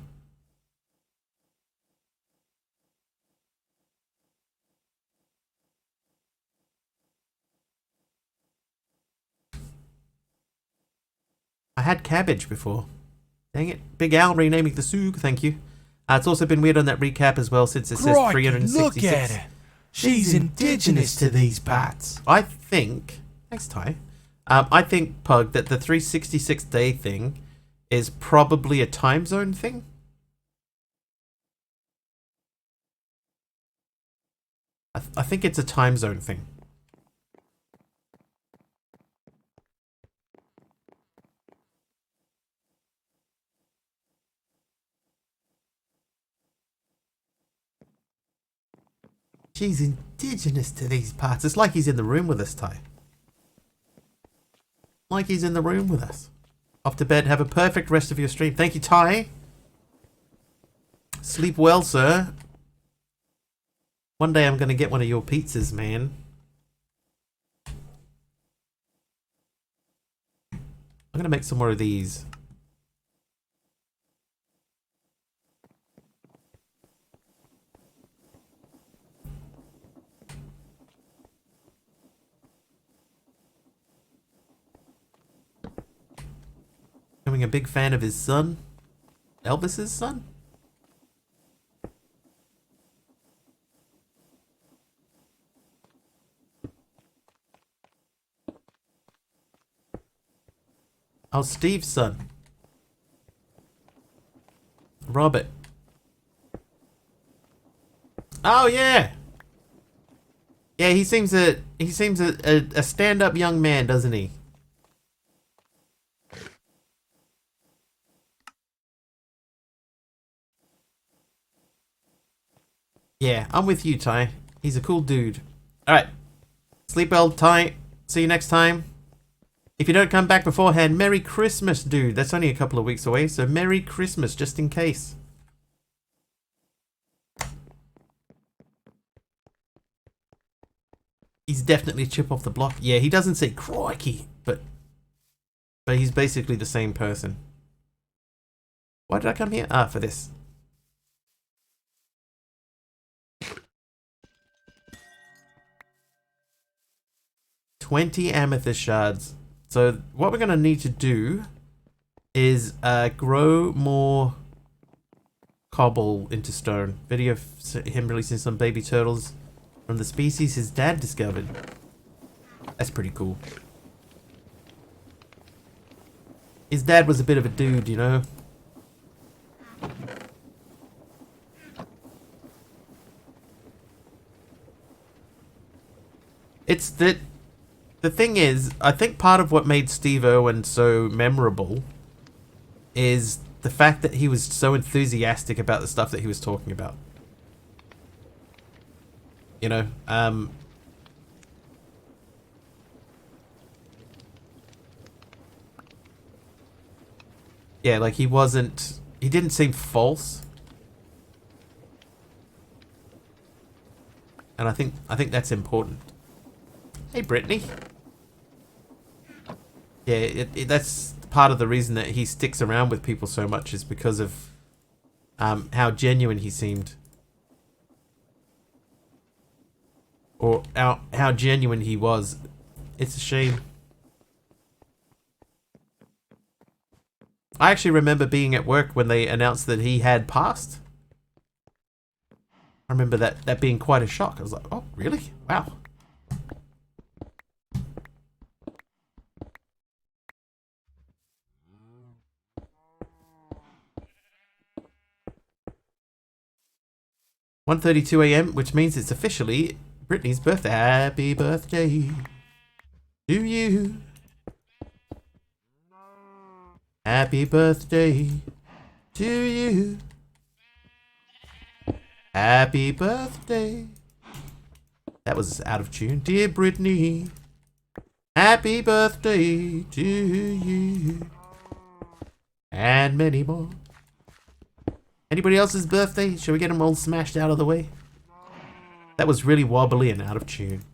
S1: I had cabbage before. Dang it. Big Al renaming the Soog, thank you. It's also been weird on that recap as well since it says 366.
S3: Look at her. She's indigenous to these parts.
S1: I think... Thanks, Ty. I think, Pug, that the 366 day thing is probably a time zone thing. I think it's a time zone thing. She's indigenous to these parts. It's like he's in the room with us, Ty. Like he's in the room with us. Off to bed. Have a perfect rest of your stream. Thank you, Ty. Sleep well, sir. One day I'm going to get one of your pizzas, man. I'm going to make some more of these. Becoming a big fan of his son. Elvis's son? Oh, Steve's son. Robert. Oh yeah. Yeah, he seems a stand-up young man, doesn't he? Yeah, I'm with you, Ty. He's a cool dude. Alright. Sleep well, Ty. See you next time. If you don't come back beforehand, Merry Christmas, dude. That's only a couple of weeks away, so Merry Christmas, just in case. He's definitely a chip off the block. Yeah, he doesn't say crikey, but he's basically the same person. Why did I come here? Ah, for this. $20 amethyst shards. So what we're going to need to do is grow more cobble into stone. Video of him releasing some baby turtles from the species his dad discovered. That's pretty cool. His dad was a bit of a dude, you know. It's that the thing is, I think part of what made Steve Irwin so memorable is the fact that he was so enthusiastic about the stuff that he was talking about. You know, yeah, like he didn't seem false. And I think that's important. Hey, Brittany. Yeah, that's part of the reason that he sticks around with people so much is because of how genuine he seemed. Or how genuine he was. It's a shame. I actually remember being at work when they announced that he had passed. I remember that being quite a shock. I was like, oh, really? Wow. "1:32 a.m., which means it's officially Brittany's birthday. Happy birthday to you. Happy birthday to you. Happy birthday." That was out of tune. "Dear Brittany, happy birthday to you." And many more. Anybody else's birthday? Shall we get them all smashed out of the way? That was really wobbly and out of tune.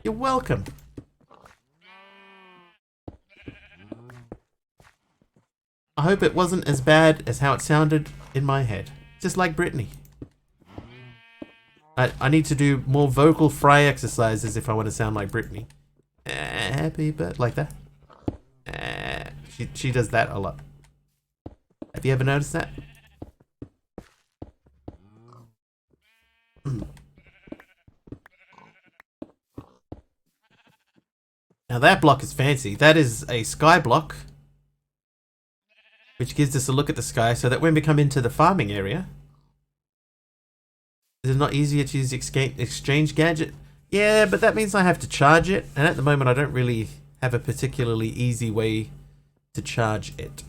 S1: You're welcome. I hope it wasn't as bad as how it sounded in my head. Just like Brittany. I need to do more vocal fry exercises if I want to sound like Brittany. Happy birthday. Like that. She does that a lot. Have you ever noticed that? Now that block is fancy. That is a sky block, which gives us a look at the sky so that when we come into the farming area, is it not easier to use exchange gadget? Yeah, but that means I have to charge it, and at the moment I don't really have a particularly easy way to charge it.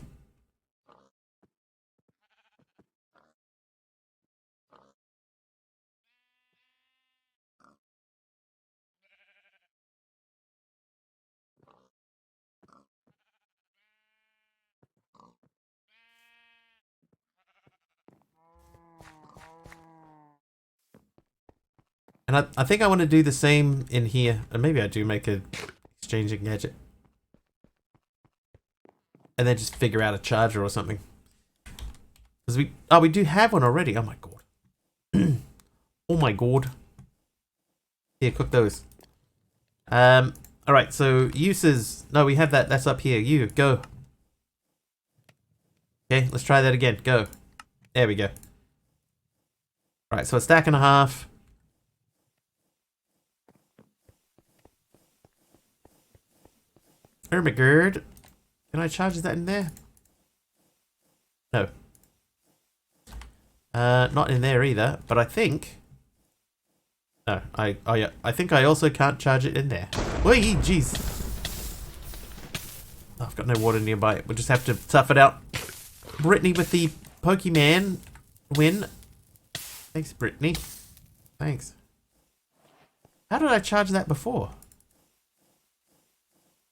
S1: And I think I want to do the same in here. And maybe I do make a exchanging gadget. And then just figure out a charger or something. Because we do have one already. Oh my god. Oh my god. Here, cook those. Alright, so uses. No, we have that. That's up here. You, go. Okay, let's try that again. Go. There we go. Alright, so a stack and a half. Oh my god. Can I charge that in there? No. Not in there either, but I think... No, I think I also can't charge it in there. Whee, jeez. Oh, I've got no water nearby. We'll just have to tough it out. Brittany with the Pokemon win. Thanks, Brittany. Thanks. How did I charge that before?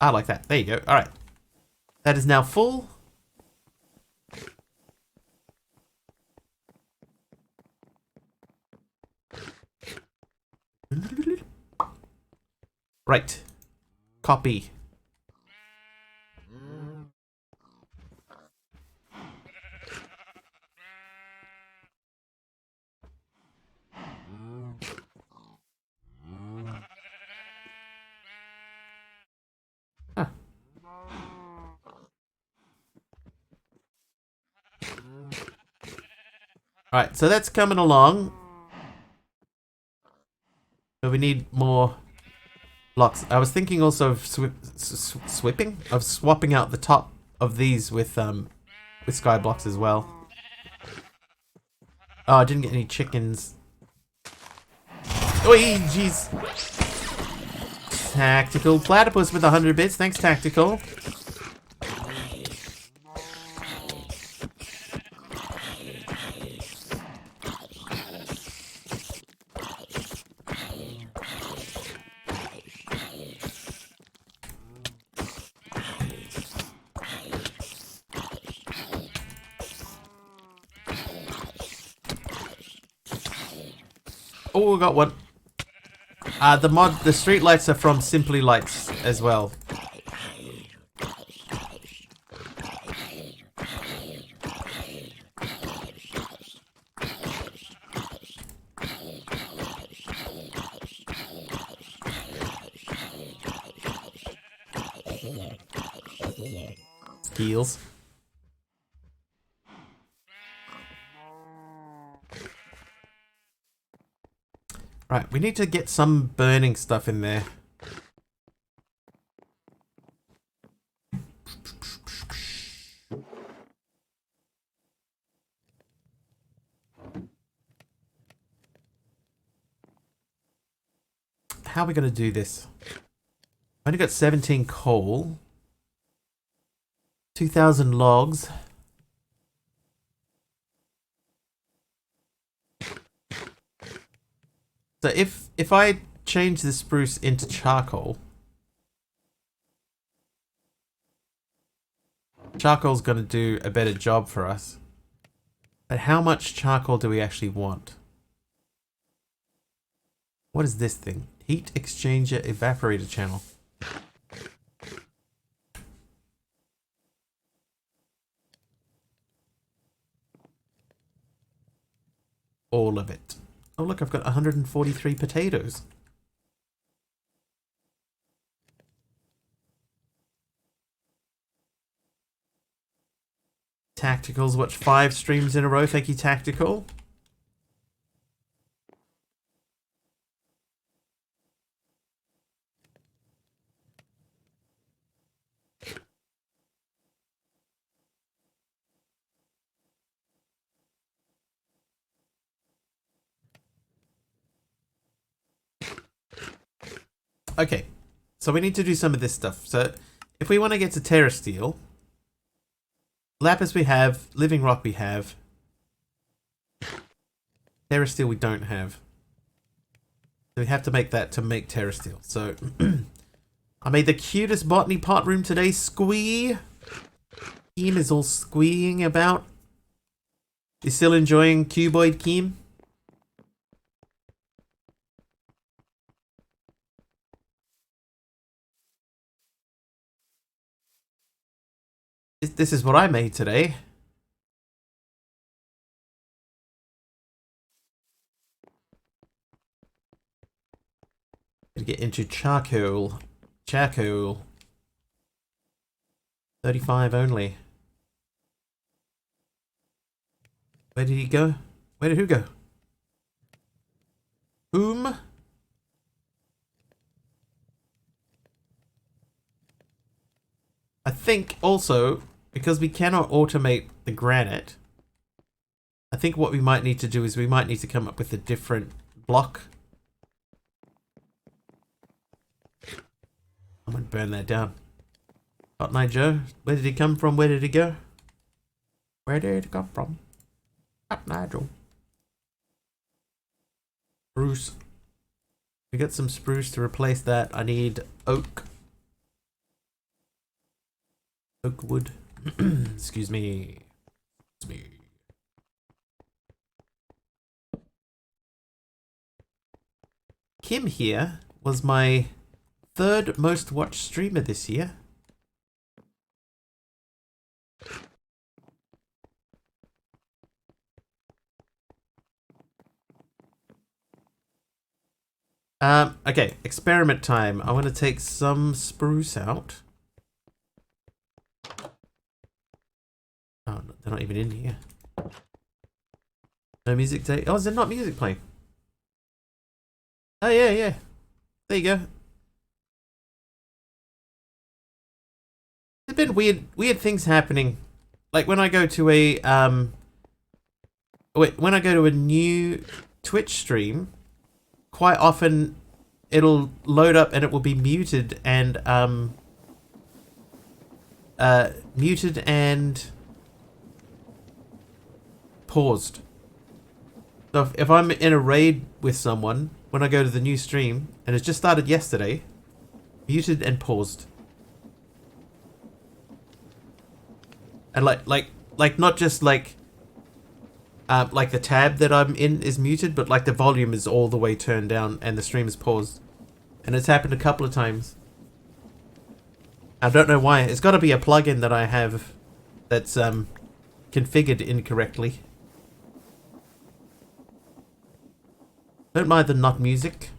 S1: Ah, like that. There you go. Alright. That is now full. Right. Copy. Huh. Alright, so that's coming along. So we need more blocks. I was thinking also of swapping out the top of these with sky blocks as well. Oh, I didn't get any chickens. Oi, jeez. Tactical platypus with 100 bits. Thanks, Tactical. Oh, we got one. The street lights are from Simply Lights as well. Heels. Right, we need to get some burning stuff in there. How are we going to do this? I only got 17 coal. 2,000 logs. So if I change the spruce into charcoal, charcoal's going to do a better job for us. But how much charcoal do we actually want? What is this thing? Heat exchanger evaporator channel. All of it. Oh look, I've got 143 potatoes. Tacticals watch 5 streams in a row. Thank you, Tactical. Okay, so we need to do some of this stuff. So if we want to get to Terra Steel, Lapis we have, Living Rock we have, Terra Steel we don't have. So we have to make that to make Terra Steel. So I made the cutest botany pot room today, Squee. Keem is all squeeing about. You still enjoying Cuboid, Keem? This is what I made today. Gonna get into charcoal. Charcoal. 35 only. Where did he go? Where did who go? Whom? I think also, because we cannot automate the granite, I think what we might need to do is we might need to come up with a different block. I'm gonna burn that down. Hot Night Joe, where did he come from? Where did he go? Where did he come from? Hot Nigel. Spruce. We got some spruce to replace that. I need oak. Oak wood. Excuse me. Excuse me. Kim here was my 3rd most watched streamer this year. Okay, experiment time. I want to take some spruce out. Oh, they're not even in here. No music day. Oh, is there not music playing? Oh, yeah, yeah. There you go. There's been weird things happening. Like when I go to a, when I go to a new Twitch stream, quite often it'll load up and it will be muted and, muted and paused. So if I'm in a raid with someone, when I go to the new stream, and it's just started yesterday, muted and paused. And like not just like, like the tab that I'm in is muted, but like the volume is all the way turned down and the stream is paused. And it's happened a couple of times. I don't know why. It's got to be a plugin that I have that's configured incorrectly. Don't mind the not music.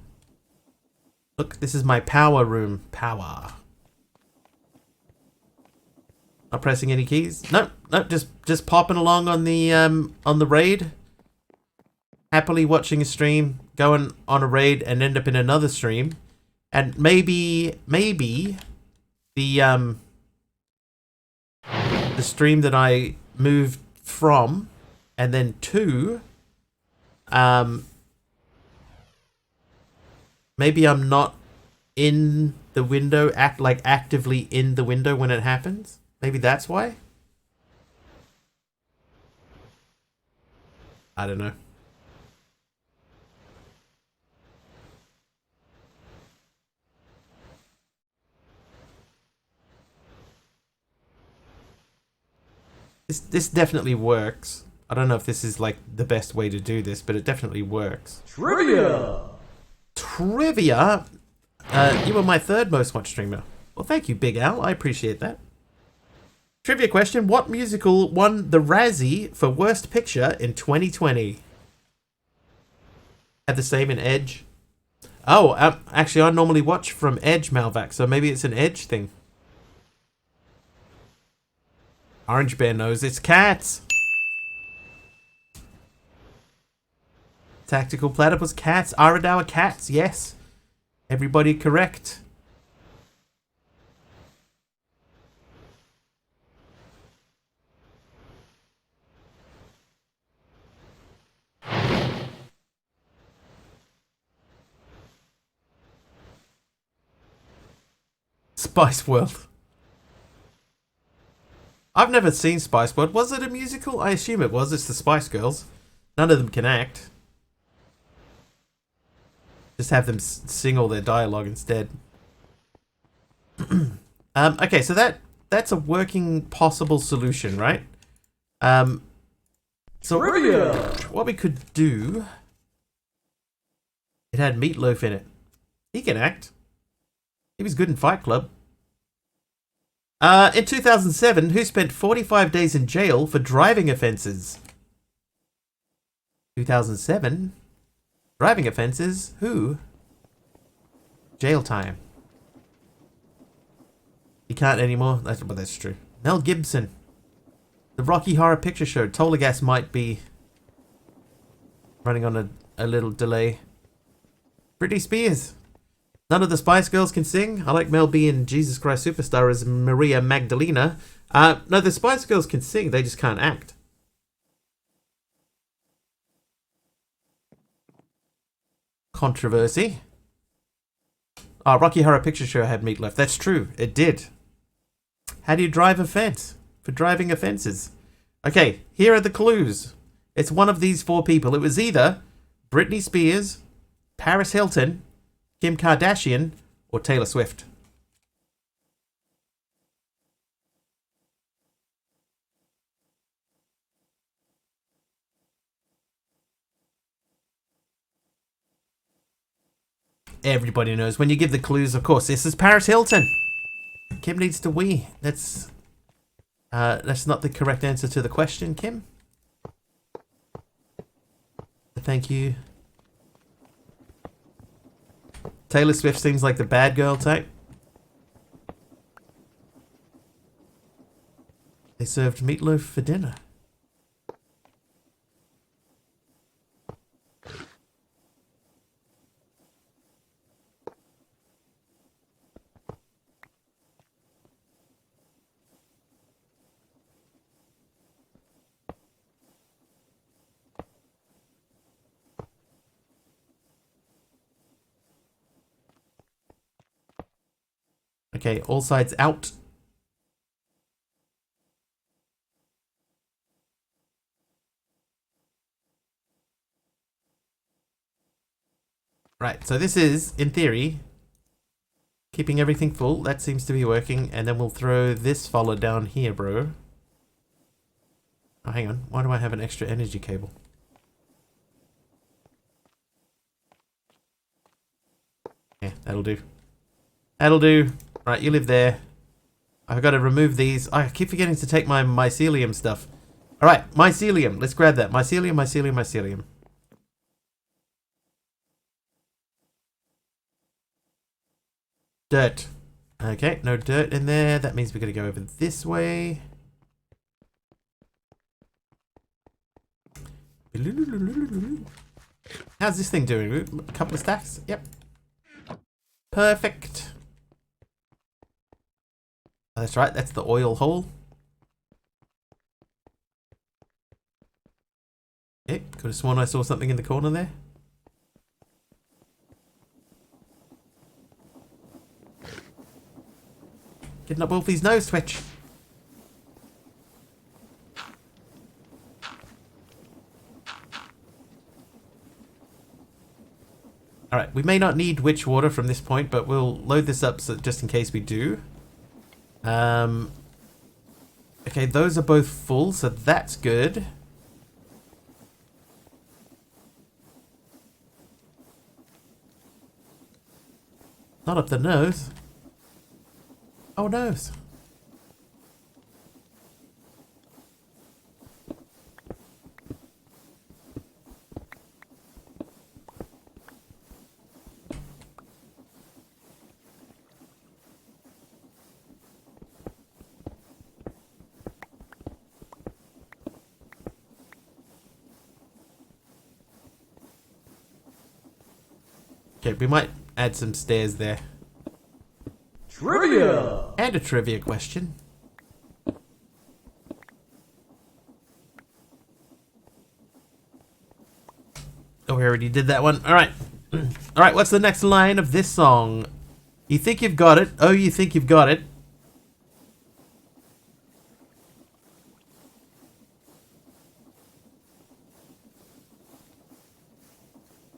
S1: Look, this is my power room. Power. Not pressing any keys. Nope, nope. Just popping along on the raid. Happily watching a stream, going on a raid, and end up in another stream, and maybe the stream that I moved from, and then to, maybe I'm not in the window, actively in the window when it happens. Maybe that's why? I don't know. This definitely works. I don't know if this is like the best way to do this, but it definitely works.
S3: Trivia!
S1: Trivia? You were my third most watched streamer. Well, thank you, Big Al. I appreciate that. Trivia question. What musical won the Razzie for Worst Picture in 2020? Had the same in Edge. Oh, actually, I normally watch from Edge, Malvac, so maybe it's an Edge thing. Orange Bear knows it's Cats. Tactical Platypus Cats. Aradawa Cats, yes. Everybody correct. Spice World. I've never seen Spice World. Was it a musical? I assume it was. It's the Spice Girls. None of them can act. Just have them sing all their dialogue instead. Okay, so that's a working possible solution, right? So what we could do... It had Meatloaf in it. He can act. He was good in Fight Club. In 2007, who spent 45 days in jail for driving offences? 2007? Driving offences? Who? Jail time. He can't anymore? That's true. Mel Gibson. The Rocky Horror Picture Show. Tolagas might be running on a little delay. Britney Spears. None of the Spice Girls can sing. I like Mel B and Jesus Christ Superstar as Maria Magdalena. No, the Spice Girls can sing. They just can't act. Controversy. Oh, Rocky Horror Picture Show had Meatloaf. That's true. It did. How do you drive a fence? For driving offences. Okay, here are the clues. It's one of these four people. It was either Britney Spears, Paris Hilton, Kim Kardashian, or Taylor Swift. Everybody knows. When you give the clues, of course, this is Paris Hilton. Kim needs to wee. That's not the correct answer to the question, Kim. Thank you. Taylor Swift seems like the bad girl type. They served meatloaf for dinner. Okay, all sides out. Right, so this is, in theory, keeping everything full. That seems to be working. And then we'll throw this follower down here, bro. Oh, hang on. Why do I have an extra energy cable? Yeah, that'll do. That'll do. Right, you live there. I've got to remove these. I keep forgetting to take my mycelium stuff. Alright, mycelium. Let's grab that. Mycelium, mycelium, mycelium. Dirt. Okay, no dirt in there. That means we're going to go over this way. How's this thing doing? A couple of stacks? Yep. Perfect. Oh, that's right, that's the oil hole. Yep, could have sworn I saw something in the corner there. Getting up Wolfie's nose, Twitch. Alright, we may not need witch water from this point, but we'll load this up so just in case we do. Okay, those are both full, so that's good. Not up the nose. Oh, nose. Okay, we might add some stairs there.
S3: Trivia!
S1: And a trivia question. Oh, we already did that one. Alright. Alright, what's the next line of this song? You think you've got it. Oh, you think you've got it.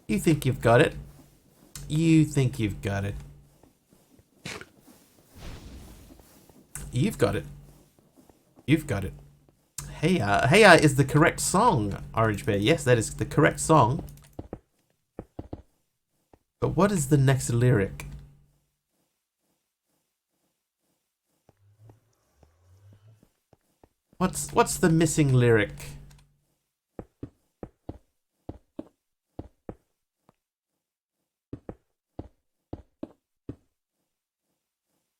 S1: You think you've got it. You think you've got it. You've got it. You've got it. Hey is the correct song, Orange Bear. Yes, that is the correct song. But what is the next lyric? What's the missing lyric?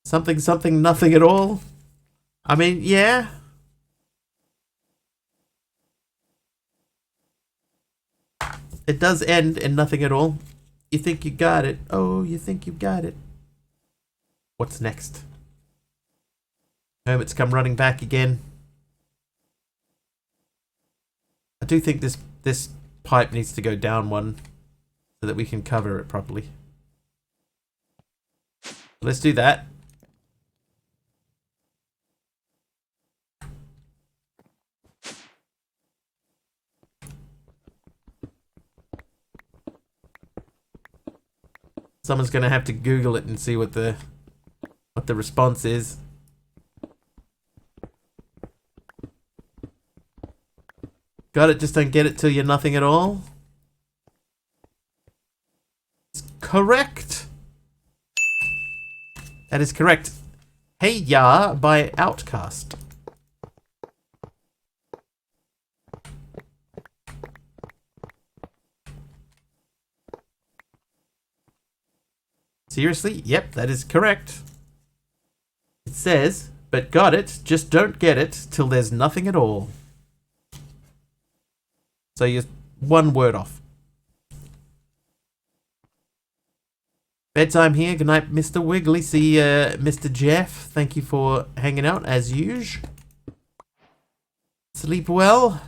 S1: Something, something, nothing at all? I mean, yeah. It does end in nothing at all. You think you got it. Oh, you think you got it. What's next? Hermit's come running back again. I do think this pipe needs to go down one so that we can cover it properly. Let's do that. Someone's gonna have to Google it and see what the response is. Got it, just don't get it till you're nothing at all. It's correct. That is correct. Hey Ya by Outcast. Seriously? Yep, that is correct. It says, but got it, just don't get it till there's nothing at all. So you're one word off. Bedtime here. Good night, Mr. Wiggly. See Mr. Jeff. Thank you for hanging out as usual. Sleep well.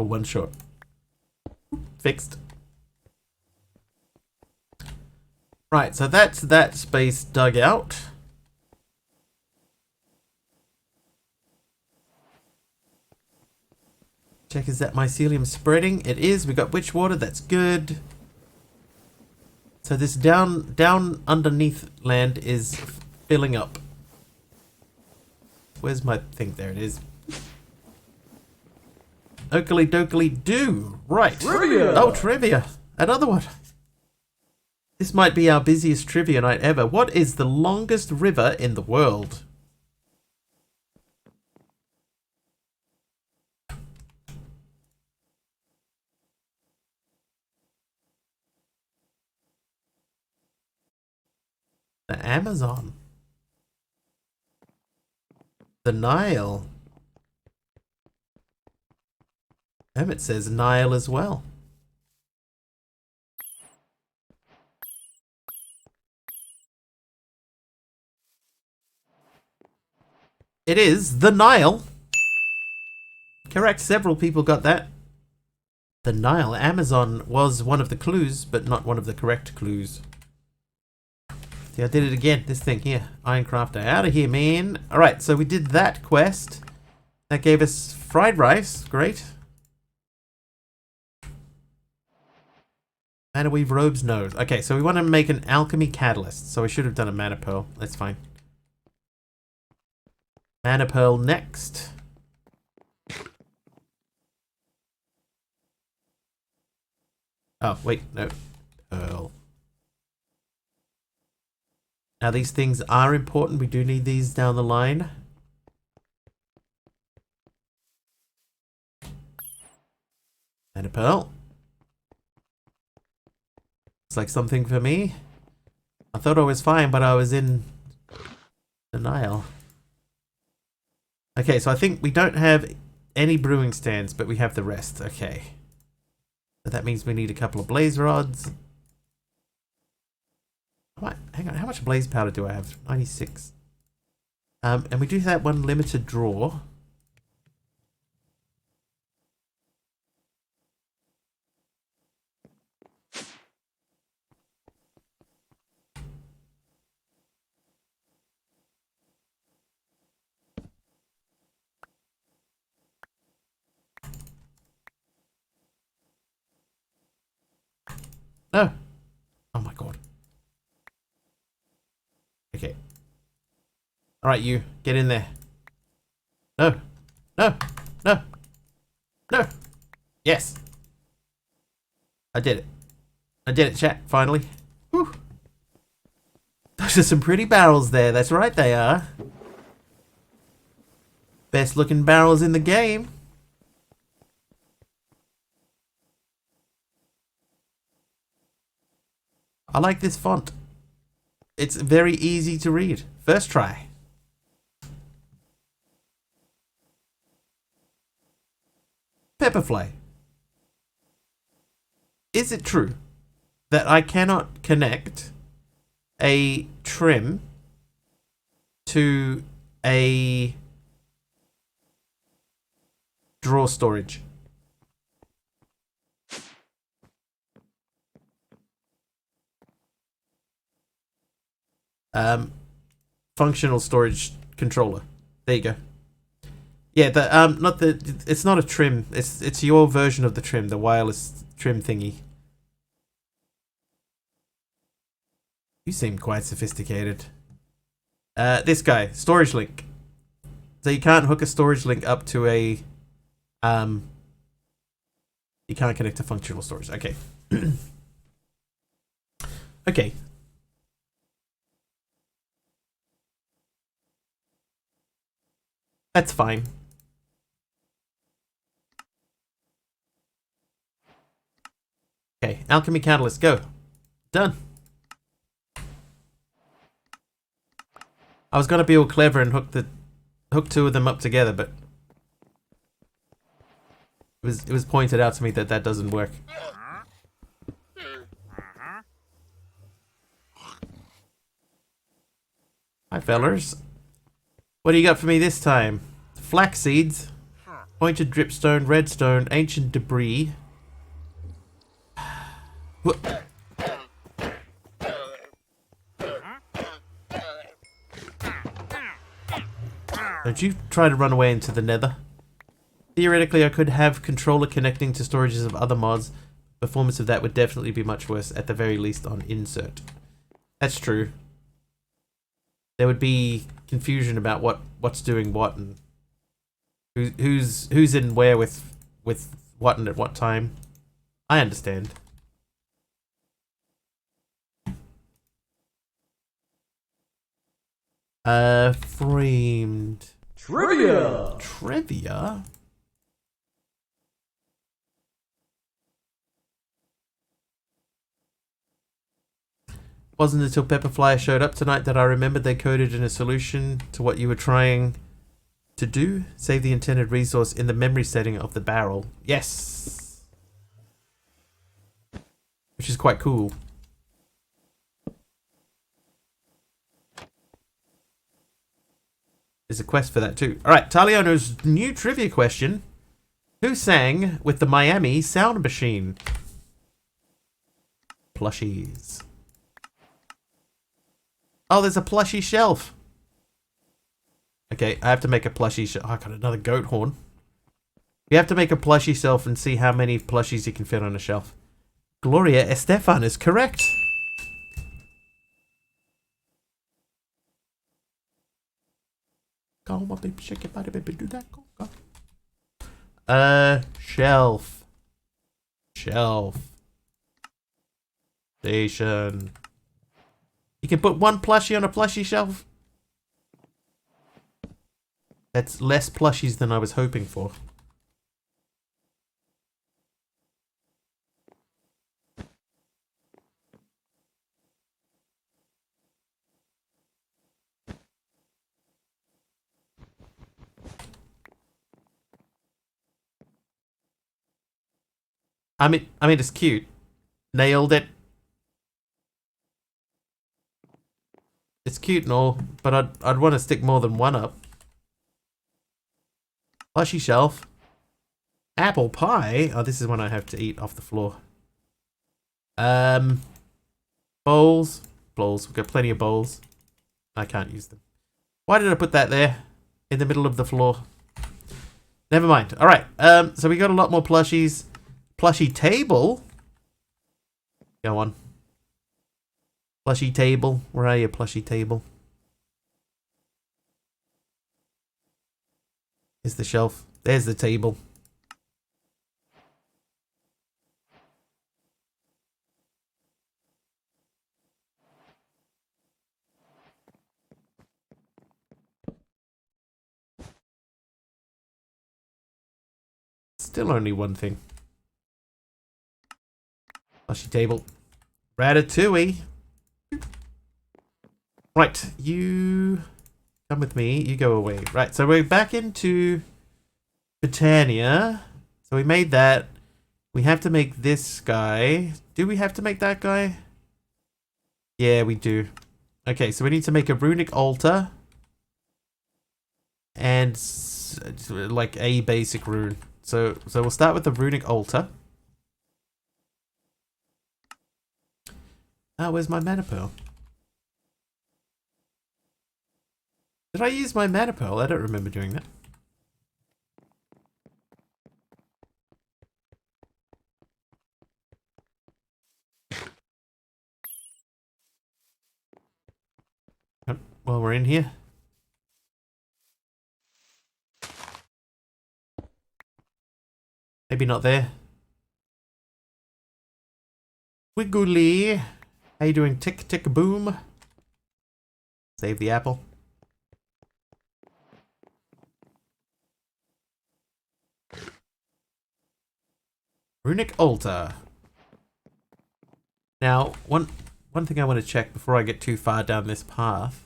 S1: For one shot. Fixed. Right, so that's that space dug out. Check, is that mycelium spreading? It is. We got witch water. That's good. So this down underneath land is filling up. Where's my thing? There it is. Oakley dokley do. Right.
S3: Trivia!
S1: Oh, trivia. Another one. This might be our busiest trivia night ever. What is the longest river in the world? The Amazon. The Nile. It says Nile as well. It is the Nile. Correct, several people got that. The Nile. Amazon was one of the clues, but not one of the correct clues. See, I did it again. This thing here. Ironcrafter. Out of here, man. Alright, so we did that quest. That gave us fried rice. Great. Mana weave robes? No. Okay, so we want to make an alchemy catalyst. So we should have done a mana pearl. That's fine. Mana pearl next. Oh, wait. No. Pearl. Now these things are important. We do need these down the line. Mana pearl. Looks like something for me. I thought I was fine, but I was in denial. Okay, so I think we don't have any brewing stands, but we have the rest. Okay. So that means we need a couple of blaze rods. What? Hang on, how much blaze powder do I have? 96. And we do have one limited draw. No. Oh my god. Okay. Alright, you. Get in there. No. No. No. No. Yes. I did it. I did it, chat. Finally. Whew. Those are some pretty barrels there. That's right, they are. Best looking barrels in the game. I like this font. It's very easy to read. First try. Pepperfly. Is it true that I cannot connect a trim to a drawer storage? Functional storage controller. There you go. Yeah, the not the. It's not a trim. It's your version of the trim, the wireless trim thingy. You seem quite sophisticated. This guy, storage link. So you can't hook a storage link up to a. You can't connect to functional storage. Okay. Okay. That's fine. Okay, alchemy catalyst, go. Done. I was gonna be all clever and hook two of them up together, but it was pointed out to me that that doesn't work. Hi, fellers. What do you got for me this time? Flax seeds? Pointed dripstone, redstone, ancient debris. What? Don't you try to run away into the nether. Theoretically, I could have controller connecting to storages of other mods. Performance of that would definitely be much worse, at the very least on insert. That's true. There would be confusion about what's doing what and who's in where with what and at what time. I understand. Framed
S3: Trivia!
S1: trivia. Wasn't until Pepperfly showed up tonight that I remembered they coded in a solution to what you were trying to do. Save the intended resource in the memory setting of the barrel. Yes! Which is quite cool. There's a quest for that too. Alright, Taliano's new trivia question. Who sang with the Miami Sound Machine? Plushies. Oh, there's a plushie shelf. Okay, I have to make a plushie shelf. Oh, I got another goat horn. You have to make a plushie shelf and see how many plushies you can fit on a shelf. Gloria Estefan is correct. Go, my baby, shake your body, baby, do that. Go, go. Shelf. Shelf. Station. You can put one plushie on a plushie shelf. That's less plushies than I was hoping for. I mean, it's cute. Nailed it. It's cute and all, but I'd want to stick more than one up. Plushie shelf. Apple pie. Oh, this is one I have to eat off the floor. Bowls. Bowls. We've got plenty of bowls. I can't use them. Why did I put that there? In the middle of the floor. Never mind. Alright. So we got a lot more plushies. Plushie table. Go on. Plushie table. Where are you, plushie table? Here's the shelf. There's the table. Still only one thing. Plushie table. Ratatouille. Right, you come with me, you go away. Right, so we're back into Britannia. So we made that. We have to make this guy. Do we have to make that guy? Yeah, we do. Okay, so we need to make a runic altar. And like a basic rune. So we'll start with the runic altar. Where's my mana pearl? Did I use my mana pearl? I don't remember doing that. Well, we're in here. Maybe not there. Wiggly. How you doing? Tick, tick, boom. Save the apple. Runic altar. Now, one thing I want to check before I get too far down this path.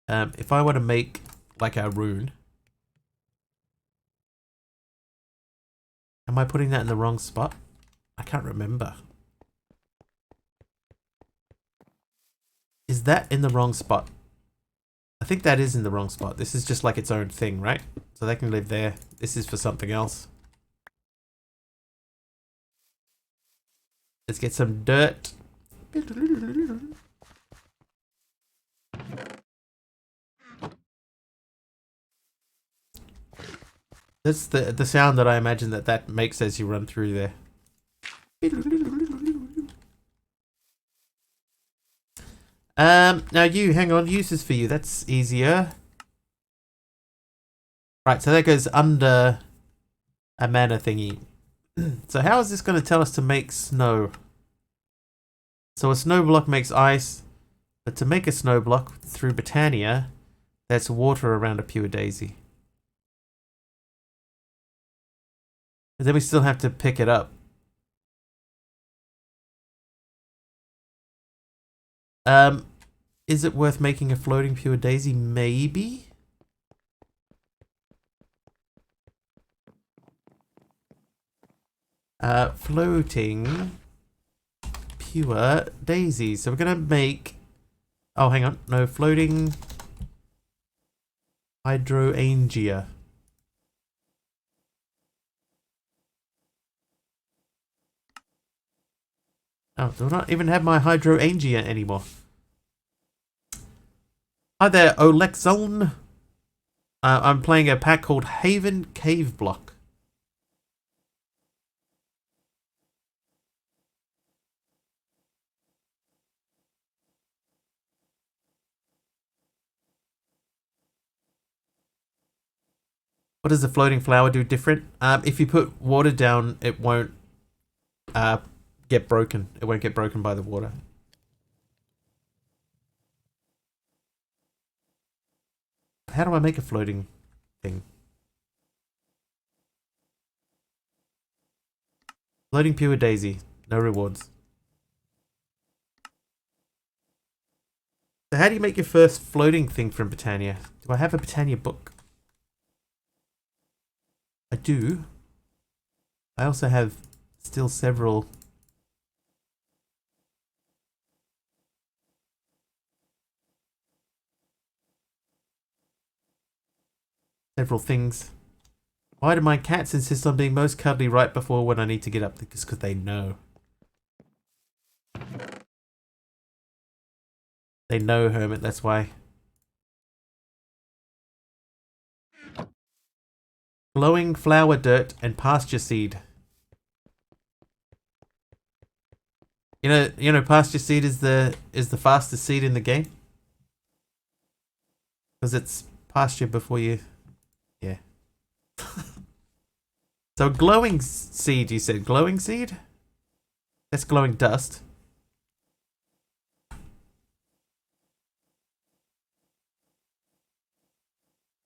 S1: If I want to make like a rune. Am I putting that in the wrong spot? I can't remember. Is that in the wrong spot? I think that is in the wrong spot. This is just like its own thing, right? So they can live there. This is for something else. Let's get some dirt. That's the sound that I imagine that makes as you run through there. Now you, hang on, uses for you. That's easier. Right, so that goes under a mana thingy. So how is this going to tell us to make snow? So a snow block makes ice, but to make a snow block through Britannia, that's water around a pure daisy. But then we still have to pick it up. Is it worth making a floating pure daisy? Maybe. Floating pure daisy. So we're gonna make. Oh, hang on. No, floating hydrangea. Oh, do I not even have my hydrangea anymore? Hi there, Olexon. I'm playing a pack called Haven Caveblock. What does the floating flower do different? If you put water down, it won't get broken. It won't get broken by the water. How do I make a floating thing? Floating pure daisy. No rewards. So how do you make your first floating thing from Britannia? Do I have a Britannia book? I do. I also have still several. Several things. Why do my cats insist on being most cuddly right before when I need to get up? Because they know. They know, Hermit, that's why. Glowing flower dirt and pasture seed. You know, pasture seed is the fastest seed in the game. Because it's pasture before you. Yeah. So glowing seed, you said glowing seed? That's glowing dust.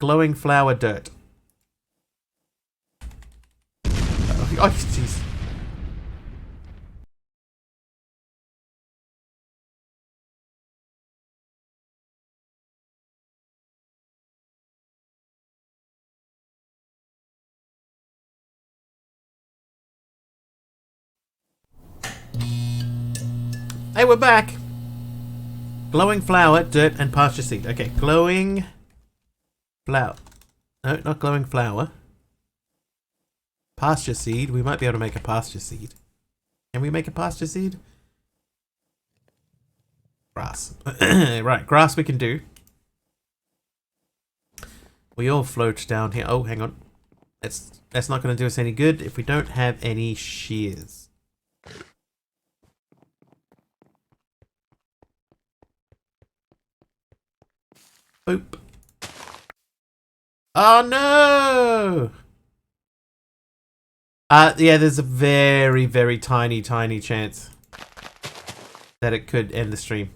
S1: Glowing flower dirt. Oh, jeez. Hey, we're back. Glowing flower, dirt, and pasture seed. Okay, glowing flower. No, not glowing flower. Pasture seed. We might be able to make a pasture seed. Can we make a pasture seed? Grass. Right, grass we can do. We all float down here. Oh, hang on. That's not going to do us any good if we don't have any shears. Boop. Oh no! Yeah, there's a very, very tiny chance that it could end the stream.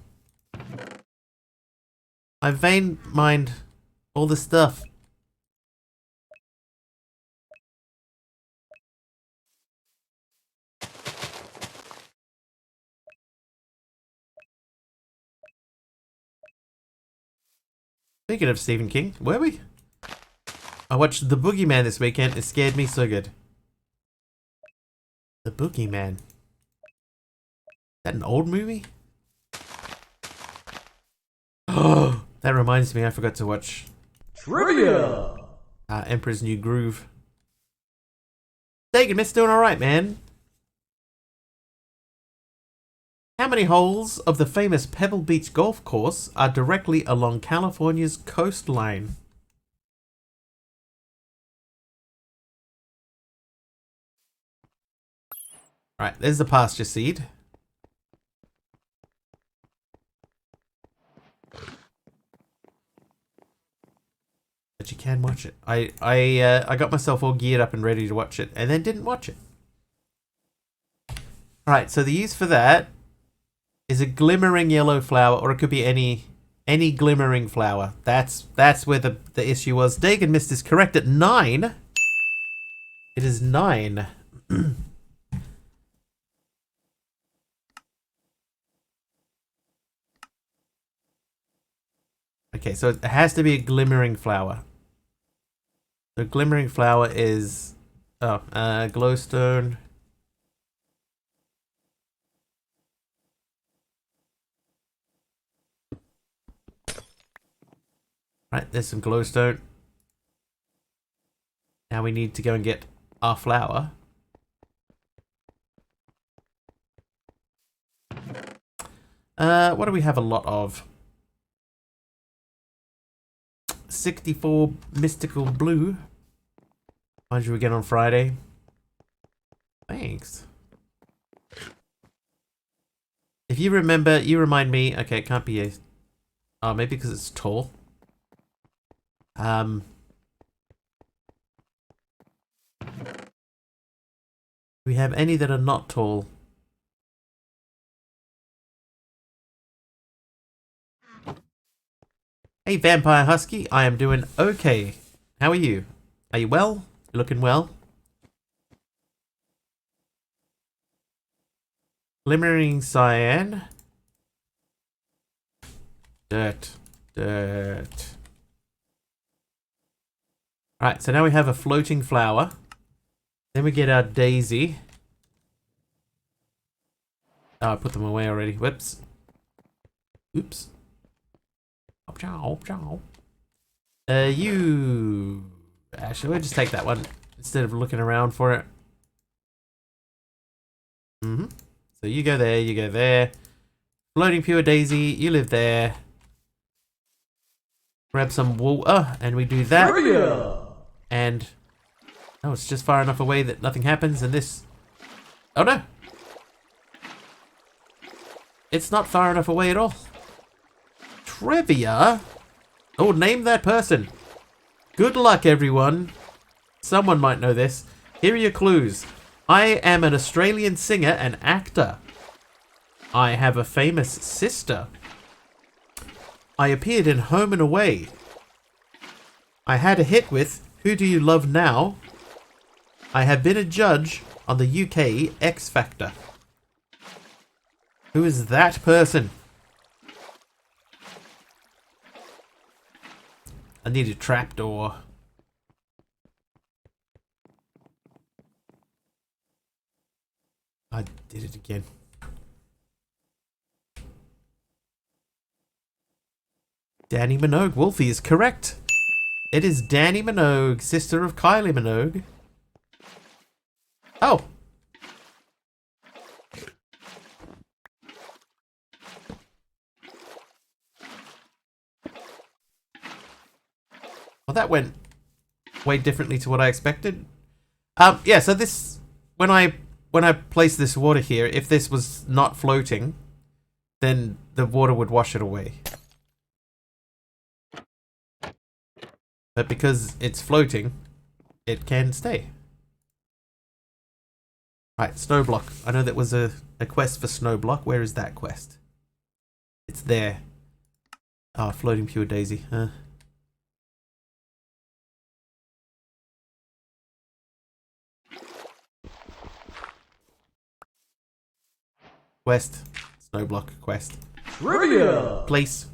S1: I vein mined all the stuff. Speaking of Stephen King, were we? I watched The Boogeyman this weekend. It scared me so good. The Boogeyman. Is that an old movie? Oh, that reminds me, I forgot to watch
S3: Trivia!
S1: Emperor's New Groove. Dagan Miss doing alright, man. How many holes of the famous Pebble Beach golf course are directly along California's coastline? Right, there's the pasture seed. But you can watch it. I got myself all geared up and ready to watch it, and then didn't watch it. Alright, so the use for that is a glimmering yellow flower, or it could be any glimmering flower. That's where the issue was. Dagan missed is correct at 9. It is 9. Okay, so it has to be a glimmering flower. The glimmering flower is glowstone. Right, there's some glowstone. Now we need to go and get our flower. What do we have a lot of? 64 mystical blue. Find you again on Friday. Thanks. If you remember, you remind me. Okay, it can't be a. Oh, maybe because it's tall. Do we have any that are not tall? Hey, Vampire Husky, I am doing okay. How are you? Are you well? You looking well? Glimmering cyan. Dirt. Alright, so now we have a floating flower. Then we get our daisy. Oh, I put them away already. Whoops. Oops. Actually, we'll just take that one instead of looking around for it. So you go there, you go there. Floating pure daisy, you live there. Grab some water, and we do that. Trivia! And oh, it's just far enough away that nothing happens, and this. Oh no! It's not far enough away at all. Trivia? Oh, name that person. Good luck, everyone. Someone might know this. Here are your clues. I am an Australian singer and actor. I have a famous sister. I appeared in Home and Away. I had a hit with Who Do You Love Now? I have been a judge on the UK X Factor. Who is that person? I need a trapdoor. I did it again. Danny Minogue. Wolfie is correct. It is Danny Minogue, sister of Kylie Minogue. Oh. Well, that went way differently to what I expected. Yeah, so this when I place this water here, if this was not floating, then the water would wash it away. But because it's floating, it can stay. Right, Snowblock. I know that was a quest for Snowblock. Where is that quest? It's there. Oh, floating pure daisy. Quest. Snowblock quest. Trivia! Place.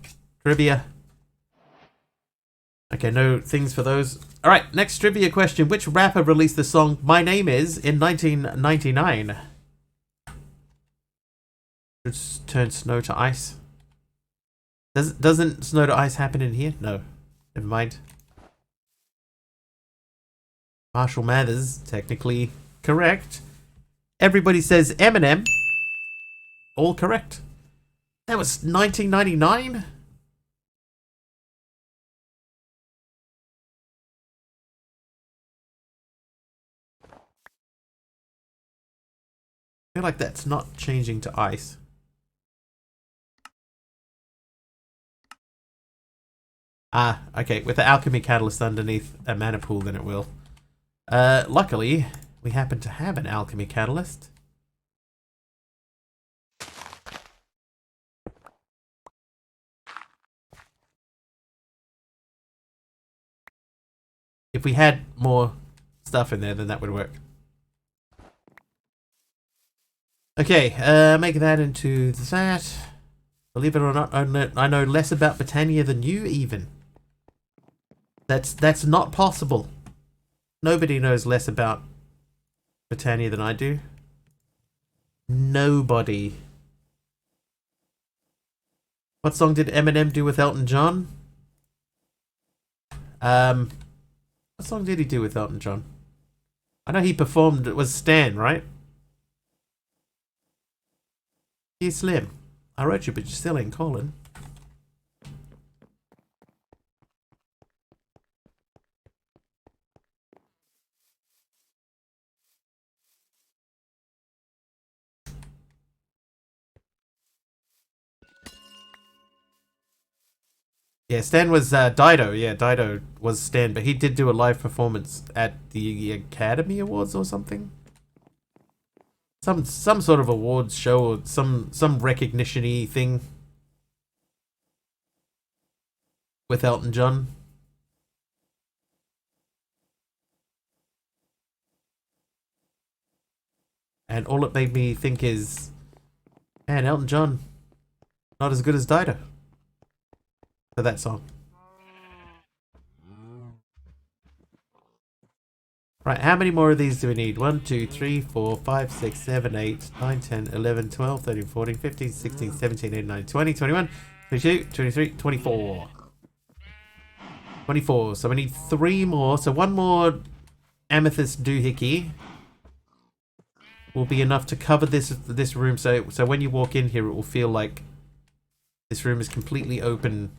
S1: Trivia. Okay, no things for those. Alright, next trivia question. Which rapper released the song My Name Is in 1999? Just turn snow to ice. Doesn't snow to ice happen in here? No. Never mind. Marshall Mathers, technically correct. Everybody says Eminem. All correct. That was 1999? I feel like that's not changing to ice. Ah, okay. With the alchemy catalyst underneath a mana pool, then it will. Luckily, we happen to have an alchemy catalyst. If we had more stuff in there, then that would work. Okay, make that into that. Believe it or not, I know less about Britannia than you even. That's not possible. Nobody knows less about Britannia than I do. Nobody. What song did Eminem do with Elton John? What song did he do with Elton John? I know he performed, it was Stan, right? Dear Slim, I wrote you but you still ain't calling. Yeah, Stan was Dido. Yeah, Dido was Stan, but he did do a live performance at the Academy Awards or something. Some sort of awards show or some recognition-y thing with Elton John. And all it made me think is, man, Elton John, not as good as Dido. For that song. Right, how many more of these do we need? 1, 2, 3, 4, 5, 6, 7, 8, 9, 10, 11, 12, 13, 14, 15, 16, 17, 18, 19, 20, 21, 22, 23, 24. 24. So we need 3 more. So 1 more amethyst doohickey will be enough to cover this room. So when you walk in here, it will feel like this room is completely open.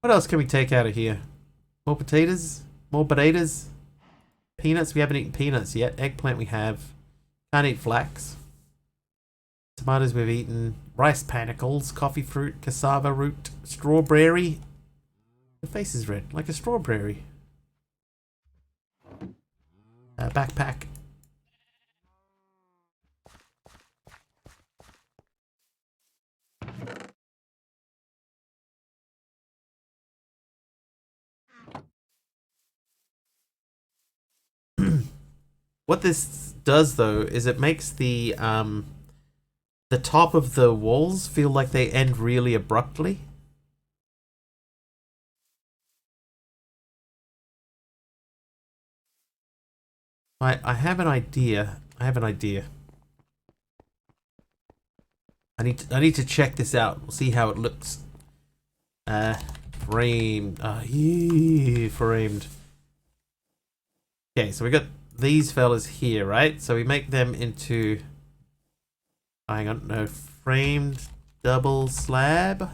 S1: What else can we take out of here? More potatoes? More potatoes? Peanuts? We haven't eaten peanuts yet. Eggplant we have. Can't eat flax. Tomatoes we've eaten. Rice panicles. Coffee fruit. Cassava root. Strawberry. The face is red. Like a strawberry. Backpack. What this does though is it makes the top of the walls feel like they end really abruptly. I have an idea. I need to check this out. We'll see how it looks. Framed. Framed. Okay, so we got these fellas here, right? So we make them into, hang on, no, framed double slab.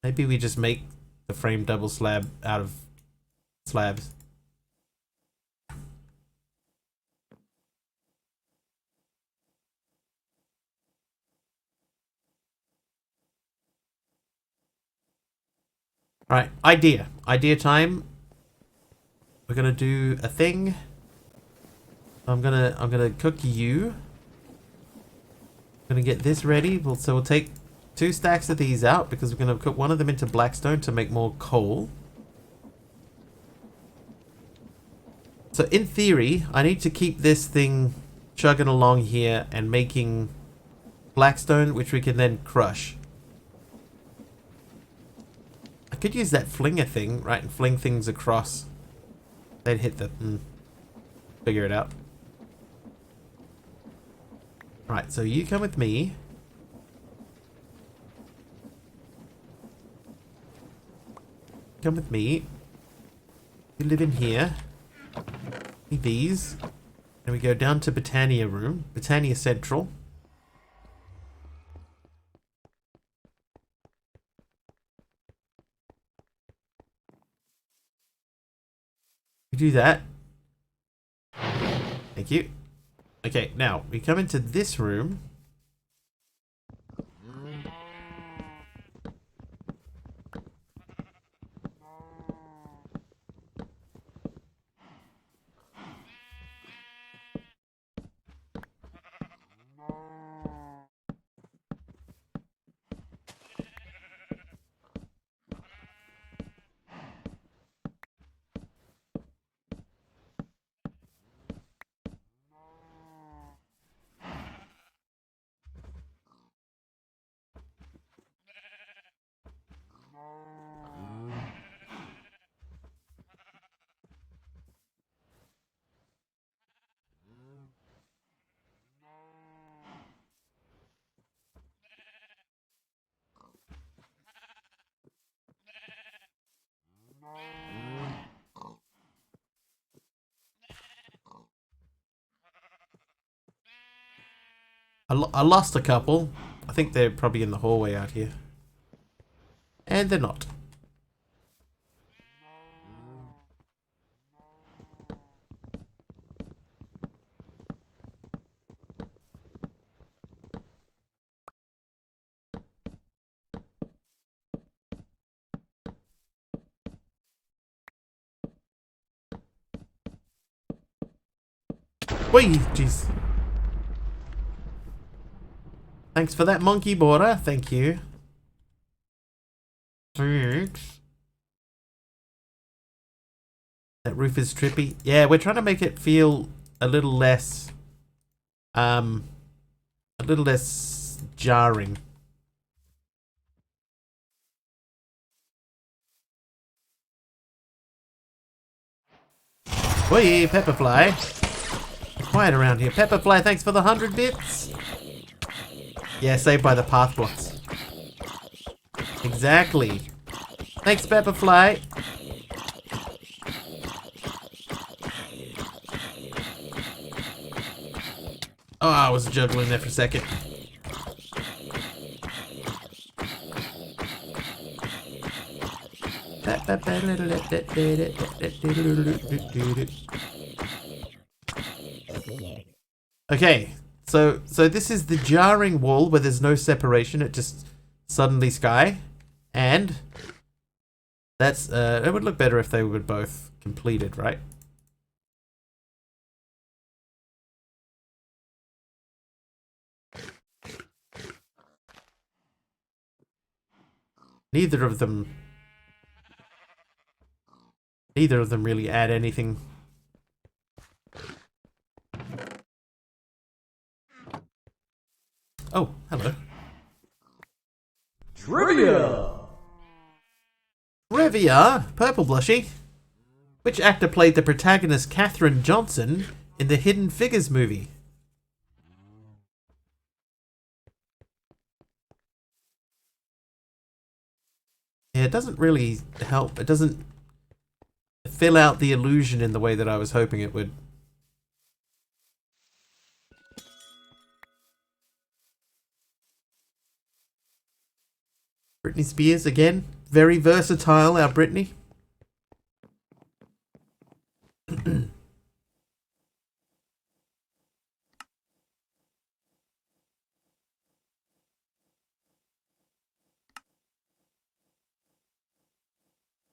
S1: Maybe we just make the frame double slab out of slabs. Alright, idea time. We're gonna do a thing. I'm gonna cook you. Gonna get this ready. So we'll take 2 stacks of these out because we're gonna cook one of them into blackstone to make more coal. So in theory, I need to keep this thing chugging along here and making blackstone, which we can then crush. I could use that flinger thing, right, and fling things across. They'd hit the... figure it out. Right, so you come with me. Come with me. You live in here. These. And we go down to Britannia room. Britannia Central. We do that. Thank you. Okay, now we come into this room. I lost a couple. I think they're probably in the hallway out here. And they're not. Whee! Jeez. Thanks for that monkey border. Thank you. Thanks. That roof is trippy. Yeah, we're trying to make it feel a little less jarring. Whee, Pepperfly. Quiet around here. Pepperfly, thanks for the 100 bits. Yeah, saved by the path blocks. Exactly. Thanks, Pepperfly. Oh, I was juggling there for a second. Okay, so this is the jarring wall where there's no separation, it just suddenly sky, and that's it would look better if they were both completed, right? Neither of them really add anything. Oh, hello. Trivia! Purple Blushy. Which actor played the protagonist Katherine Johnson in the Hidden Figures movie? Yeah, it doesn't really help. It doesn't fill out the illusion in the way that I was hoping it would. Britney Spears again. Very versatile, our Britney.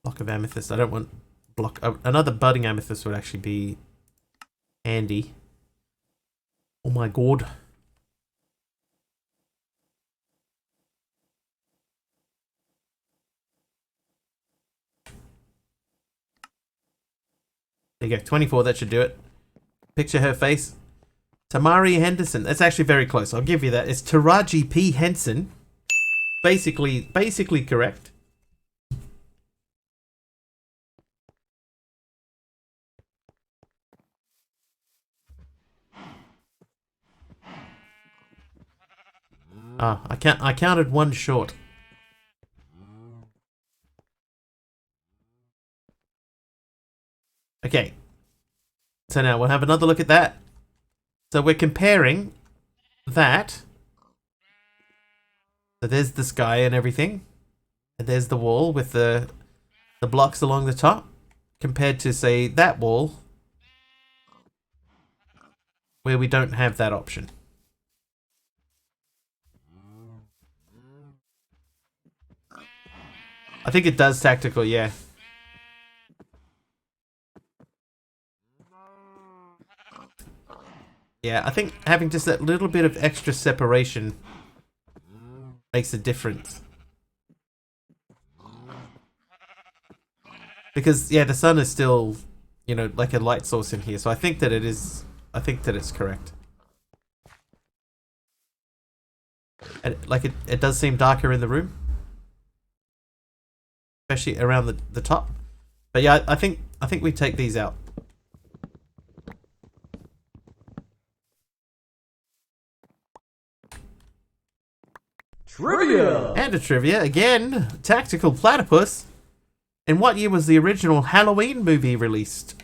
S1: Block of amethyst. I don't want block. Another budding amethyst would actually be handy. Oh my god. There you go, 24, that should do it. Picture her face. Tamari Henderson. That's actually very close. I'll give you that. It's Taraji P. Henson. Basically correct. Ah, I counted one short. Okay. So now we'll have another look at that. So we're comparing that. So there's the sky and everything. And there's the wall with the blocks along the top. Compared to, say, that wall. Where we don't have that option. I think it does tactical, yeah. Yeah, I think having just that little bit of extra separation makes a difference. Because, yeah, the sun is still, you know, like a light source in here. So I think that it is, I think that it's correct. And, like, it does seem darker in the room. Especially around the top. But yeah, I think we take these out.
S3: Trivia!
S1: And a trivia, again, Tactical Platypus. In what year was the original Halloween movie released?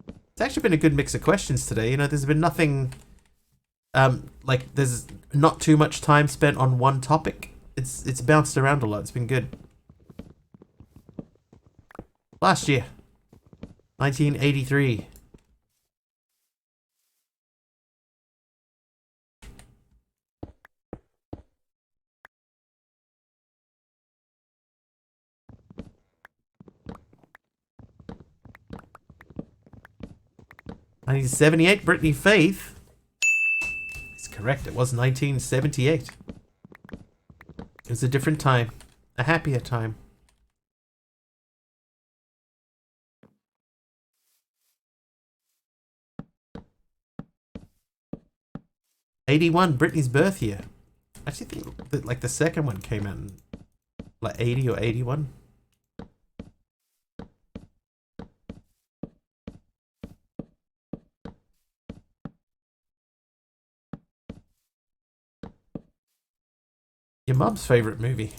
S1: It's actually been a good mix of questions today. You know, there's been nothing, like, there's not too much time spent on one topic. It's bounced around a lot. It's been good. Last year, 1983. "1978, Brittany Faith." It's correct. It was 1978. It was a different time. A happier time. '81, Britney's birth year. I actually think that, like, the second one came out in, like, 80 or 81. Your mum's favorite movie.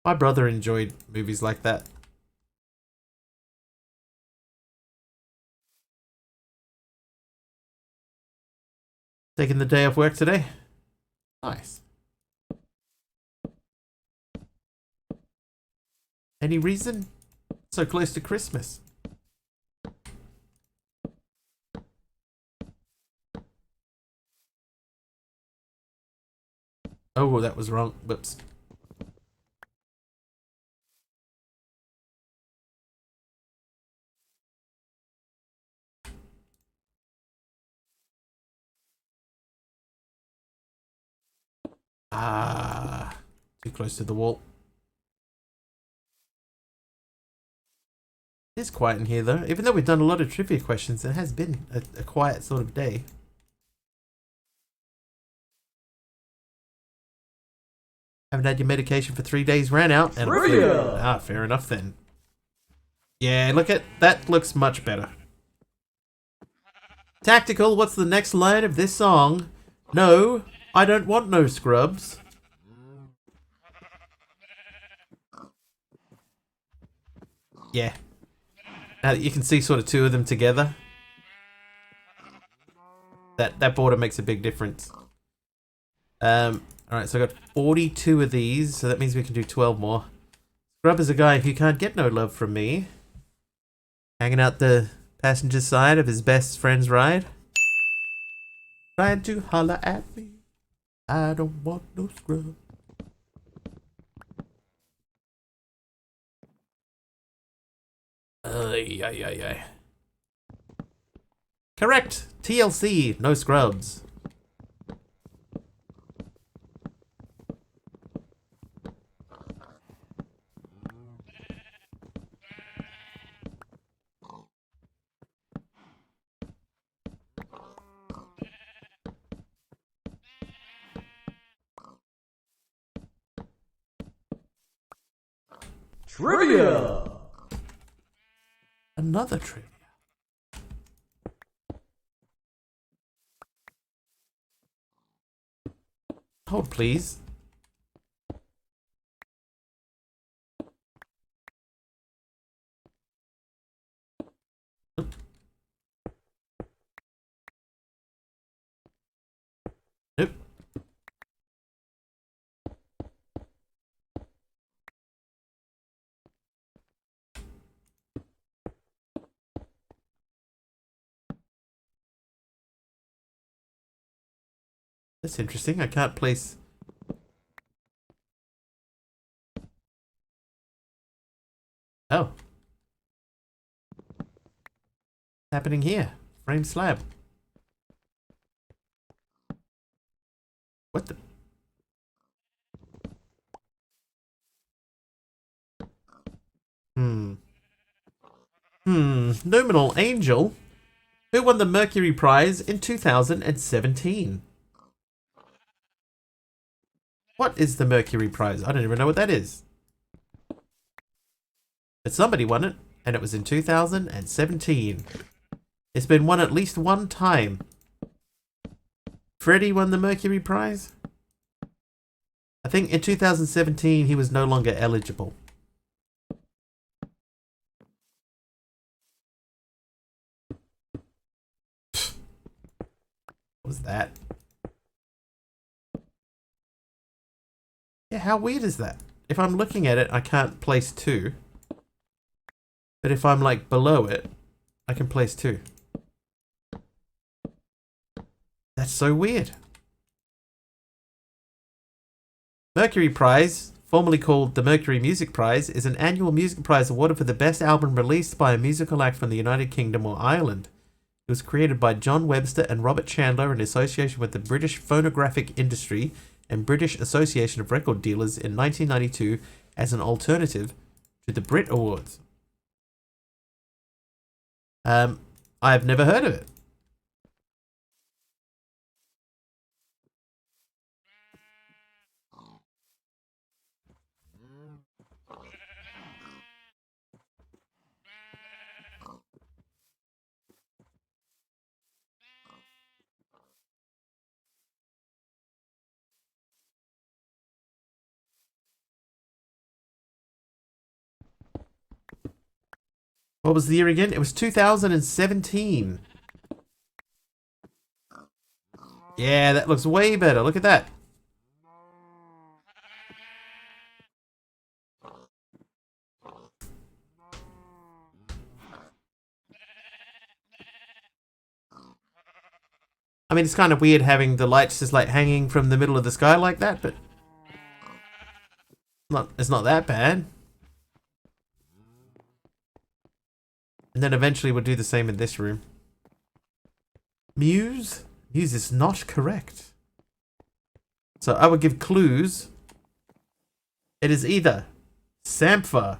S1: My brother enjoyed movies like that. Taking the day off work today? Nice. Any reason? So close to Christmas. Oh, well, that was wrong. Whoops. Ah, too close to the wall. It's quiet in here, though. Even though we've done a lot of trivia questions, it has been a quiet sort of day. Haven't had your medication for 3 days, ran out, and
S3: Trivia!
S1: Ah, fair enough then. Yeah, look at that. Looks much better. Tactical, what's the next line of this song? No, I don't want no scrubs. Yeah. Now that you can see sort of two of them together, that border makes a big difference. Alright, so I got 42 of these, so that means we can do 12 more. Scrub is a guy who can't get no love from me. Hanging out the passenger side of his best friend's ride. Trying to holler at me. I don't want no scrub. Ay, ay, ay, ay. Correct. TLC, no scrubs.
S3: Trivia!
S1: Another trivia. Hold, please. Nope. That's interesting. I can't place... Oh. What's happening here? Frame slab. What the... Nominal Angel? Who won the Mercury Prize in 2017? What is the Mercury Prize? I don't even know what that is. But somebody won it, and it was in 2017. It's been won at least one time. Freddie won the Mercury Prize? I think in 2017 he was no longer eligible. What was that? Yeah, how weird is that? If I'm looking at it, I can't place 2. But if I'm like below it, I can place 2. That's so weird. Mercury Prize, formerly called the Mercury Music Prize, is an annual music prize awarded for the best album released by a musical act from the United Kingdom or Ireland. It was created by John Webster and Robert Chandler in association with the British Phonographic Industry and British Association of Record Dealers in 1992 as an alternative to the Brit Awards. I've never heard of it. What was the year again? It was 2017. Yeah, that looks way better. Look at that. I mean, it's kind of weird having the lights just like hanging from the middle of the sky like that, but it's not that bad. And then eventually we'll do the same in this room. Muse? Muse is not correct. So I would give clues. It is either Sampha,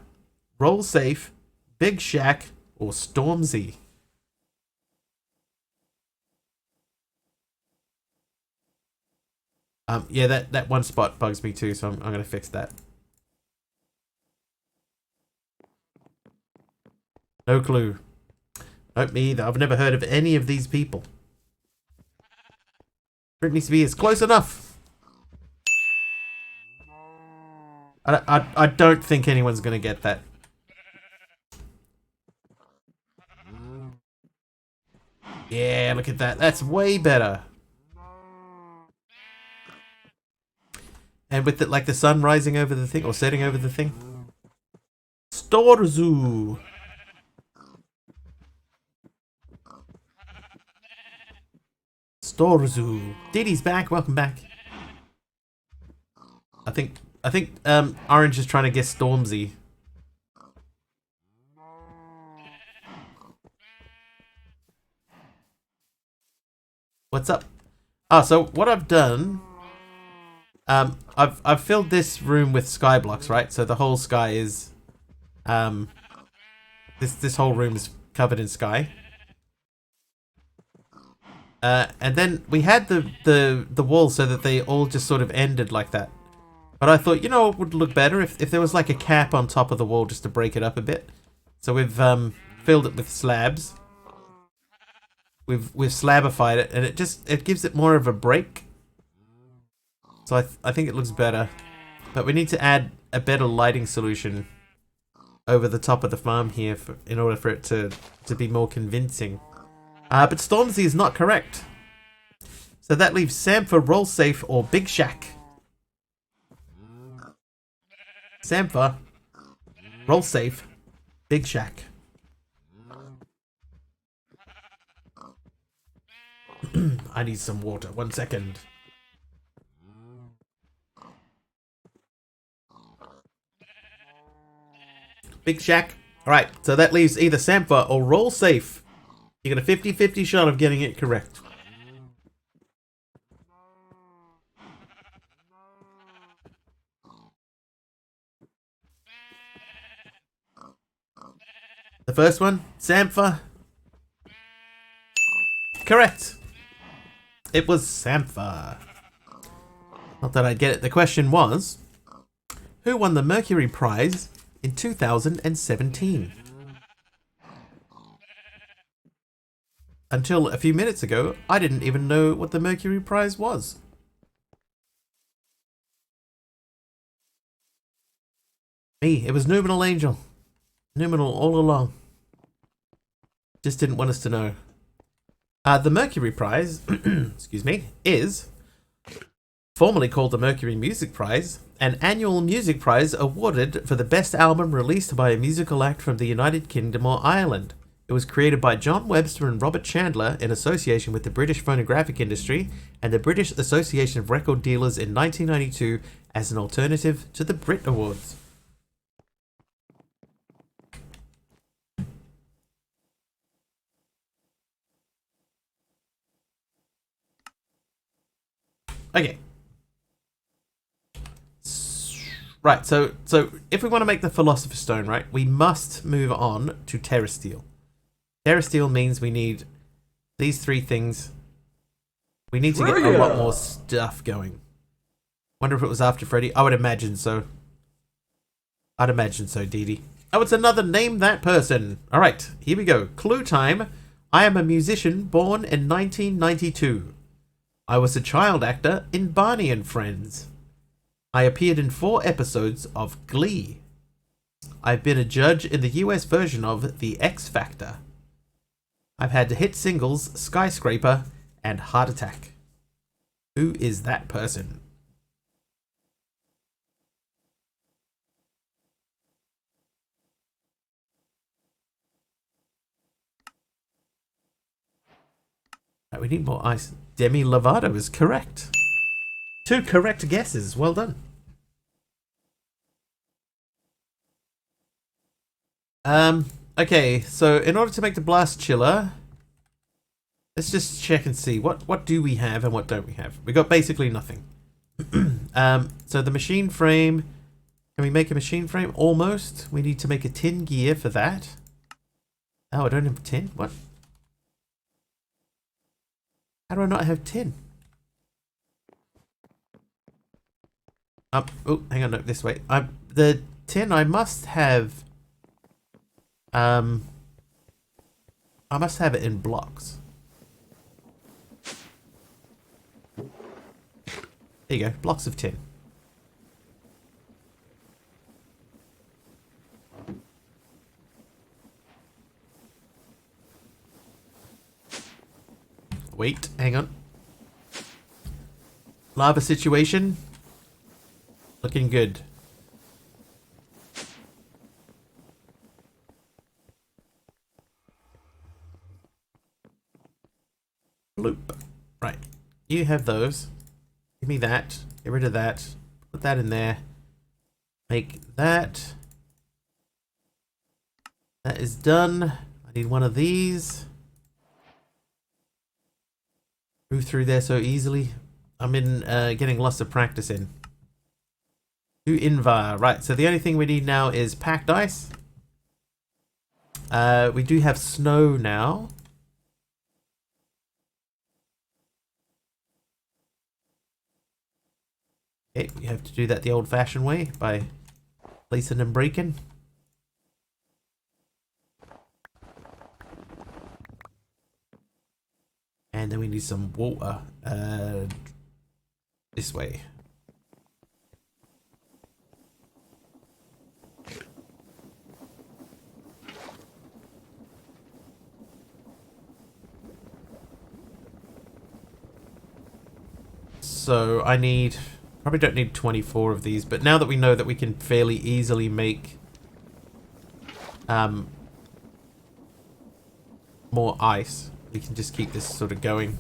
S1: Roll Safe, Big Shack, or Stormzy. Yeah, that one spot bugs me too, so I'm gonna fix that. No clue. Nope, me either. I've never heard of any of these people. Britney Spears, close enough. I don't think anyone's gonna get that. Yeah, look at that. That's way better. And with the, like the sun rising over the thing or setting over the thing. Storzu. Storzu. Diddy's back. Welcome back. I think Orange is trying to guess Stormzy. What's up? Ah, so what I've done, I've filled this room with sky blocks, right? So the whole sky is, this whole room is covered in sky. And then we had the walls so that they all just sort of ended like that. But I thought, you know, it would look better if there was like a cap on top of the wall just to break it up a bit. So we've filled it with slabs. We've slabified it, and it gives it more of a break. So I think it looks better. But we need to add a better lighting solution over the top of the farm here in order for it to be more convincing. But Stormzy is not correct. So that leaves Sam for Roll Safe or Big Shack. Sampha, Roll Safe, Big Shack. I need some water. 1 second. Big Shack. Alright, so that leaves either Sampha or Roll Safe. You got a 50-50 shot of getting it correct. The first one, Sampha. Correct. It was Sampha. Not that I'd get it. The question was, who won the Mercury Prize in 2017? Until a few minutes ago, I didn't even know what the Mercury Prize was. Me, it was Numinal Angel. Numinal all along. Just didn't want us to know. The Mercury Prize, excuse me, is formerly called the Mercury Music Prize, an annual music prize awarded for the best album released by a musical act from the United Kingdom or Ireland. It was created by John Webster and Robert Chandler in association with the British phonographic industry and the British Association of Record Dealers in 1992 as an alternative to the Brit Awards. Okay. Right, so if we want to make the Philosopher's Stone, right, we must move on to Terrasteel. Terrasteel means we need these three things. We need to get a lot more stuff going. Wonder if it was after Freddy. I would imagine so. I'd imagine so, Dee Dee. Oh, it's another Name That Person. Alright, here we go. Clue time. I am a musician born in 1992. I was a child actor in Barney and Friends. I appeared in 4 episodes of Glee. I've been a judge in the US version of The X Factor. I've had the hit singles Skyscraper and Heart Attack. Who is that person? Right, we need more ice. Demi Lovato is correct. 2 correct guesses. Well done. Okay, so in order to make the blast chiller, let's just check and see what do we have and what don't we have. We got basically nothing. So the machine frame, can we make a machine frame? Almost. We need to make a tin gear for that. Oh, I don't have tin? What? How do I not have tin? Oh, hang on, no, this way. The tin I must have. I must have it in blocks. There you go, blocks of tin. Wait, hang on. Lava situation. Looking good. Bloop. Right. You have those. Give me that. Get rid of that. Put that in there. Make that. That is done. I need one of these. Move through there so easily. I'm in getting lots of practice in. To Invar. Right, so the only thing we need now is packed ice. We do have snow now. Okay, you have to do that the old-fashioned way by placing and breaking. And then we need some water. This way. So I need... Probably don't need 24 of these, but now that we know that we can fairly easily make more ice, we can just keep this sort of going.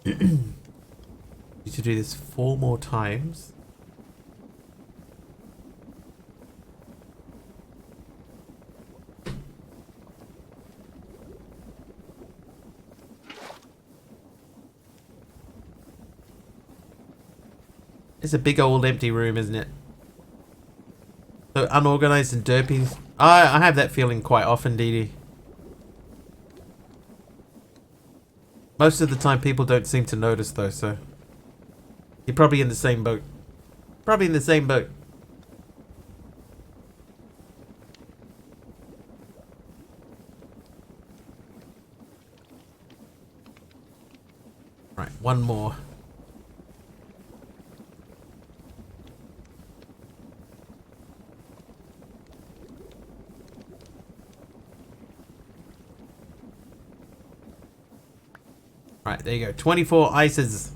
S1: Need to do this 4 more times. It's a big old empty room, isn't it? So unorganized and derpy. I have that feeling quite often, Dee Dee. Most of the time people don't seem to notice though, so you're probably in the same boat. Probably in the same boat. Right, one more. Right, there you go. 24 ices.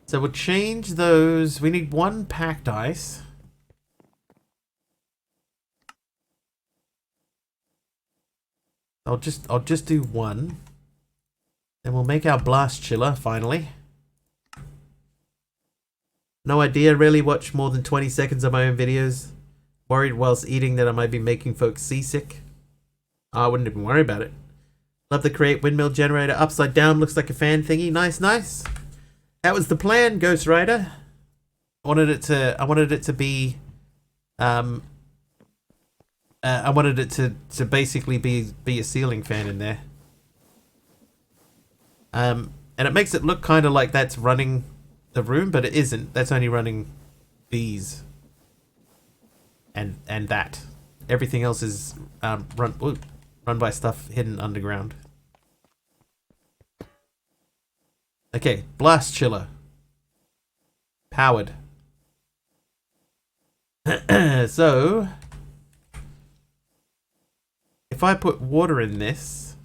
S1: So we'll change those. We need 1 packed ice. I'll just do 1. Then we'll make our blast chiller finally. No idea, really watch more than 20 seconds of my own videos. Worried whilst eating that I might be making folks seasick. I wouldn't even worry about it. Love the create windmill generator upside down, looks like a fan thingy. Nice, nice. That was the plan, Ghost Rider. I wanted it to be I wanted it to basically be a ceiling fan in there. And it makes it look kind of like that's running the room, but it isn't. That's only running these and that. Everything else is run by stuff hidden underground. Okay, blast chiller. Powered. So, if I put water in this,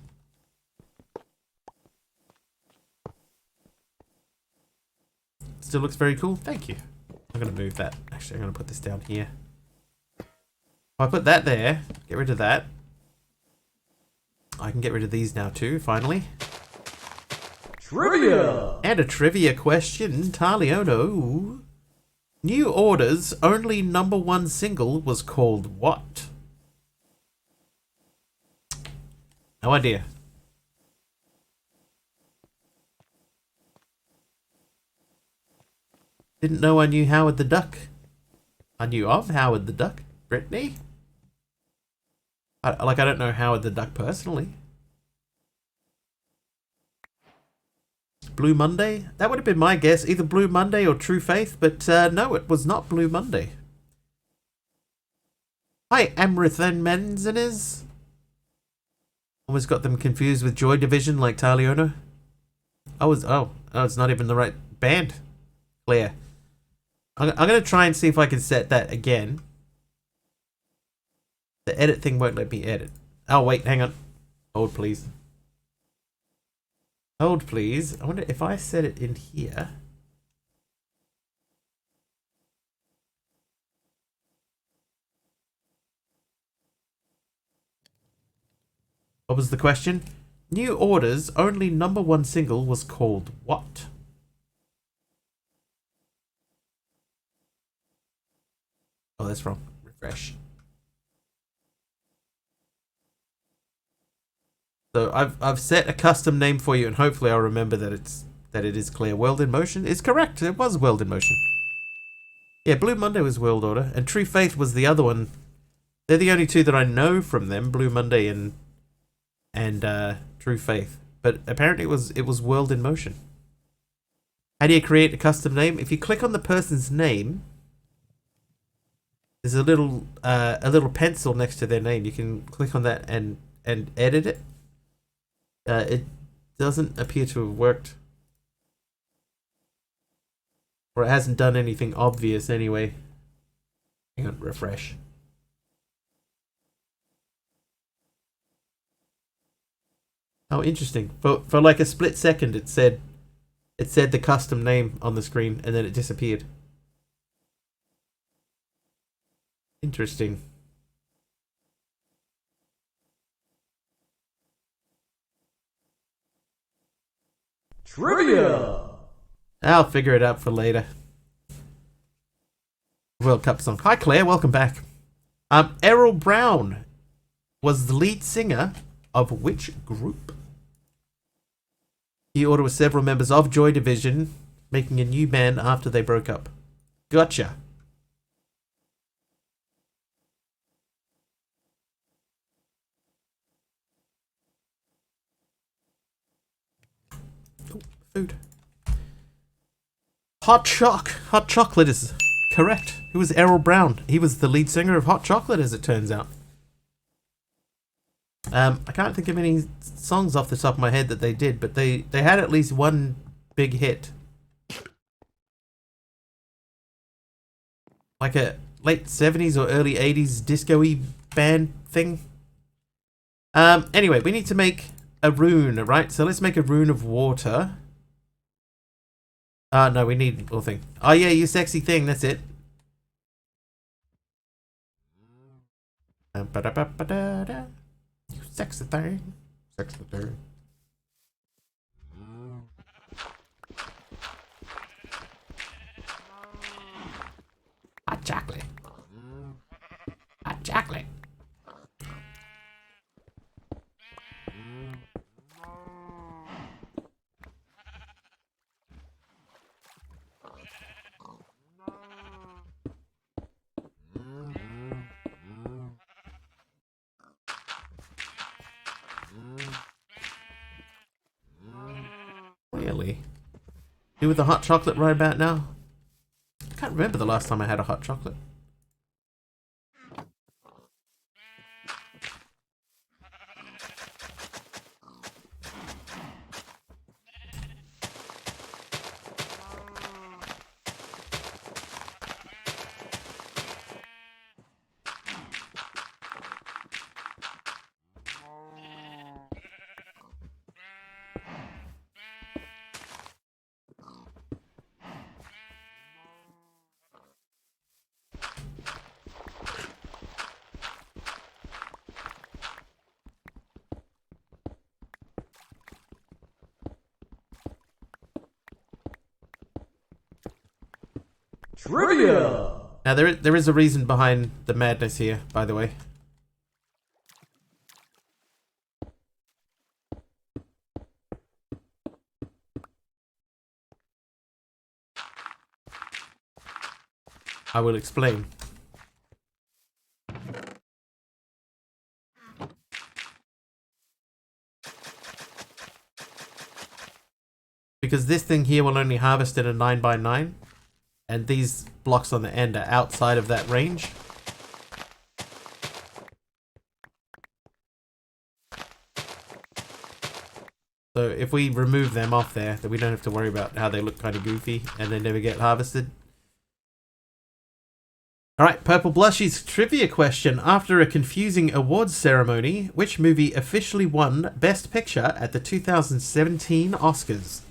S1: still looks very cool. Thank you. I'm going to move that. Actually, I'm going to put this down here. If I put that there, get rid of that. I can get rid of these now too, finally.
S3: Trivia!
S1: And a trivia question, Taliono. New Order's only #1 single was called what? No idea. Didn't know I knew Howard the Duck. I knew of Howard the Duck. Brittany? I don't know Howard the Duck personally. Blue Monday? That would have been my guess. Either Blue Monday or True Faith, but no, it was not Blue Monday. Hi, Amrith and Menzies. Almost got them confused with Joy Division like Taliono. Oh, it's not even the right band. Claire. I'm going to try and see if I can set that again. The edit thing won't let me edit. Oh, wait, hang on. Hold, please. Hold, please. I wonder if I set it in here. What was the question? New Order's only #1 single was called what? Oh, that's wrong. Refresh. So I've set a custom name for you, and hopefully I'll remember that it is clear. World in Motion is correct. It was World in Motion. Yeah, Blue Monday was World Order, and True Faith was the other one. They're the only two that I know from them, Blue Monday and True Faith. But apparently it was World in Motion. How do you create a custom name? If you click on the person's name, there's a little pencil next to their name. You can click on that and edit it. It doesn't appear to have worked. Or it hasn't done anything obvious anyway. Hang on, refresh. Oh, interesting. For like a split second, it said the custom name on the screen, and then it disappeared. Interesting.
S3: Trivia!
S1: I'll figure it out for later. World Cup song. Hi Claire, welcome back. Errol Brown was the lead singer of which group? He ordered with several members of Joy Division, making a new band after they broke up. Gotcha. Oh, food. Hot Chocolate is correct. Who was Errol Brown? He was the lead singer of Hot Chocolate, as it turns out. I can't think of any songs off the top of my head that they did, but they had at least one big hit. Like a late 70s or early 80s disco-y band thing. Anyway, we need to make a rune, right? So let's make a rune of water. No, we need a little thing. Oh yeah, you sexy thing, that's it. Ba-da-ba-ba-da-da. You sexy thing. Sexy thing. Hot chocolate. Hot chocolate. Really? You with the hot chocolate right about now? I can't remember the last time I had a hot chocolate.
S3: Trivia!
S1: Now there is a reason behind the madness here, by the way. I will explain. Because this thing here will only harvest in a 9x9. And these blocks on the end are outside of that range. So if we remove them off there, then we don't have to worry about how they look kind of goofy and they never get harvested. Alright, Purple Blushy's trivia question. After a confusing awards ceremony, which movie officially won Best Picture at the 2017 Oscars?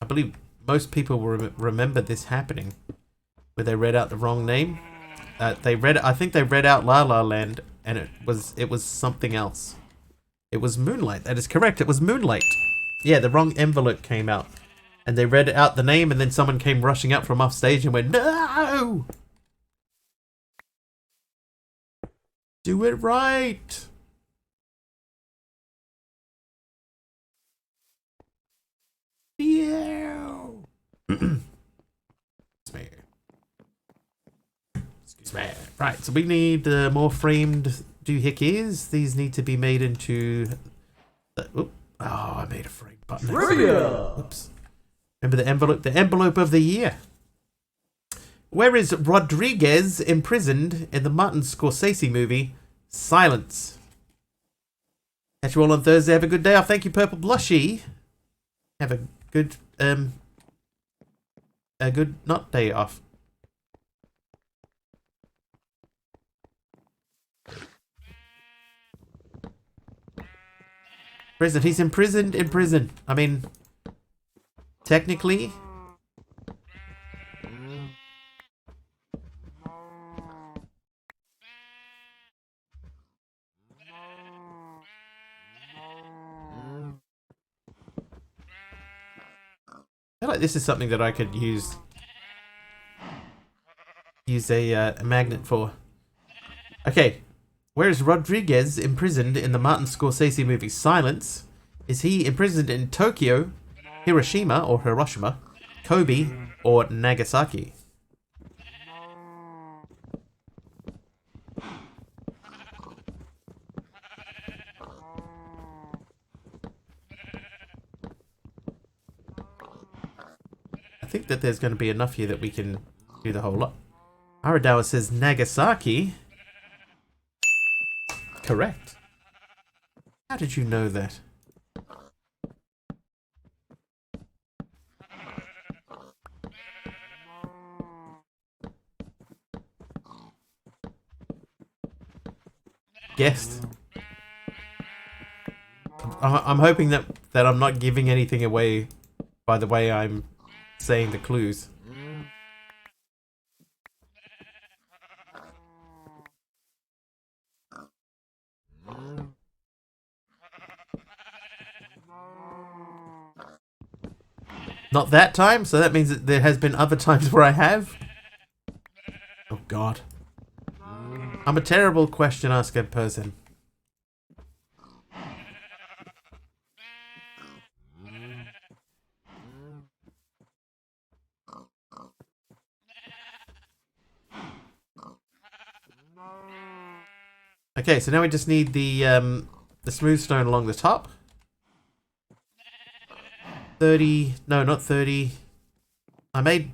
S1: I believe most people will remember this happening, where they read out the wrong name. I think they read out La La Land, and it was something else. It was Moonlight. That is correct. It was Moonlight. Yeah, the wrong envelope came out, and they read out the name, and then someone came rushing up from off stage and went, "No! Do it right." Yeah. Excuse me. Right, so we need more framed doohickeys. These need to be made into... Oh, I made a frame button.
S3: Trivia!
S1: Oops. Remember the envelope? The envelope of the year. Where is Rodriguez imprisoned in the Martin Scorsese movie Silence? Catch you all on Thursday. Have a good day off. Thank you, Purple Blushy. Have a good not day off. Prison. He's imprisoned in prison. I mean, technically. I feel like this is something that I could use a magnet for. Okay, where is Rodriguez imprisoned in the Martin Scorsese movie Silence? Is he imprisoned in Tokyo, Hiroshima or Hiroshima, Kobe, or Nagasaki? I think that there's going to be enough here that we can do the whole lot. Aradawa says Nagasaki. Correct. How did you know that? Guessed. I'm hoping that I'm not giving anything away by the way I'm saying the clues. Not that time, so that means that there has been other times where I have. Oh God. I'm a terrible question asker person. Okay, so now we just need the smooth stone along the top. 30, no, not 30. I made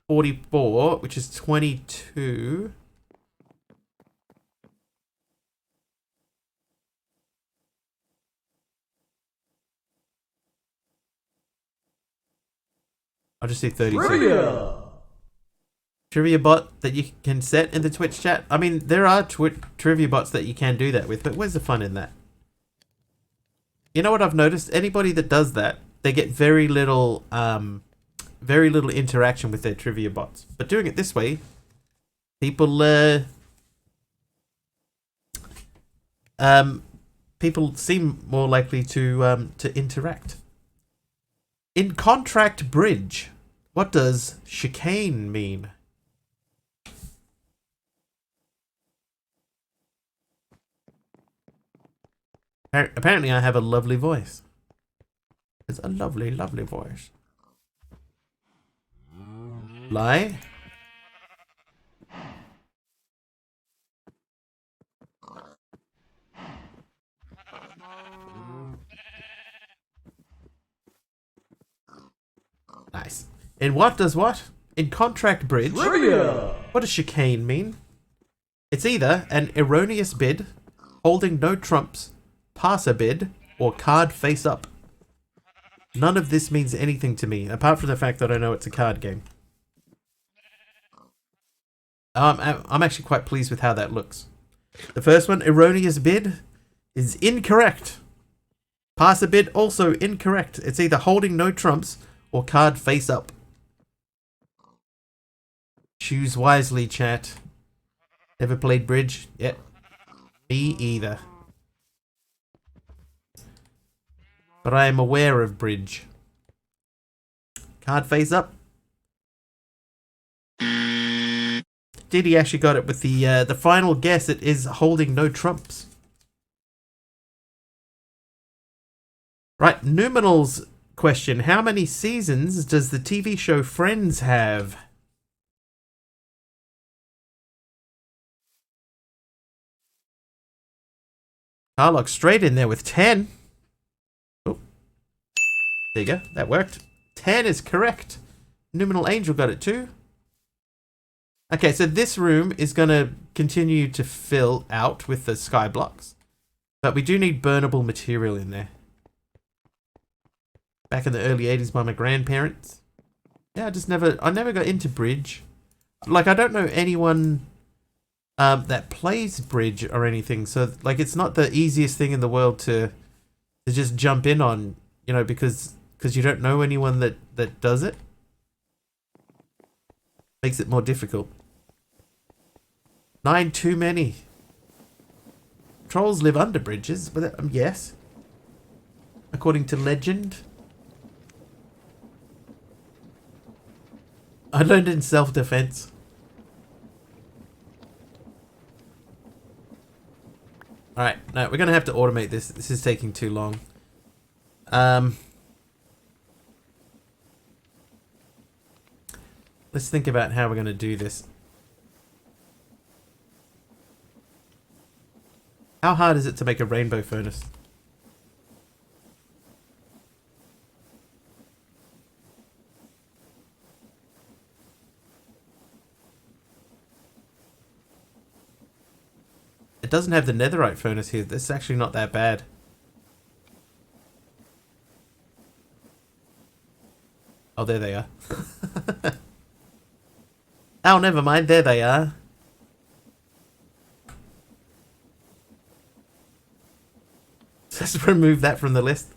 S1: 44, which is 22. I'll just say 32. Trivia bot that you can set in the Twitch chat. I mean, there are trivia bots that you can do that with, but where's the fun in that? You know what I've noticed? Anybody that does that, they get very little interaction with their trivia bots. But doing it this way, people seem more likely to interact. In contract bridge, what does chicane mean? Apparently I have a lovely voice. It's a lovely, lovely voice. Lie? Nice. In what does what? In contract bridge?
S3: Trivia!
S1: What does chicane mean? It's either an erroneous bid, holding no trumps, pass a bid, or card face up. None of this means anything to me, apart from the fact that I know it's a card game. I'm actually quite pleased with how that looks. The first one, erroneous bid, is incorrect. Pass a bid, also incorrect. It's either holding no trumps or card face up. Choose wisely, chat. Never played bridge? Yep. Me either. But I am aware of bridge. Card face up. Diddy actually got it with the final guess. It is holding no trumps. Right, Numinal's question. How many seasons does the TV show Friends have? Carlock straight in there with 10. Oh, there you go. That worked. 10 is correct. Numinal Angel got it too. Okay, so this room is going to continue to fill out with the sky blocks. But we do need burnable material in there. Back in the early 80s by my grandparents. Yeah, I never got into bridge. Like, I don't know anyone that plays bridge or anything. So, like, it's not the easiest thing in the world to just jump in on, you know, because you don't know anyone that does it. Makes it more difficult. 9 too many. Trolls live under bridges, but yes. According to legend. I learned in self-defense. Alright, no, we're going to have to automate this. This is taking too long. Let's think about how we're going to do this. How hard is it to make a rainbow furnace? It doesn't have the netherite furnace here. This is actually not that bad. Oh, there they are. Oh, never mind. There they are. Let's remove that from the list.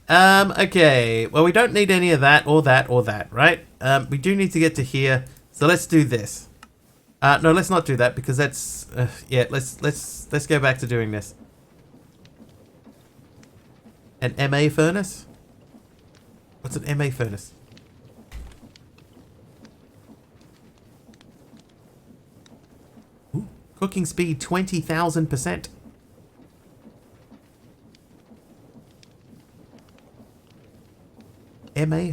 S1: Okay. Well, we don't need any of that or that or that, right? We do need to get to here. So let's do this. No, let's not do that because that's yeah, let's go back to doing this. An MA furnace? What's an MA furnace? Ooh, cooking speed 20,000%. MA.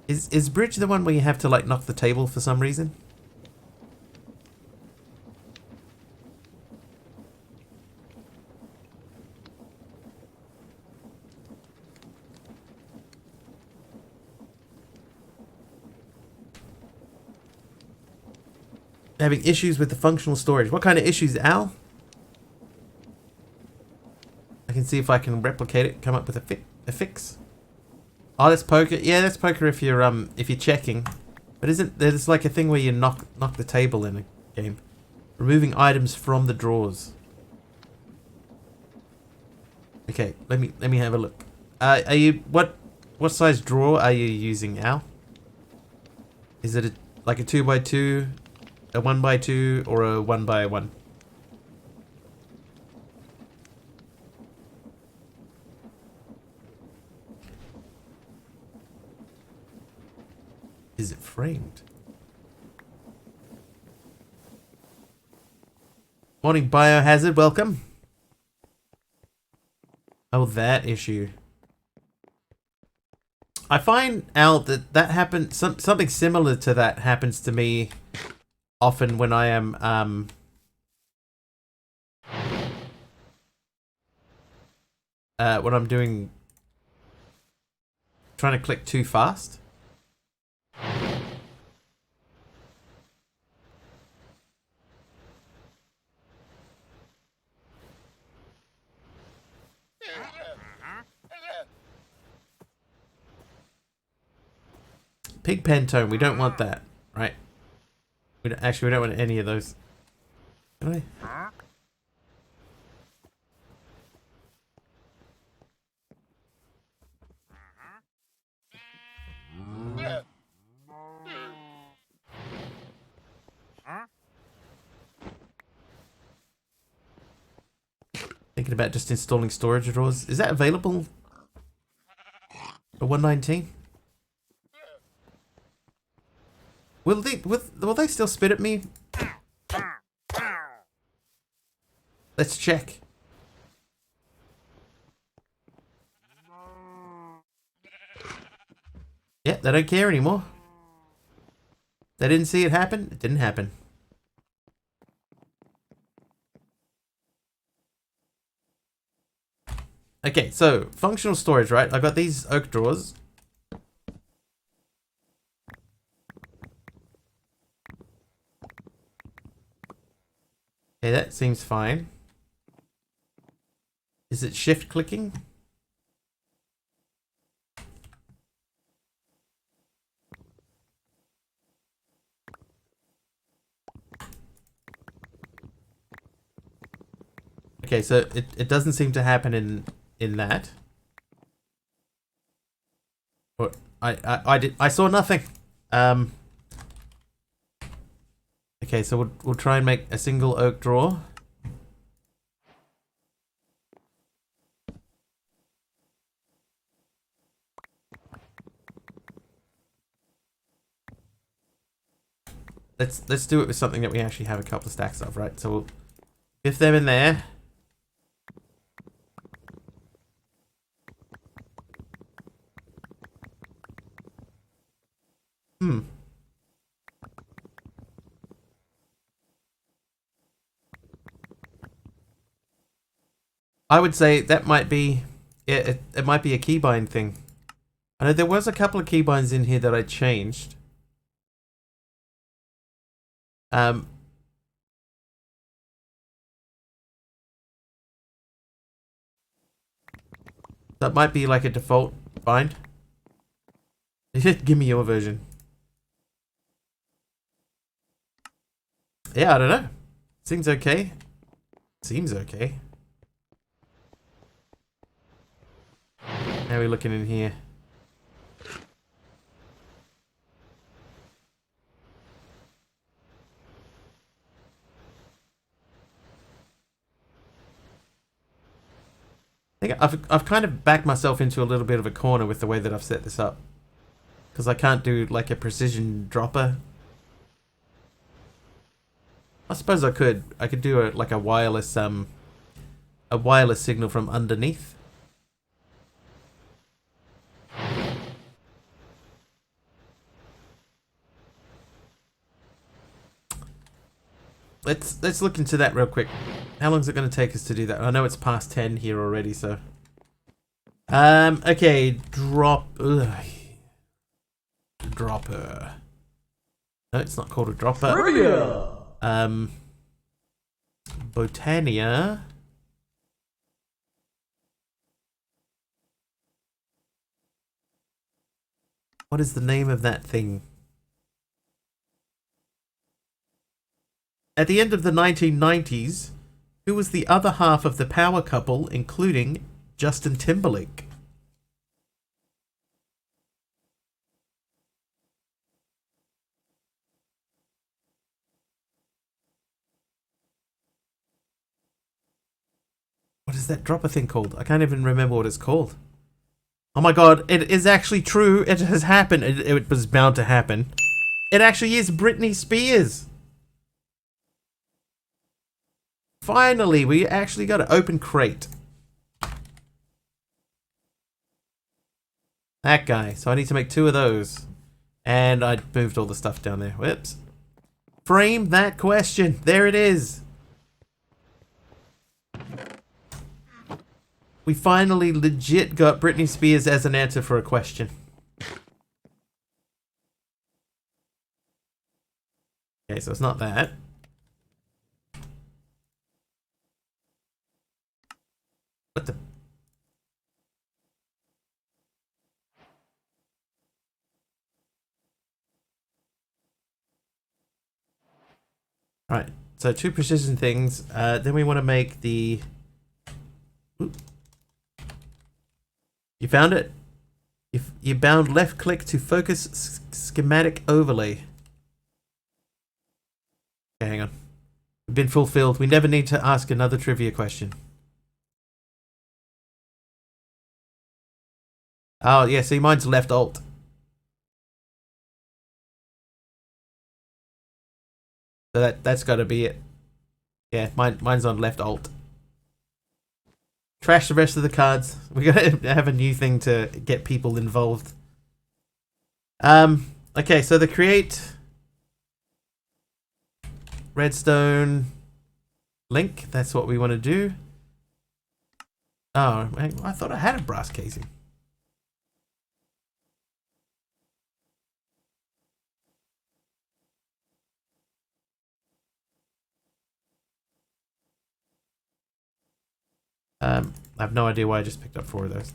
S1: Is bridge the one where you have to like knock the table for some reason? Having issues with the functional storage. What kind of issues, Al? I can see if I can replicate it, come up with a fix. Oh, that's poker. Yeah, that's poker if you're checking. But isn't there's like a thing where you knock the table in a game? Removing items from the drawers. Okay, let me have a look. Are you what size drawer are you using, Al? Is it like a 2x2, a 1x2, or a 1x1? Is it framed? Morning, Biohazard. Welcome. Oh, that issue. I find out that happens. Something similar to that happens to me often when I am when I'm trying to click too fast. Pig Pantone, we don't want that, right? We don't want any of those. Can I? Thinking about just installing storage drawers. Is that available for 119? Will they still spit at me? Let's check. Yeah, they don't care anymore. They didn't see it happen. It didn't happen. Okay, so functional storage, right? I've got these oak drawers. Okay, that seems fine. Is it shift clicking? Okay, so it doesn't seem to happen in that. Or I saw nothing. Okay, so we'll try and make a single oak drawer. Let's do it with something that we actually have a couple of stacks of, right? So we'll shift them in there. I would say that might be it might be a keybind thing. I know there was a couple of keybinds in here that I changed. That might be like a default bind. Give me your version. Yeah, I don't know. Seems okay. Seems okay. How are we looking in here? I think I've kind of backed myself into a little bit of a corner with the way that I've set this up. Because I can't do like a precision dropper. I suppose I could. I could do a wireless signal from underneath. Let's look into that real quick. How long is it going to take us to do that? I know it's past 10 here already, so. Okay, dropper. No, it's not called a dropper.
S3: Trivia!
S1: Botania. What is the name of that thing? At the end of the 1990s, who was the other half of the power couple, including Justin Timberlake? What is that dropper thing called? I can't even remember what it's called. Oh my god, it is actually true. It has happened. It was bound to happen. It actually is Britney Spears. Finally, we actually got an open crate. That guy. So I need to make 2 of those. And I moved all the stuff down there. Whoops. Frame that question. There it is. We finally legit got Britney Spears as an answer for a question. Okay, so it's not that. What the? Alright, so 2 precision things. Then we want to make the... Oop. You found it? If you bound left click to focus schematic overlay. Okay, hang on. We've been fulfilled. We never need to ask another trivia question. Oh, yeah, see, mine's left alt. So that's got to be it. Yeah, mine's on left alt. Trash the rest of the cards. We gotta have a new thing to get people involved. Okay, so the create redstone link. That's what we want to do. Oh, I thought I had a brass casing. I have no idea why I just picked up 4 of those.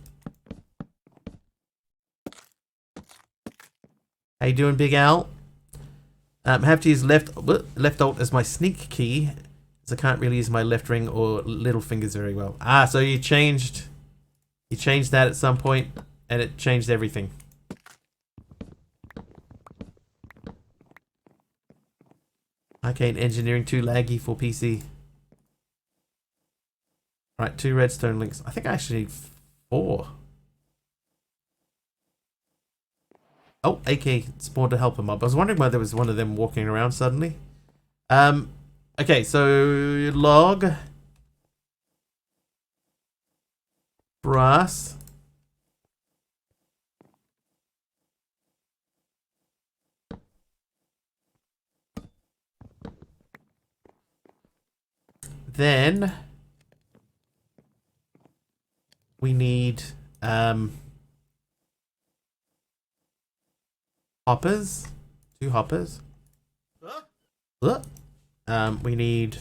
S1: How you doing, Big Al? I have to use left alt as my sneak key, as I can't really use my left ring or little fingers very well. Ah, so you changed that at some point, and it changed everything. Arcane engineering too laggy for PC. Right, 2 redstone links. I think I actually need 4. Oh, AK spawned to help him up. I was wondering why there was one of them walking around suddenly. Okay, so log brass. Then we need hoppers. 2 hoppers. We need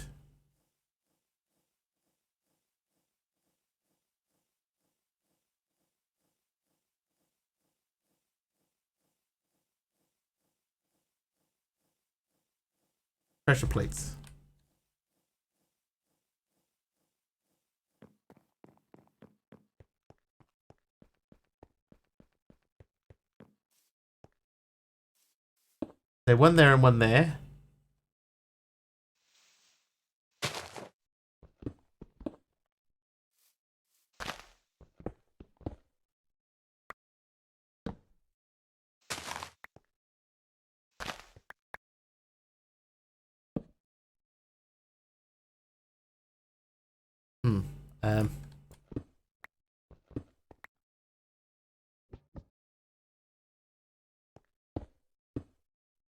S1: pressure plates. So one there and one there. Um,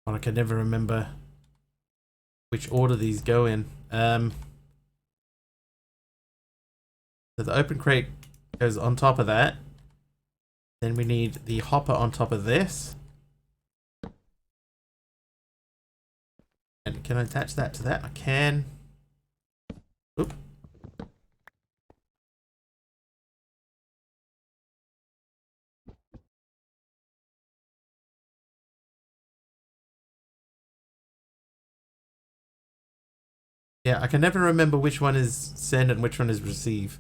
S1: I can never remember which order these go in. So the open crate goes on top of that. Then we need the hopper on top of this. And can I attach that to that? I can. Oop. Yeah, I can never remember which one is send and which one is receive.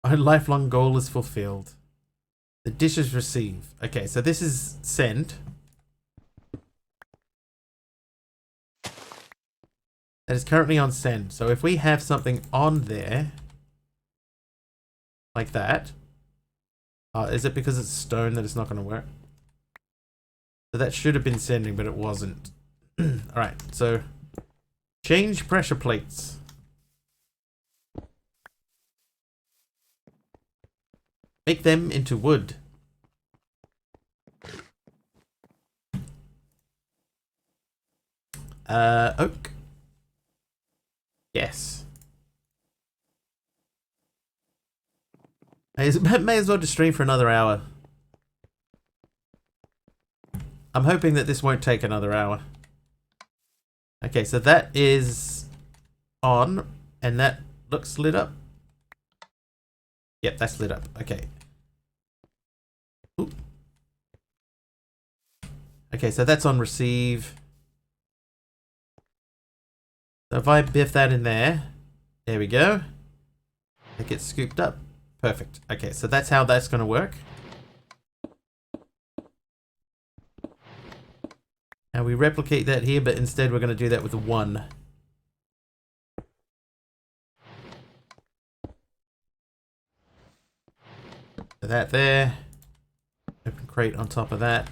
S1: Our lifelong goal is fulfilled. The dish is receive. Okay, so this is send. That is currently on send. So if we have something on there, like that, is it because it's stone that it's not going to work? So that should have been sending, but it wasn't. Alright, so change pressure plates. Make them into wood. Oak. Yes. May as well just stream for another hour. I'm hoping that this won't take another hour. Okay, so that is on, and that looks lit up. Yep, that's lit up. Okay. Ooh. Okay, so that's on receive. So if I biff that in there, there we go. It gets scooped up. Perfect. Okay, so that's how that's going to work. And we replicate that here, but instead we're going to do that with a 1. So that there. Open crate on top of that.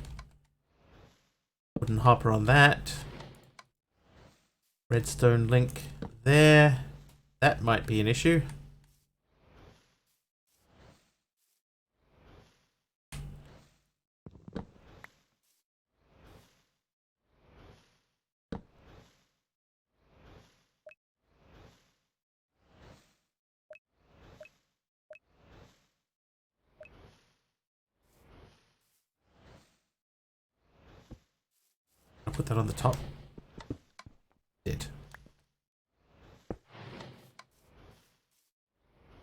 S1: Wooden hopper on that. Redstone link there. That might be an issue. I'll put that on the top. Did.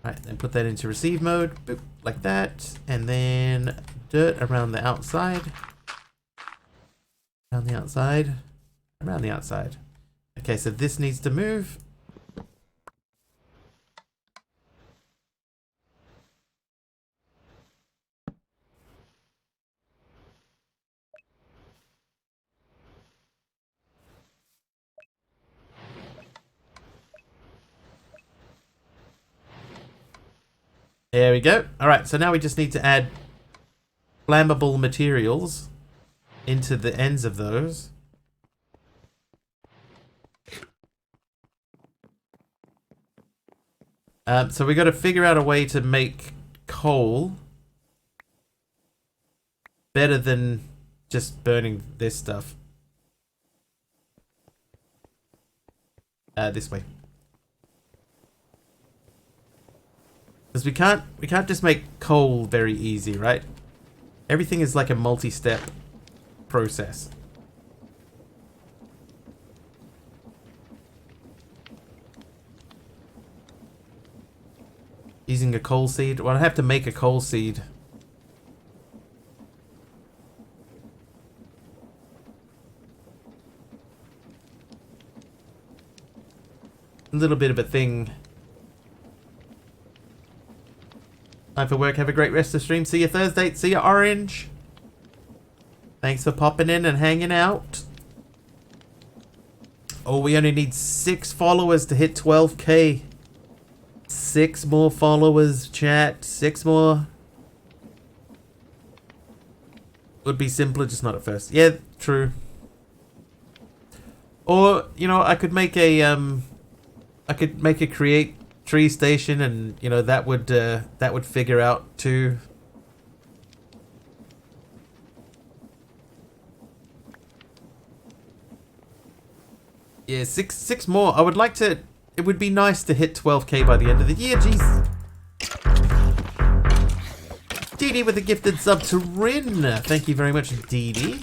S1: Right, then put that into receive mode, boop, like that, and then dirt around the outside. Around the outside. Around the outside. Okay, so this needs to move. There we go. Alright, so now we just need to add flammable materials into the ends of those. So we got to figure out a way to make coal better than just burning this stuff. This way. Because we can't just make coal very easy, right? Everything is like a multi-step process. Using a coal seed. Well, I have to make a coal seed. A little bit of a thing. Time for work. Have a great rest of the stream. See you Thursday. See you Orange. Thanks for popping in and hanging out. Oh, we only need 6 followers to hit 12k. 6 more followers, chat. 6 more. Would be simpler, just not at first. Yeah, true. Or, you know, I could make a create tree station, and you know that would figure out too. Yeah, six more. I would like to. It would be nice to hit 12k by the end of the year. Jeez. Dee Dee with a gifted sub to Rin. Thank you very much, Dee Dee.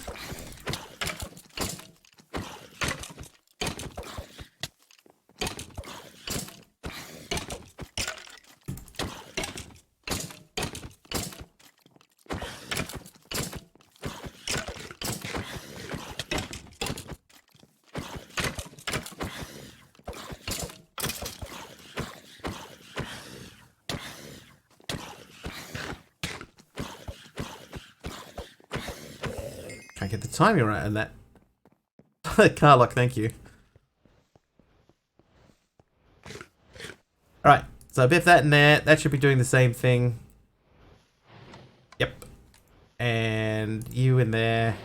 S1: Can't get the timing right on that. Carlock, thank you. Alright, so biff that in there. That should be doing the same thing. Yep. And you in there.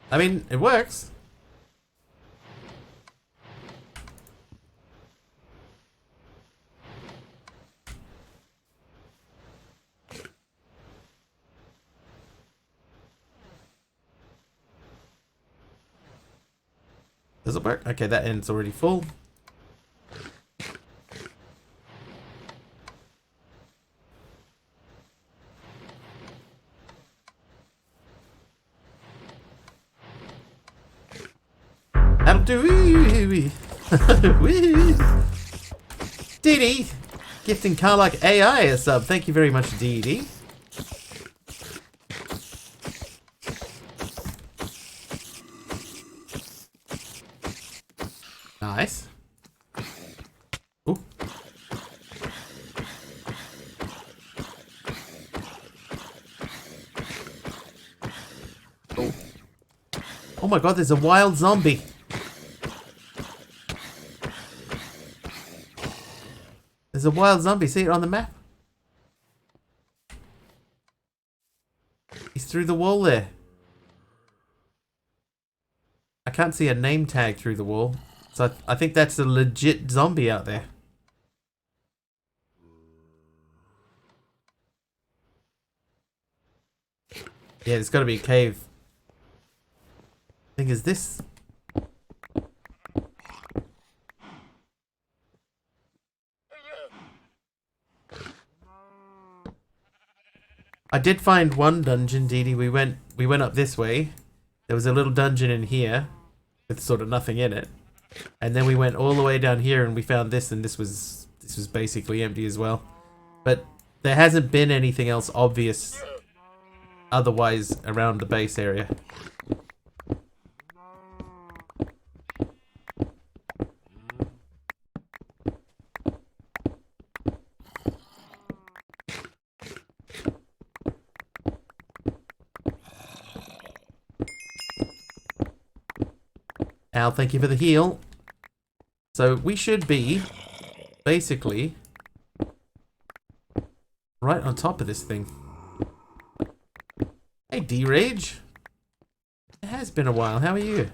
S1: I mean, it works. Does it work? Okay, that end's already full. That'll do. Wee. Dee Dee, gifting Carlock AI a sub. Thank you very much, Dee Dee. Nice. Ooh. Oh. Oh my god, there's a wild zombie. There's a wild zombie. See it on the map? He's through the wall there. I can't see a name tag through the wall. So I think that's a legit zombie out there. Yeah, there's got to be a cave. Thing is this. I did find one dungeon, Dee Dee. We went up this way. There was a little dungeon in here with sort of nothing in it. And then we went all the way down here and we found this, and this was basically empty as well. But there hasn't been anything else obvious otherwise around the base area. Al, thank you for the heal. So we should be basically right on top of this thing. Hey, D-Rage. It has been a while. How are you?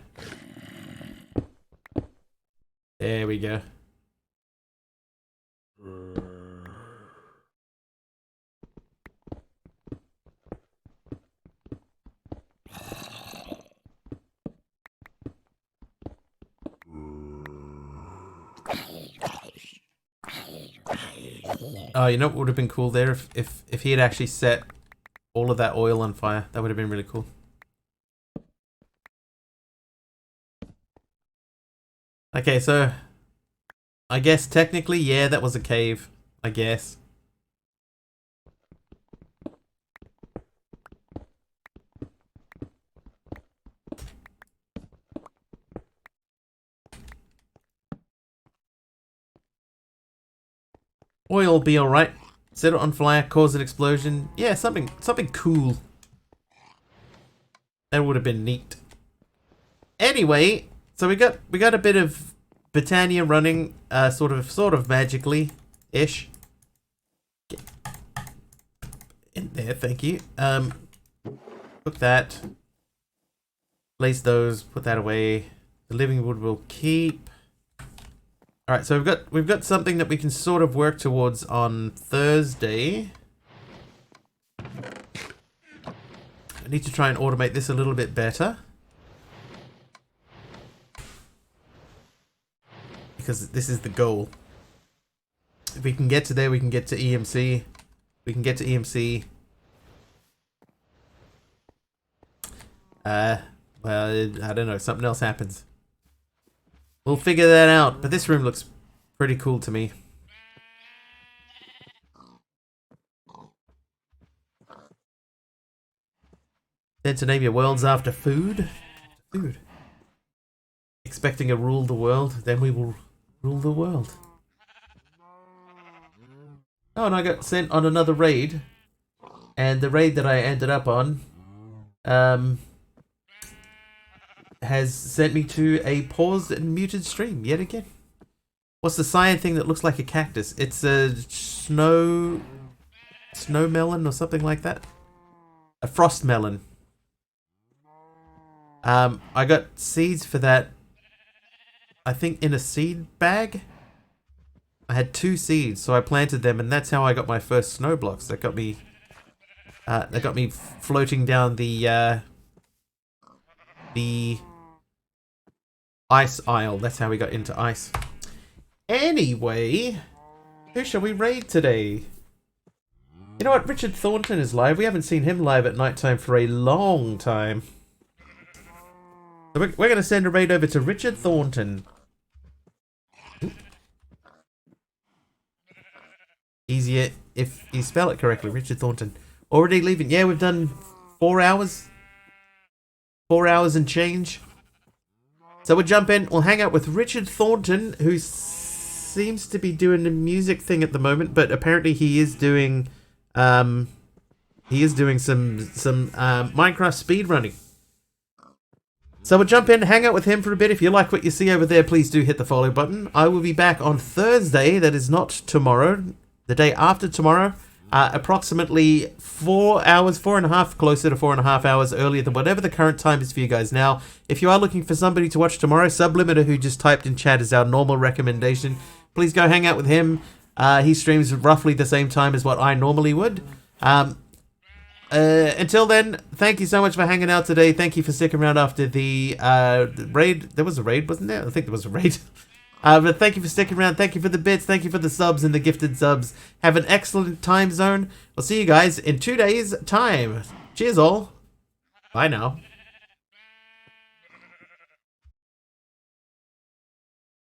S1: There we go. Oh, you know what would have been cool there if he had actually set all of that oil on fire. That would have been really cool. Okay, so I guess technically, yeah, that was a cave. I guess. Oil will be alright. Set it on fire, cause an explosion. Yeah, something cool. That would have been neat. Anyway, so we got a bit of Britannia running, sort of magically-ish. In there, thank you. Cook that. Place those, put that away. The living wood will keep. Alright, so we've got something that we can sort of work towards on Thursday. I need to try and automate this a little bit better. Because this is the goal. If we can get to there, we can get to EMC. We can get to EMC. Well, I don't know, something else happens. We'll figure that out, but this room looks pretty cool to me. Then to name your worlds after food? Food. Expecting to rule the world, then we will rule the world. Oh, and I got sent on another raid. And the raid that I ended up on, has sent me to a paused and muted stream yet again. What's the cyan thing that looks like a cactus? It's a snow melon or something like that. A frost melon. I got seeds for that. I think in a seed bag. I had 2 seeds, so I planted them, and that's how I got my first snow blocks. That got me floating down the ice aisle. That's how we got into ice. Anyway, who shall we raid today? You know what? Richard Thornton is live. We haven't seen him live at nighttime for a long time. So we're going to send a raid over to Richard Thornton. easier if you spell it correctly. Richard Thornton. Already leaving. Yeah, we've done 4 hours. 4 hours and change. So we'll jump in. We'll hang out with Richard Thornton, who seems to be doing a music thing at the moment, but apparently he is doing some Minecraft speedrunning. So we'll jump in, hang out with him for a bit. If you like what you see over there, please do hit the follow button. I will be back on Thursday. That is not tomorrow. The day after tomorrow. Approximately 4 hours, 4.5, closer to 4.5 hours earlier than whatever the current time is for you guys now. If you are looking for somebody to watch tomorrow, Sublimiter, who just typed in chat, is our normal recommendation. Please go hang out with him. He streams roughly the same time as what I normally would. Until then, thank you so much for hanging out today. Thank you for sticking around after the raid. There was a raid, wasn't there? I think there was a raid. But thank you for sticking around. Thank you for the bits. Thank you for the subs and the gifted subs. Have an excellent time zone. I'll see you guys in 2 days' time. Cheers all. Bye now.